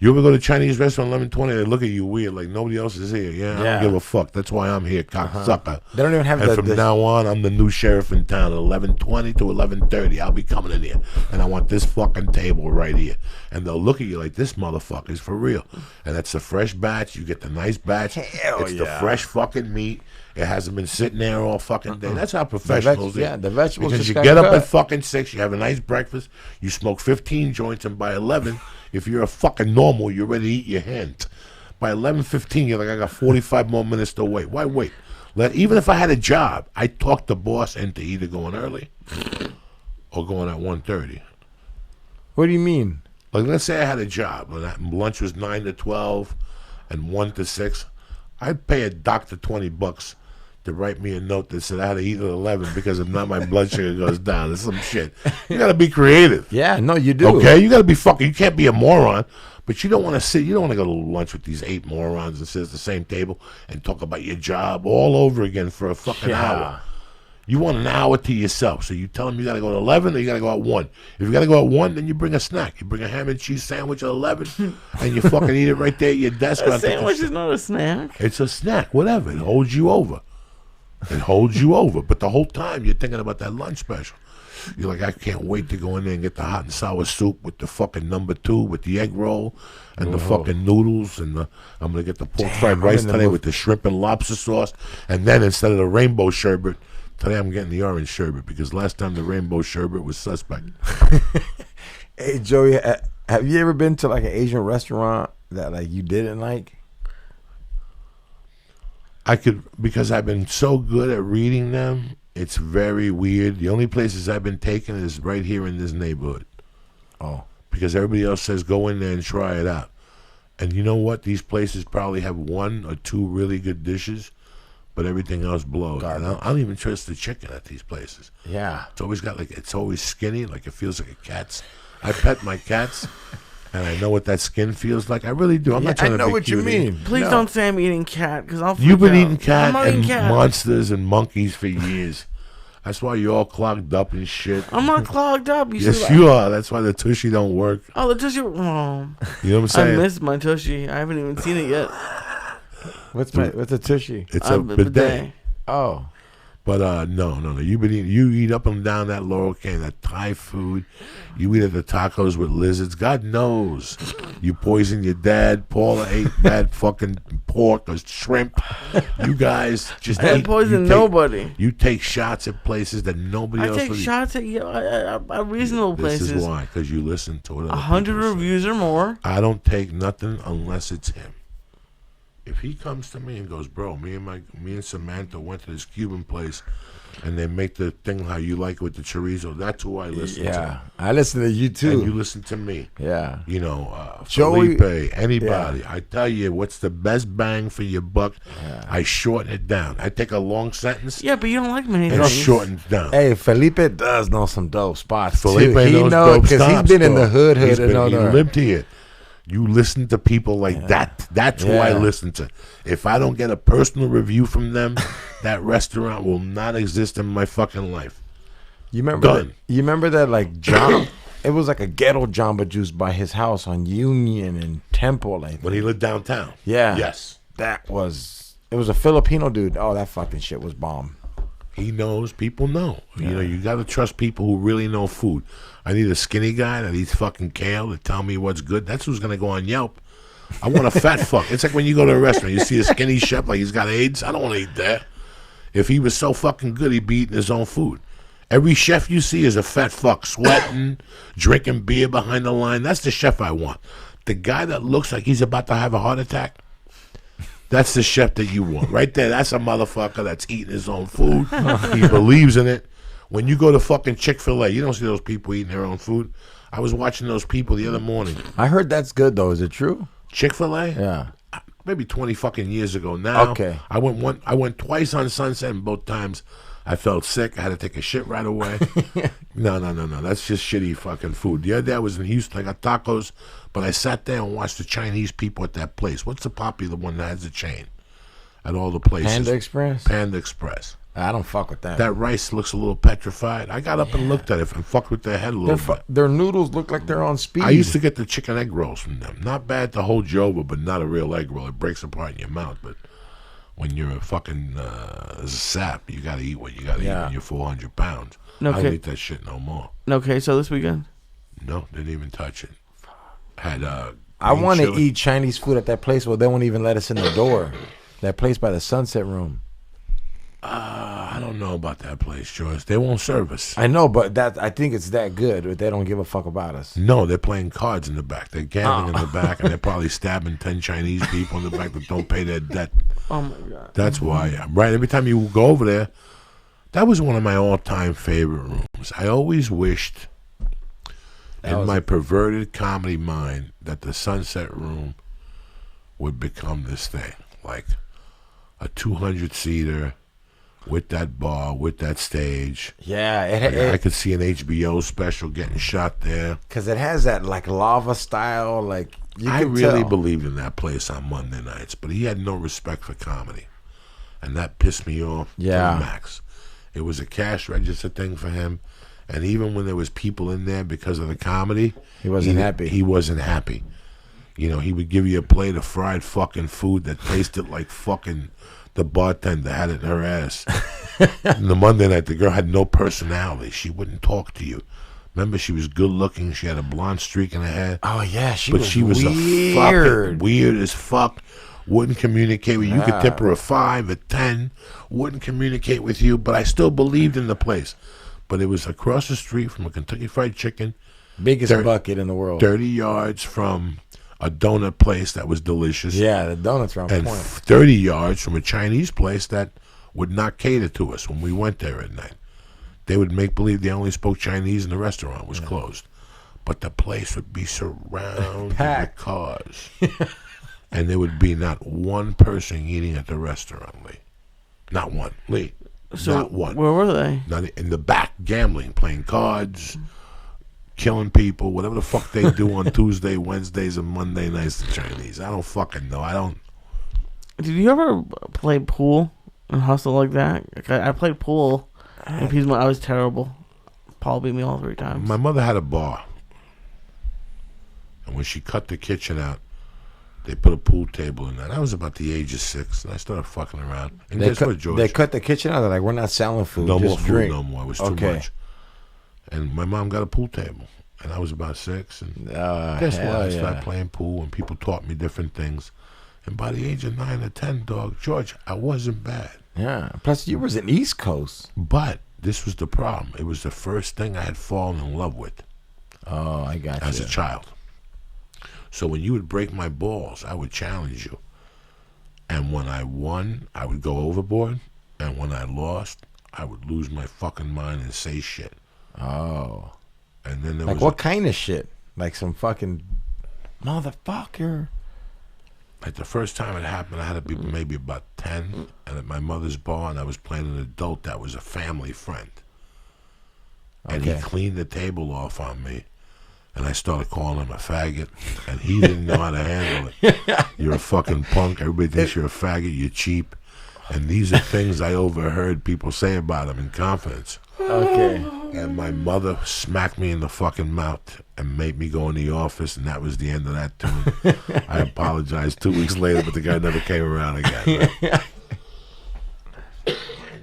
S2: You ever go to a Chinese restaurant 11:20? They look at you weird, like nobody else is here. Yeah, I
S3: Yeah.
S2: don't give a fuck. That's why I'm here, cocksucker.
S3: They don't even have
S2: And
S3: the-
S2: from
S3: the-
S2: now on, I'm the new sheriff in town. At 11:20 to 11:30, I'll be coming in here, and I want this fucking table right here. And they'll look at you like, this motherfucker is for real. And that's the fresh batch. You get the nice batch.
S3: Hell
S2: it's the
S3: yeah.
S2: fresh fucking meat. It hasn't been sitting there all fucking day. That's how professionals eat.
S3: yeah, the vegetables
S2: Because
S3: just
S2: you
S3: got
S2: get up
S3: cut.
S2: at fucking 6, you have a nice breakfast, you smoke 15 joints, and by 11, if you're a fucking normal, you're ready to eat your hand. By 11:15, you're like, I got 45 more minutes to wait. Why wait? Even if I had a job, I talked the boss into either going early or going at 1:30.
S3: What do you mean?
S2: Like, let's say I had a job, and lunch was 9 to 12 and 1 to 6. I'd pay a doctor $20 to write me a note that said I had to eat at 11 because if not, my blood sugar goes down. It's some shit. You got to be creative.
S3: Yeah, no, you do.
S2: Okay? You got to be fucking, you can't be a moron, but you don't want to sit, you don't want to go to lunch with these 8 morons and sit at the same table and talk about your job all over again for a fucking hour. You want an hour to yourself. So you tell them you got to go at 11 or you got to go at 1. If you got to go at 1, then you bring a snack. You bring a ham and cheese sandwich at 11 and you fucking eat it right there at your desk.
S1: A sandwich is not a snack.
S2: It's a snack, whatever. It holds you over. It holds you over. But the whole time you're thinking about that lunch special. You're like, I can't wait to go in there and get the hot and sour soup with the fucking number 2 with the egg roll and the fucking noodles. And I'm going to get the pork fried
S3: I'm
S2: rice
S3: in the
S2: today
S3: mood.
S2: with the shrimp and lobster sauce. And then instead of the rainbow sherbet, today I'm getting the orange sherbet because last time the rainbow sherbet was suspect.
S3: Hey Joey, have you ever been to like an Asian restaurant that like you didn't like?
S2: I could, because I've been so good at reading them, it's very weird. The only places I've been taken is right here in this neighborhood.
S3: Oh.
S2: Because everybody else says go in there and try it out. And you know what? These places probably have 1 or 2 really good dishes, but everything else blows. And I don't even trust the chicken at these places.
S3: Yeah.
S2: It's always got it's always skinny, like it feels like a cat's. I pet my cats, and I know what that skin feels like. I really do. I'm not trying
S3: I
S2: to
S3: know
S2: be
S3: what you
S2: cute here.
S3: mean.
S1: Please
S3: No.
S1: don't say I'm eating cat, because I'll.
S2: You've
S1: freak
S2: been
S1: out.
S2: eating cat
S1: I'm not
S2: and
S1: eating cat.
S2: monsters and monkeys for years. That's why you're all clogged up and shit.
S1: I'm not clogged up. You
S2: Yes,
S1: see,
S2: you are. That's why the tushy don't work.
S1: Oh, the tushy. Oh,
S2: You know what I'm
S1: I
S2: saying?
S1: missed my tushy. I haven't even seen it yet.
S3: What's a tushy?
S2: It's a bidet.
S3: Oh.
S2: But no. You eat up and down that Laurel Canyon, that Thai food. You eat at the tacos with lizards. God knows you poisoned your dad. Paula ate bad fucking pork or shrimp. You guys just
S1: I didn't poison nobody.
S2: You take shots at places that nobody else
S1: I take
S2: would eat.
S1: shots at reasonable places.
S2: This is why, because you listen to it.
S1: 100 reviews or more.
S2: I don't take nothing unless it's him. If he comes to me and goes, bro, me and Samantha went to this Cuban place, and they make the thing how you like it with the chorizo. That's who I listen to.
S3: Yeah, I listen to you too.
S2: And you listen to me.
S3: Yeah.
S2: You know,
S3: Joey,
S2: Felipe, anybody.
S3: Yeah.
S2: I tell you, what's the best bang for your buck? Yeah. I shorten it down. I take a long sentence.
S1: Yeah, but you don't like many
S2: and
S1: things.
S2: shorten it down.
S3: Hey, Felipe does know some dope spots
S2: Felipe
S3: too. He
S2: knows
S3: knows
S2: dope
S3: because he's been in the hood.
S2: He
S3: and
S2: lived here. You listen to people like that. That's who I listen to. If I don't get a personal review from them, that restaurant will not exist in my fucking life.
S3: You remember that like John? It was like a ghetto Jamba Juice by his house on Union and Temple.
S2: When he lived downtown.
S3: Yeah.
S2: Yes.
S3: It was a Filipino dude. Oh, that fucking shit was bomb.
S2: He knows. People know. Yeah. You know, you got to trust people who really know food. I need a skinny guy that eats fucking kale to tell me what's good. That's who's going to go on Yelp. I want a fat fuck. It's like when you go to a restaurant, you see a skinny chef like he's got AIDS. I don't want to eat that. If he was so fucking good, he'd be eating his own food. Every chef you see is a fat fuck, sweating, drinking beer behind the line. That's the chef I want. The guy that looks like he's about to have a heart attack, that's the chef that you want. Right there, that's a motherfucker that's eating his own food. He believes in it. When you go to fucking Chick-fil-A, you don't see those people eating their own food. I was watching those people the other morning.
S3: I heard that's good, though. Is it true?
S2: Chick-fil-A?
S3: Yeah.
S2: Maybe 20 fucking years ago now.
S3: Okay.
S2: I went twice on Sunset, and both times I felt sick. I had to take a shit right away. No. That's just shitty fucking food. The other day I was in Houston. I got tacos, but I sat there and watched the Chinese people at that place. What's the popular one that has a chain at all the places?
S3: Panda Express?
S2: Panda Express.
S3: I don't fuck with that.
S2: That rice looks a little petrified. I got up and looked at it and fucked with their head a little bit.
S3: Their noodles look like they're on speed.
S2: I used to get the chicken egg rolls from them. Not bad to hold you over, but not a real egg roll. It breaks apart in your mouth. But when you're a fucking sap, you got to eat what you got to eat when you're 400 pounds. I don't eat that shit no more.
S1: No queso this weekend?
S2: No, didn't even touch it. Had
S3: I want to eat Chinese food at that place where they won't even let us in the door. That place by the Sunset Room.
S2: I don't know about that place, Joyce. They won't serve us.
S3: I know, but I think it's that good. But they don't give a fuck about us.
S2: No, they're playing cards in the back. They're gambling in the back, and they're probably stabbing 10 Chinese people in the back that don't pay their debt.
S1: Oh my god!
S2: That's why. Right. Every time you go over there, that was one of my all-time favorite rooms. I always wished, in my perverted comedy mind, that the Sunset Room would become this thing, like a 200-seater. With that bar, with that stage.
S3: Yeah.
S2: I could see an HBO special getting shot there.
S3: Because it has that, like, lava style, like,
S2: I really believed in that place on Monday nights, but he had no respect for comedy. And that pissed me off to the max. It was a cash register thing for him. And even when there was people in there because of the comedy,
S3: he wasn't happy.
S2: He wasn't happy. You know, he would give you a plate of fried fucking food that tasted like fucking... The bartender had it in her ass. And the Monday night, the girl had no personality. She wouldn't talk to you. Remember, she was good looking. She had a blonde streak in her hair.
S3: Oh, yeah. She was
S2: a fucking weird as fuck. Wouldn't communicate with you. You could tip her a 5, a 10. Wouldn't communicate with you. But I still believed in the place. But it was across the street from a Kentucky Fried Chicken.
S3: Biggest bucket in the world.
S2: 30 yards from... a donut place that was delicious.
S3: Yeah, the donuts were on
S2: point. 30 yards from a Chinese place that would not cater to us when we went there at night. They would make believe they only spoke Chinese and the restaurant was closed. But the place would be surrounded with cars. And there would be not one person eating at the restaurant, Lee. Not one. Lee, not one.
S1: Where were they?
S2: Not in the back, gambling, playing cards, killing people, whatever the fuck they do on Tuesday, Wednesdays, and Monday nights, the Chinese. I don't fucking know. I don't.
S1: Did you ever play pool and hustle like that? I played pool, and I was terrible. Paul beat me all 3 times.
S2: My mother had a bar, and when she cut the kitchen out, They put a pool table in there. I was about the age of 6, and I started fucking around. And guess what, George?
S3: They cut the kitchen out. They're like, we're not selling food.
S2: No
S3: just
S2: more food,
S3: drink.
S2: no more. It was too much. And my mom got a pool table, and I was about 6. And guess what? I started playing pool, and people taught me different things. And by the age of 9 or 10, dog, George, I wasn't bad.
S3: Yeah. Plus, you was in East Coast.
S2: But this was the problem. It was the first thing I had fallen in love with.
S3: Oh, I got you.
S2: As a child. So when you would break my balls, I would challenge you. And when I won, I would go overboard. And when I lost, I would lose my fucking mind and say shit.
S3: Oh.
S2: And then there
S3: like
S2: was
S3: what kind of shit? Like some fucking motherfucker.
S2: Like the first time it happened, I had to be maybe about 10, and at my mother's bar, and I was playing an adult that was a family friend. And he cleaned the table off on me, and I started calling him a faggot, and he didn't know how to handle it. You're a fucking punk. Everybody thinks you're a faggot. You're cheap. And these are things I overheard people say about him in confidence.
S3: Okay.
S2: And my mother smacked me in the fucking mouth and made me go in the office, and that was the end of that tune. I apologized 2 weeks later, but the guy never came around again. Right?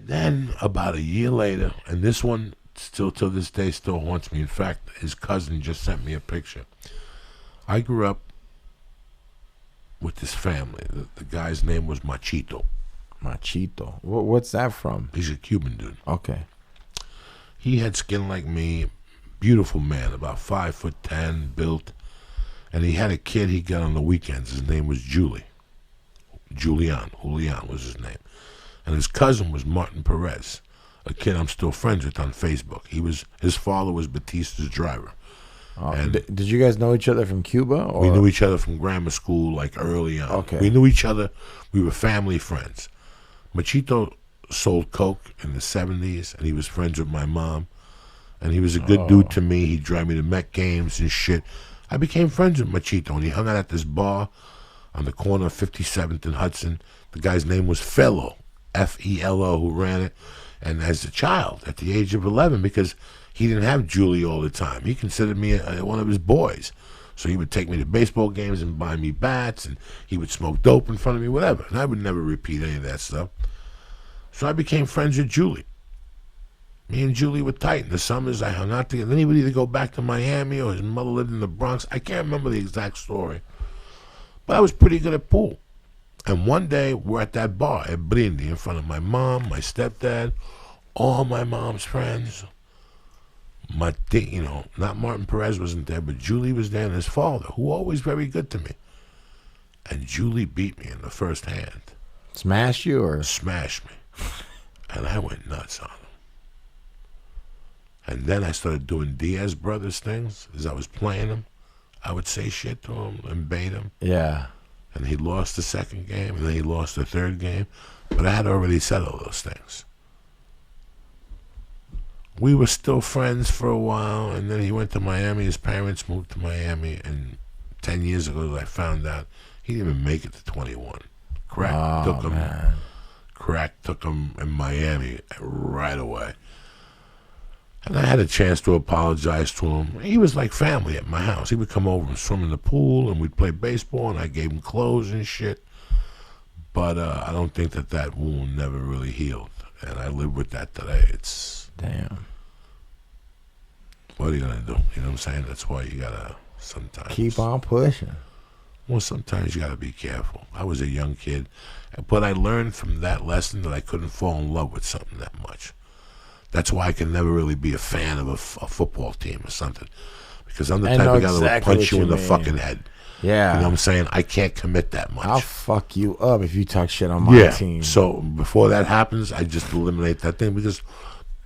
S2: Then, about a year later, and this one still to this day still haunts me. In fact, his cousin just sent me a picture. I grew up with this family. The guy's name was Machito.
S3: Machito. What's that from?
S2: He's a Cuban dude.
S3: Okay.
S2: He had skin like me, beautiful man, about 5'10", built, and he had a kid he got on the weekends. His name was Julian was his name, and his cousin was Martin Perez, a kid I'm still friends with on Facebook. His father was Batista's driver.
S3: And did you guys know each other from Cuba? Or?
S2: We knew each other from grammar school, like early on.
S3: Okay.
S2: We knew each other. We were family friends. Machito sold coke in the 70s, and he was friends with my mom, and he was a good dude to me. He'd drive me to Met games and shit. I became friends with Machito, and he hung out at this bar on the corner of 57th and Hudson. The guy's name was Felo, F-E-L-O, who ran it. And as a child, at the age of 11, because he didn't have Julie all the time, he considered me one of his boys. So he would take me to baseball games and buy me bats, and he would smoke dope in front of me, whatever. And I would never repeat any of that stuff. So I became friends with Julie. Me and Julie were tight. In the summers, I hung out together. Then he would either go back to Miami or his mother lived in the Bronx. I can't remember the exact story. But I was pretty good at pool. And one day, we're at that bar at Brindy in front of my mom, my stepdad, all my mom's friends. Not Martin Perez wasn't there, but Julie was there and his father, who was always very good to me. And Julie beat me in the first hand.
S3: Smash you or?
S2: Smashed me. And I went nuts on him. And then I started doing Diaz brothers things. As I was playing him, I would say shit to him and bait him.
S3: Yeah.
S2: And he lost the second game, and then he lost the third game. But I had already said all those things. We were still friends for a while, and then he went to Miami. His parents moved to Miami, and 10 years ago I found out he didn't even make it to 21. Crack took him in Miami right away. And I had a chance to apologize to him. He was like family at my house. He would come over and swim in the pool, and we'd play baseball, and I gave him clothes and shit. But I don't think that wound never really healed. And I live with that today. It's...
S3: Damn.
S2: What are you going to do? You know what I'm saying? That's why you got to sometimes...
S3: Keep on pushing.
S2: Well, sometimes you got to be careful. I was a young kid. But I learned from that lesson that I couldn't fall in love with something that much. That's why I can never really be a fan of a football team or something. Because I'm the type of guy that will punch you in the fucking head.
S3: Yeah.
S2: You know what I'm saying? I can't commit that much.
S3: I'll fuck you up if you talk shit on my team.
S2: So before that happens, I just eliminate that thing because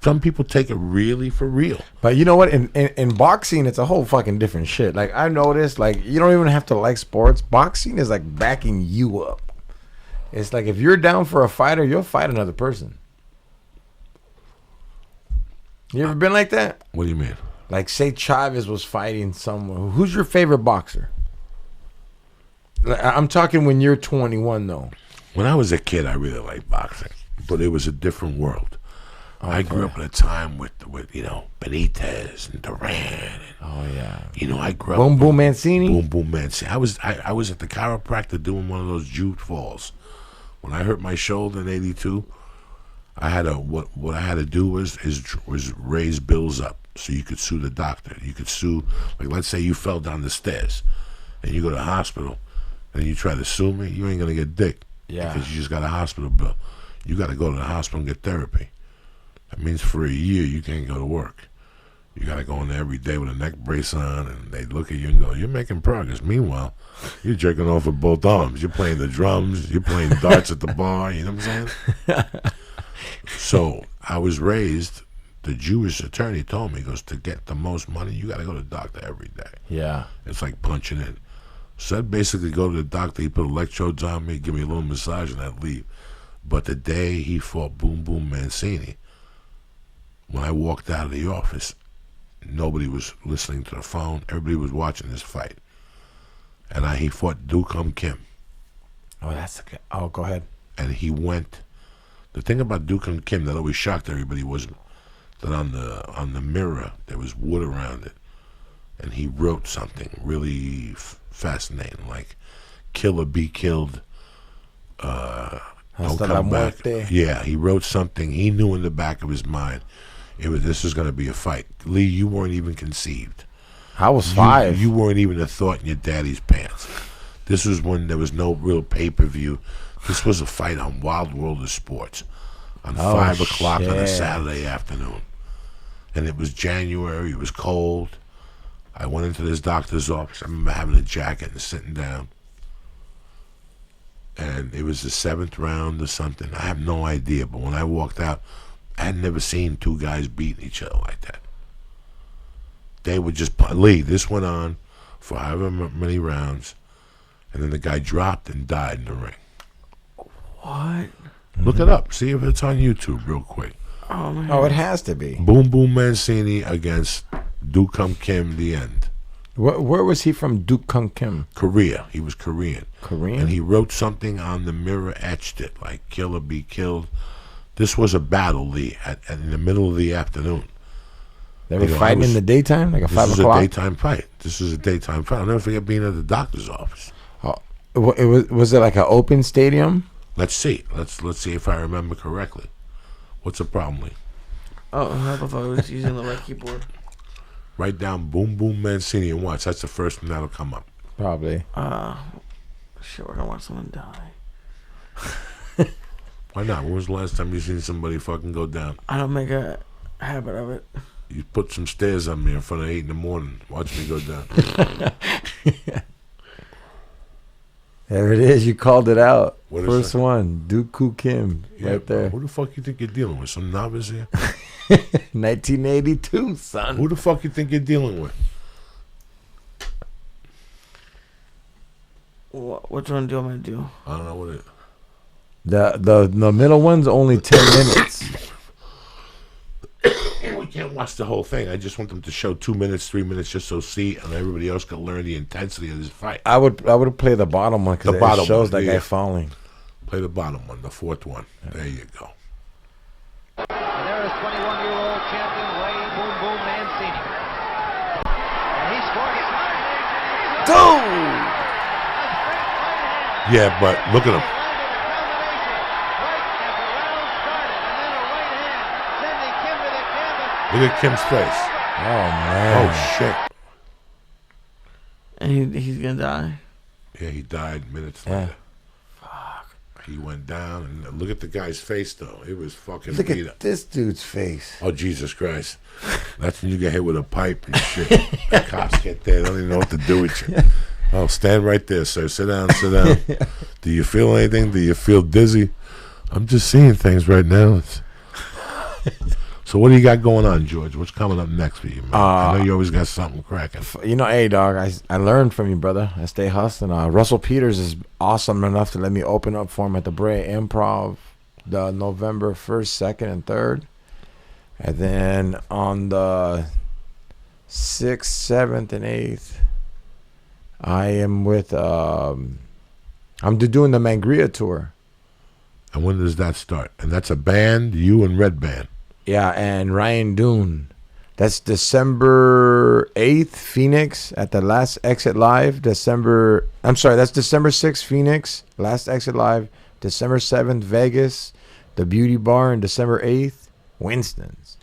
S2: some people take it really for real.
S3: But you know what? In boxing, it's a whole fucking different shit. Like, I noticed, like, you don't even have to like sports. Boxing is like backing you up. It's like if you're down for a fighter, you'll fight another person. You ever been like that?
S2: What do you mean?
S3: Like, say Chavez was fighting someone. Who's your favorite boxer? I'm talking when you're 21, though.
S2: When I was a kid, I really liked boxing, but it was a different world. I grew up at a time with Benitez and Duran. I grew up.
S3: Boom Boom Mancini.
S2: Boom Boom Mancini. I was at the chiropractor doing one of those jute falls. When I hurt my shoulder in '82, I had what I had to do was raise bills up so you could sue the doctor. You could sue, like, let's say you fell down the stairs and you go to the hospital and you try to sue me, you ain't gonna get dick.
S3: Yeah.
S2: Because you just got a hospital bill. You got to go to the hospital and get therapy. That means for a year you can't go to work. You got to go in there every day with a neck brace on, and they look at you and go, "You're making progress." Meanwhile, you're jerking off with both arms. You're playing the drums. You're playing darts at the bar. You know what I'm saying? So I was raised. The Jewish attorney told me, he goes, to get the most money, you got to go to the doctor every day.
S3: Yeah.
S2: It's like punching in. So I'd basically go to the doctor. He put electrodes on me, give me a little massage, and I'd leave. But the day he fought Boom Boom Mancini, when I walked out of the office, nobody was listening to the phone. Everybody was watching this fight. And he fought Dukum Kim.
S3: Oh, that's okay. Oh, go ahead.
S2: And he went. The thing about Dukum Kim that always shocked everybody was that on the mirror there was wood around it, and he wrote something really fascinating, like "Kill or be killed." Don't come back. Yeah, he wrote something. He knew in the back of his mind, this was going to be a fight. Lee, you weren't even conceived.
S3: I was 5.
S2: You weren't even a thought in your daddy's pants. This was when there was no real pay-per-view. This was a fight on Wild World of Sports on 5 o'clock on a Saturday afternoon. And it was January. It was cold. I went into this doctor's office. I remember having a jacket and sitting down. And it was the 7th round or something. I have no idea. But when I walked out, I had never seen two guys beating each other like that. They would just Lee. This went on for however many rounds, and then the guy dropped and died in the ring.
S1: What?
S2: Look it up. See if it's on YouTube real quick.
S1: Oh, man.
S3: Oh, it has to be.
S2: Boom Boom Mancini against Dukum Kim. The end.
S3: Where was he from? Dukum Kim.
S2: Korea. He was Korean.
S3: Korean.
S2: And he wrote something on the mirror, etched it like "Kill or be killed." This was a battle, Lee, in the middle of the afternoon.
S3: They were fighting in the daytime, like 5 o'clock?
S2: This was a daytime fight. This was a daytime fight. I'll never forget being at the doctor's office.
S3: Oh, was it like an open stadium?
S2: Let's see. Let's see if I remember correctly. What's the problem, Lee?
S1: Oh, I thought I was using the right keyboard.
S2: Write down Boom Boom Mancini and watch. That's the first one that'll come up.
S3: Probably.
S1: Shit, we're gonna watch someone die.
S2: Why not? When was the last time you seen somebody fucking go down?
S1: I don't make a habit of it.
S2: You put some stairs on me in front of 8 in the morning. Watch me go down.
S3: There it is. You called it out.
S2: What is
S3: First
S2: that?
S3: one. Dooku Kim. Right there.
S2: Who the fuck you think you're dealing with? Some novice here?
S3: 1982, son.
S2: Who the fuck you think you're dealing with?
S1: Which one do you want me to do?
S2: I don't know what it is.
S3: The middle one's only 10 minutes.
S2: We can't watch the whole thing. I just want them to show 2 minutes, 3 minutes, just so see and everybody else can learn the intensity of this fight.
S3: I would play the bottom one because it shows that guy falling.
S2: Play the bottom one, the 4th one. There you go.
S6: And there is 21-year-old champion Ray Boom Boom Mancini. And he scored it.
S3: Dude!
S2: Yeah, but look at him. Look at Kim's face.
S3: Oh, man.
S2: Oh, shit.
S1: And he's gonna die?
S2: Yeah, he died minutes
S3: Yeah.
S2: later. Fuck. He went down, and look at the guy's face, though. It was fucking
S3: Look
S2: beat
S3: at
S2: up.
S3: this dude's face.
S2: Oh, Jesus Christ. That's when you get hit with a pipe and shit. The cops get there. They don't even know what to do with you. Oh, stand right there, sir. Sit down, sit down. Do you feel anything? Do you feel dizzy? I'm just seeing things right now. So what do you got going on, George? What's coming up next for you, man? I know you always got something cracking.
S3: You know, hey, dog, I learned from you, brother. I stay hustling. Russell Peters is awesome enough to let me open up for him at the Brea Improv the November 1st, 2nd, and 3rd. And then on the 6th, 7th, and 8th, I am with, I'm doing the Mangria tour.
S2: And when does that start? And that's a band, you and Red Band.
S3: Yeah, and Ryan Dune. That's December 8th, Phoenix, at the Last Exit Live. That's December 6th, Phoenix, Last Exit Live. December 7th, Vegas, the Beauty Bar, and December 8th, Winston's.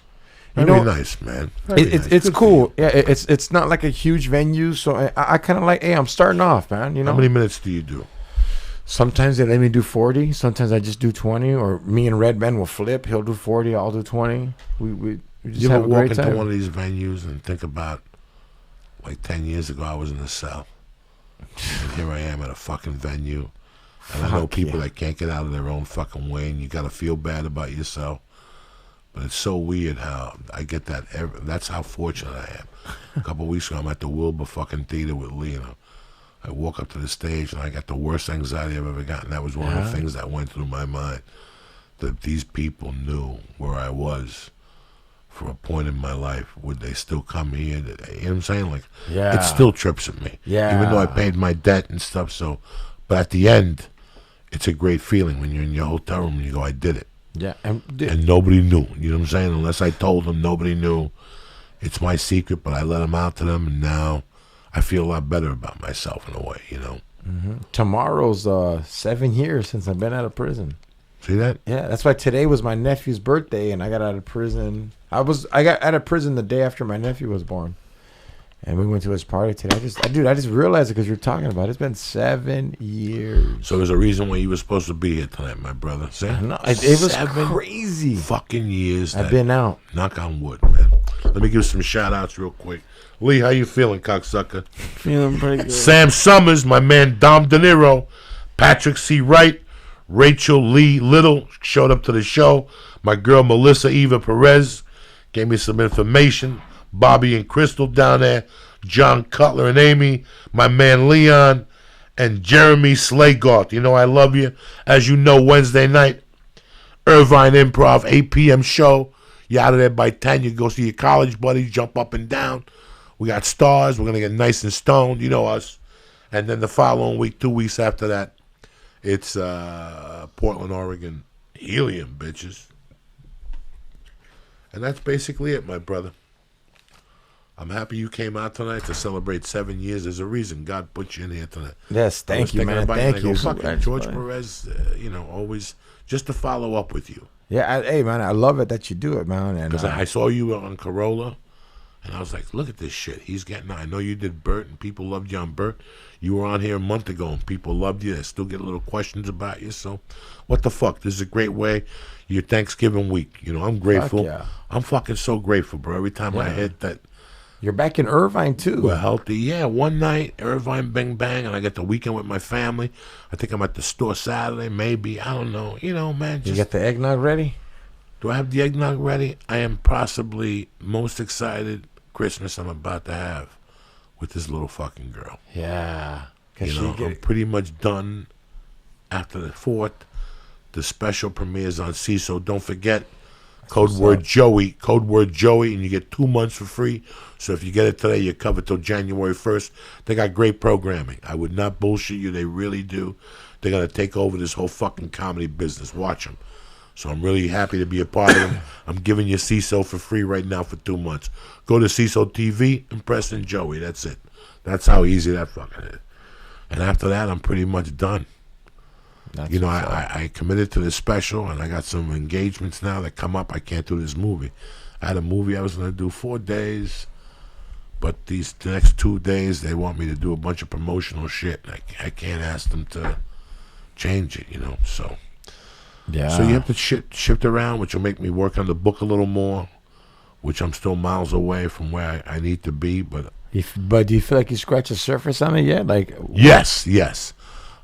S2: Very nice, man.
S3: It's cool. Yeah, it's not like a huge venue, so I kind of like, hey, I'm starting off, man. You know,
S2: how many minutes do you do?
S3: Sometimes they let me do 40. Sometimes I just do 20. Or me and Red Ben will flip. He'll do 40. I'll do 20. We just
S2: You
S3: have
S2: ever
S3: a
S2: walk
S3: great
S2: into
S3: time.
S2: one of these venues and think about, like 10 years ago, I was in a cell. And here I am at a fucking venue. And I know people that can't get out of their own fucking way, and you got to feel bad about yourself. But it's so weird how I get that. That's how fortunate I am. A couple of weeks ago, I'm at the Wilbur fucking theater with Lee, and I walk up to the stage, and I got the worst anxiety I've ever gotten. That was one of the things that went through my mind, that these people knew where I was for a point in my life. Would they still come here? You know what I'm saying? Like, it still trips at me.
S3: Yeah.
S2: Even though I paid my debt and stuff. So, but at the end, it's a great feeling when you're in your hotel room and you go, I did it.
S3: Yeah,
S2: and nobody knew. You know what I'm saying? Unless I told them, nobody knew. It's my secret, but I let them out to them, and now I feel a lot better about myself in a way, you know.
S3: Mm-hmm. Tomorrow's 7 years since I've been out of prison.
S2: See that?
S3: Yeah, that's why today was my nephew's birthday, and I got out of prison. I got out of prison the day after my nephew was born, and we went to his party today. I just realized it because you're talking about it. It's been 7 years.
S2: So there's a reason why you were supposed to be here tonight, my brother. See?
S3: No, it was crazy.
S2: Fucking years.
S3: I've been out.
S2: Knock on wood, man. Let me give some shout outs real quick. Lee, how you feeling, cocksucker?
S1: Feeling pretty good.
S2: Sam Summers, my man Dom De Niro, Patrick C. Wright, Rachel Lee Little showed up to the show. My girl Melissa Eva Perez gave me some information. Bobby and Crystal down there, John Cutler and Amy, my man Leon, and Jeremy Slaygarth. You know I love you. As you know, Wednesday night, Irvine Improv, 8 p.m. show. You're out of there by 10. You go see your college buddies, jump up and down. We got stars. We're going to get nice and stoned. You know us. And then the following week, 2 weeks after that, it's Portland, Oregon. Helium, bitches. And that's basically it, my brother. I'm happy you came out tonight to celebrate 7 years. There's a reason God put you in here tonight.
S3: Yes, thank you, man. Thank you.
S2: George Perez, always just to follow up with you.
S3: Yeah, hey, man, I love it that you do it, man.
S2: Because I saw you on Corolla, and I was like, look at this shit. He's getting. I know you did Bert, and people loved you on Bert. You were on here a month ago, and people loved you. They still get little questions about you. So, what the fuck? This is a great way. Your Thanksgiving week. You know, I'm grateful.
S3: Yeah.
S2: I'm fucking so grateful, bro. Every time I hit that.
S3: You're back in Irvine, too.
S2: We're healthy. Yeah, one night, Irvine, bang, bang, and I get the weekend with my family. I think I'm at the store Saturday, maybe. I don't know. You know, man.
S3: You got the eggnog ready?
S2: Do I have the eggnog ready? I am possibly most excited Christmas I'm about to have with this little fucking girl.
S3: Yeah.
S2: I'm pretty much done after the 4th. The special premieres on CISO. Don't forget, code word Joey, and you get 2 months for free. So if you get it today, you're covered till January 1st. They got great programming. I would not bullshit you. They really do. They're going to take over this whole fucking comedy business. Watch them. So I'm really happy to be a part of them. I'm giving you CISO for free right now for 2 months. Go to CISO TV and press in Joey. That's it. That's how easy that fucking is. And after that, I'm pretty much done. I committed to this special, and I got some engagements now that come up. I can't do this movie. I had a movie I was going to do 4 days, but the next 2 days, they want me to do a bunch of promotional shit. I can't ask them to change it, so...
S3: Yeah.
S2: So you have to shift around, which will make me work on the book a little more, which I'm still miles away from where I need to be. But
S3: do you feel like you scratched the surface on it yet?
S2: Yes.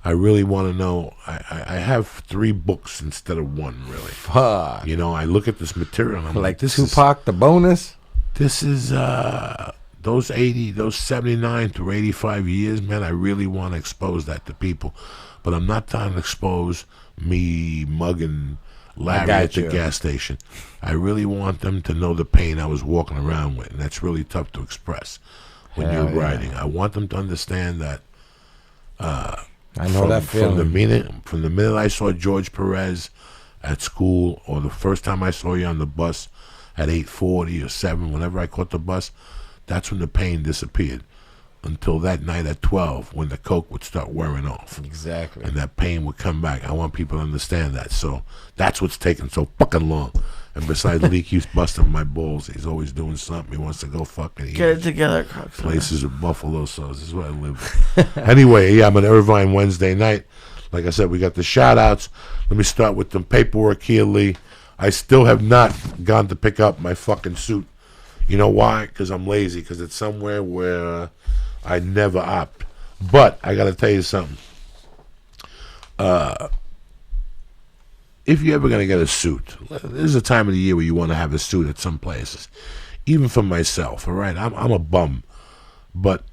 S2: I really want to know. I have 3 books instead of 1, really.
S3: Fuck.
S2: I look at this material and I'm like, this
S3: Tupac, the bonus?
S2: This is those 79 through 85 years, man. I really want to expose that to people. But I'm not trying to expose me mugging Larry at the gas station. I really want them to know the pain I was walking around with, and that's really tough to express when you're writing. I want them to understand that.
S3: I know that feeling.
S2: From the minute I saw George Perez at school, or the first time I saw you on the bus at 8:40 or 7, whenever I caught the bus, that's when the pain disappeared. Until that night at 12, when the coke would start wearing off.
S3: Exactly.
S2: And that pain would come back. I want people to understand that. So that's what's taking so fucking long. And besides, Lee keeps busting my balls. He's always doing something. He wants to go fucking
S1: Get it together, Cox.
S2: places of Buffalo, so this is where I live. Anyway, yeah, I'm at Irvine Wednesday night. Like I said, we got the shout-outs. Let me start with the paperwork here, Lee. I still have not gone to pick up my fucking suit. You know why? Because I'm lazy. Because it's somewhere where I never opt. But I got to tell you something. If you're ever going to get a suit, there's a time of the year where you want to have a suit at some places. Even for myself, all right? I'm a bum. But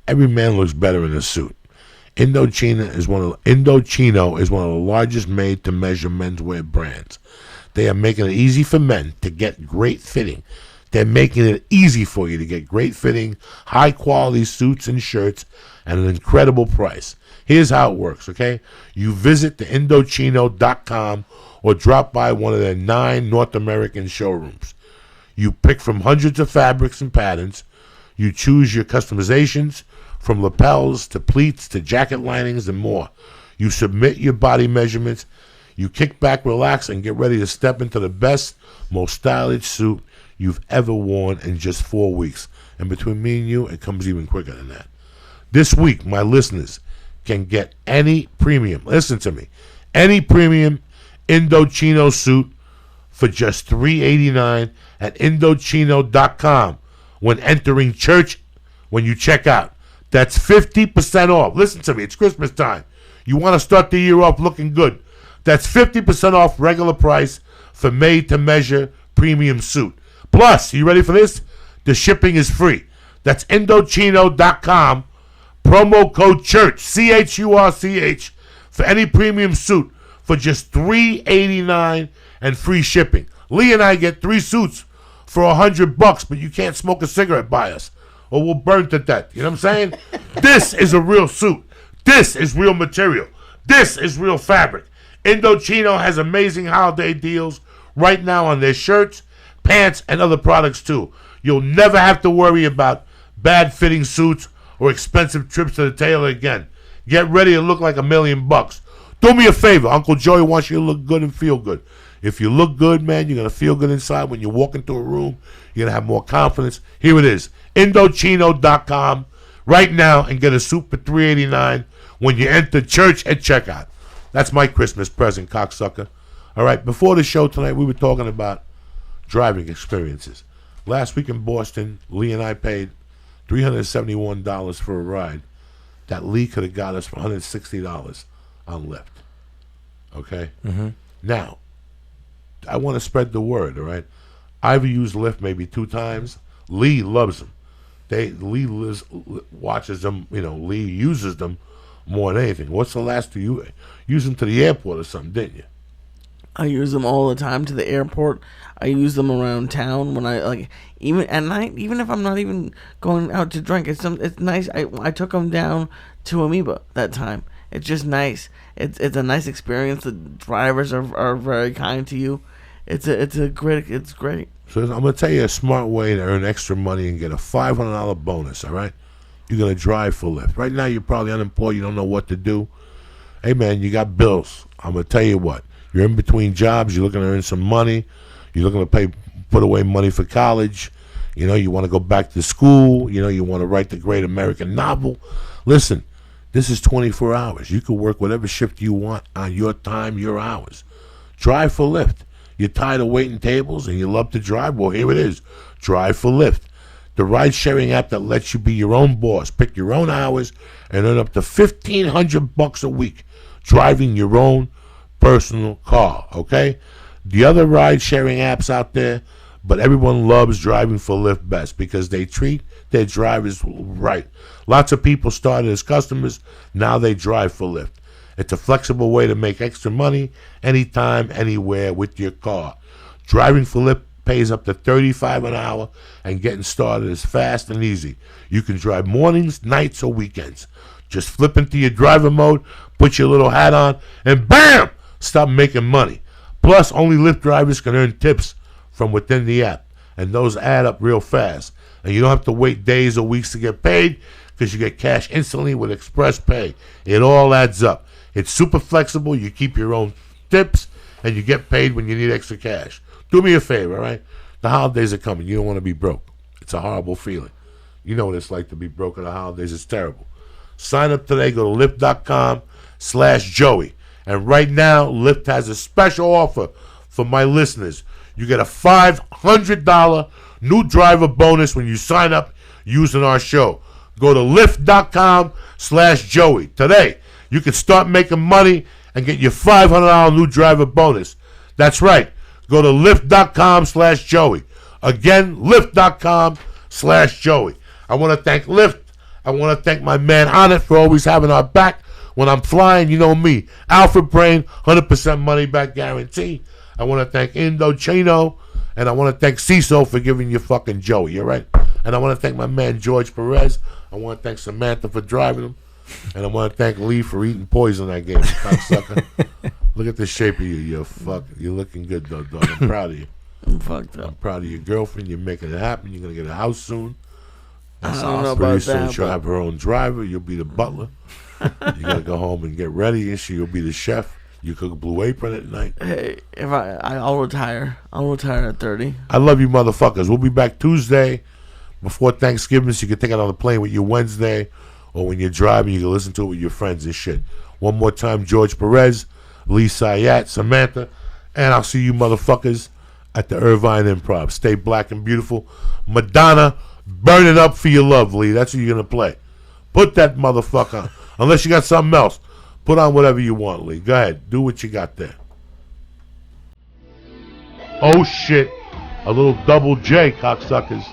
S2: every man looks better in a suit. Indochino is one of the largest made-to-measure menswear brands. They are making it easy for men to get great fitting. They're making it easy for you to get great fitting, high-quality suits and shirts at an incredible price. Here's how it works, okay? You visit the Indochino.com or drop by one of their 9 North American showrooms. You pick from hundreds of fabrics and patterns. You choose your customizations, from lapels to pleats to jacket linings and more. You submit your body measurements. You kick back, relax, and get ready to step into the best, most stylish suit you've ever worn in just 4 weeks. And between me and you, it comes even quicker than that. This week, my listeners can get any premium, listen to me, any premium Indochino suit for just $3.89 at Indochino.com when entering church when you check out. That's 50% off. Listen to me, it's Christmas time. You want to start the year off looking good. That's 50% off regular price for made-to-measure premium suit. Plus, you ready for this? The shipping is free. That's Indochino.com. Promo code CHURCH, CHURCH, for any premium suit for just $3.89 and free shipping. Lee and I get 3 suits for $100, but you can't smoke a cigarette by us, or we'll burn to death. You know what I'm saying? This is a real suit. This is real material. This is real fabric. Indochino has amazing holiday deals right now on their shirts, pants, and other products too. You'll never have to worry about bad fitting suits or expensive trips to the tailor again. Get ready to look like $1 million. Do me a favor. Uncle Joey wants you to look good and feel good. If you look good, man, you're going to feel good inside. When you walk into a room, you're going to have more confidence. Here it is. Indochino.com right now and get a suit for $3.89 when you enter church at checkout. That's my Christmas present, cocksucker. All right, before the show tonight, we were talking about driving experiences. Last week in Boston, Lee and I paid $371 for a ride that Lee could have got us for $160 on Lyft. Okay? Mm-hmm. Now, I want to spread the word, all right? I've used Lyft maybe 2 times. Lee loves them. Lee watches them, Lee uses them more than anything. What's the last you use them to the airport or something, didn't you?
S1: I use them all the time to the airport. I use them around town when I even at night, even if I'm not even going out to drink. It's nice. I took them down to Amoeba that time. It's just nice. It's a nice experience. The drivers are very kind to you. It's great.
S2: So I'm gonna tell you a smart way to earn extra money and get a $500 bonus. All right, you're gonna drive for Lyft. Right now you're probably unemployed. You don't know what to do. Hey man, you got bills. I'm gonna tell you what. You're in between jobs. You're looking to earn some money. You're looking to put away money for college. You want to go back to school. You want to write the great American novel. Listen, this is 24 hours. You can work whatever shift you want on your time, your hours. Drive for Lyft. You're tired of waiting tables and you love to drive? Well, here it is. Drive for Lyft. The ride-sharing app that lets you be your own boss, pick your own hours, and earn up to $1,500 a week driving your own personal car, okay? The other ride-sharing apps out there, but everyone loves driving for Lyft best because they treat their drivers right. Lots of people started as customers. Now they drive for Lyft. It's a flexible way to make extra money anytime, anywhere with your car. Driving for Lyft pays up to $35 an hour, and getting started is fast and easy. You can drive mornings, nights, or weekends. Just flip into your driver mode, put your little hat on, and bam! Stop making money. Plus, only Lyft drivers can earn tips from within the app, and those add up real fast. And you don't have to wait days or weeks to get paid because you get cash instantly with Express Pay. It all adds up. It's super flexible. You keep your own tips, and you get paid when you need extra cash. Do me a favor, all right? The holidays are coming. You don't want to be broke. It's a horrible feeling. You know what it's like to be broke at the holidays. It's terrible. Sign up today. Go to Lyft.com/Joey. And right now, Lyft has a special offer for my listeners. You get a $500 new driver bonus when you sign up using our show. Go to Lyft.com/Joey. Today, you can start making money and get your $500 new driver bonus. That's right. Go to Lyft.com/Joey. Again, Lyft.com/Joey. I want to thank Lyft. I want to thank my man on it for always having our back when I'm flying. You know me. Alpha Brain, 100% money back guarantee. I want to thank Indochino. And I want to thank CISO for giving you fucking Joey. You're right. And I want to thank my man George Perez. I want to thank Samantha for driving him. And I want to thank Lee for eating poison that game, cocksucker. Look at the shape of you. You're looking good, though, dog. I'm proud of you.
S1: I'm fucked up.
S2: I'm proud of your girlfriend. You're making it happen. You're going to get a house soon.
S1: I don't know about that.
S2: She'll have her own driver. You'll be the butler. You got to go home and get ready. And you'll be the chef. You cook Blue Apron at night.
S1: Hey, if I'll retire. I'll retire at 30.
S2: I love you motherfuckers. We'll be back Tuesday before Thanksgiving, so you can take it on the plane with you Wednesday, or when you're driving, you can listen to it with your friends and shit. One more time, George Perez, Lee Syatt, Samantha, and I'll see you motherfuckers at the Irvine Improv. Stay black and beautiful. Madonna, burn it up for your love, Lee. That's what you're going to play. Put that motherfucker on. Unless you got something else. Put on whatever you want, Lee. Go ahead. Do what you got there. Oh, shit. A little double J, cocksuckers.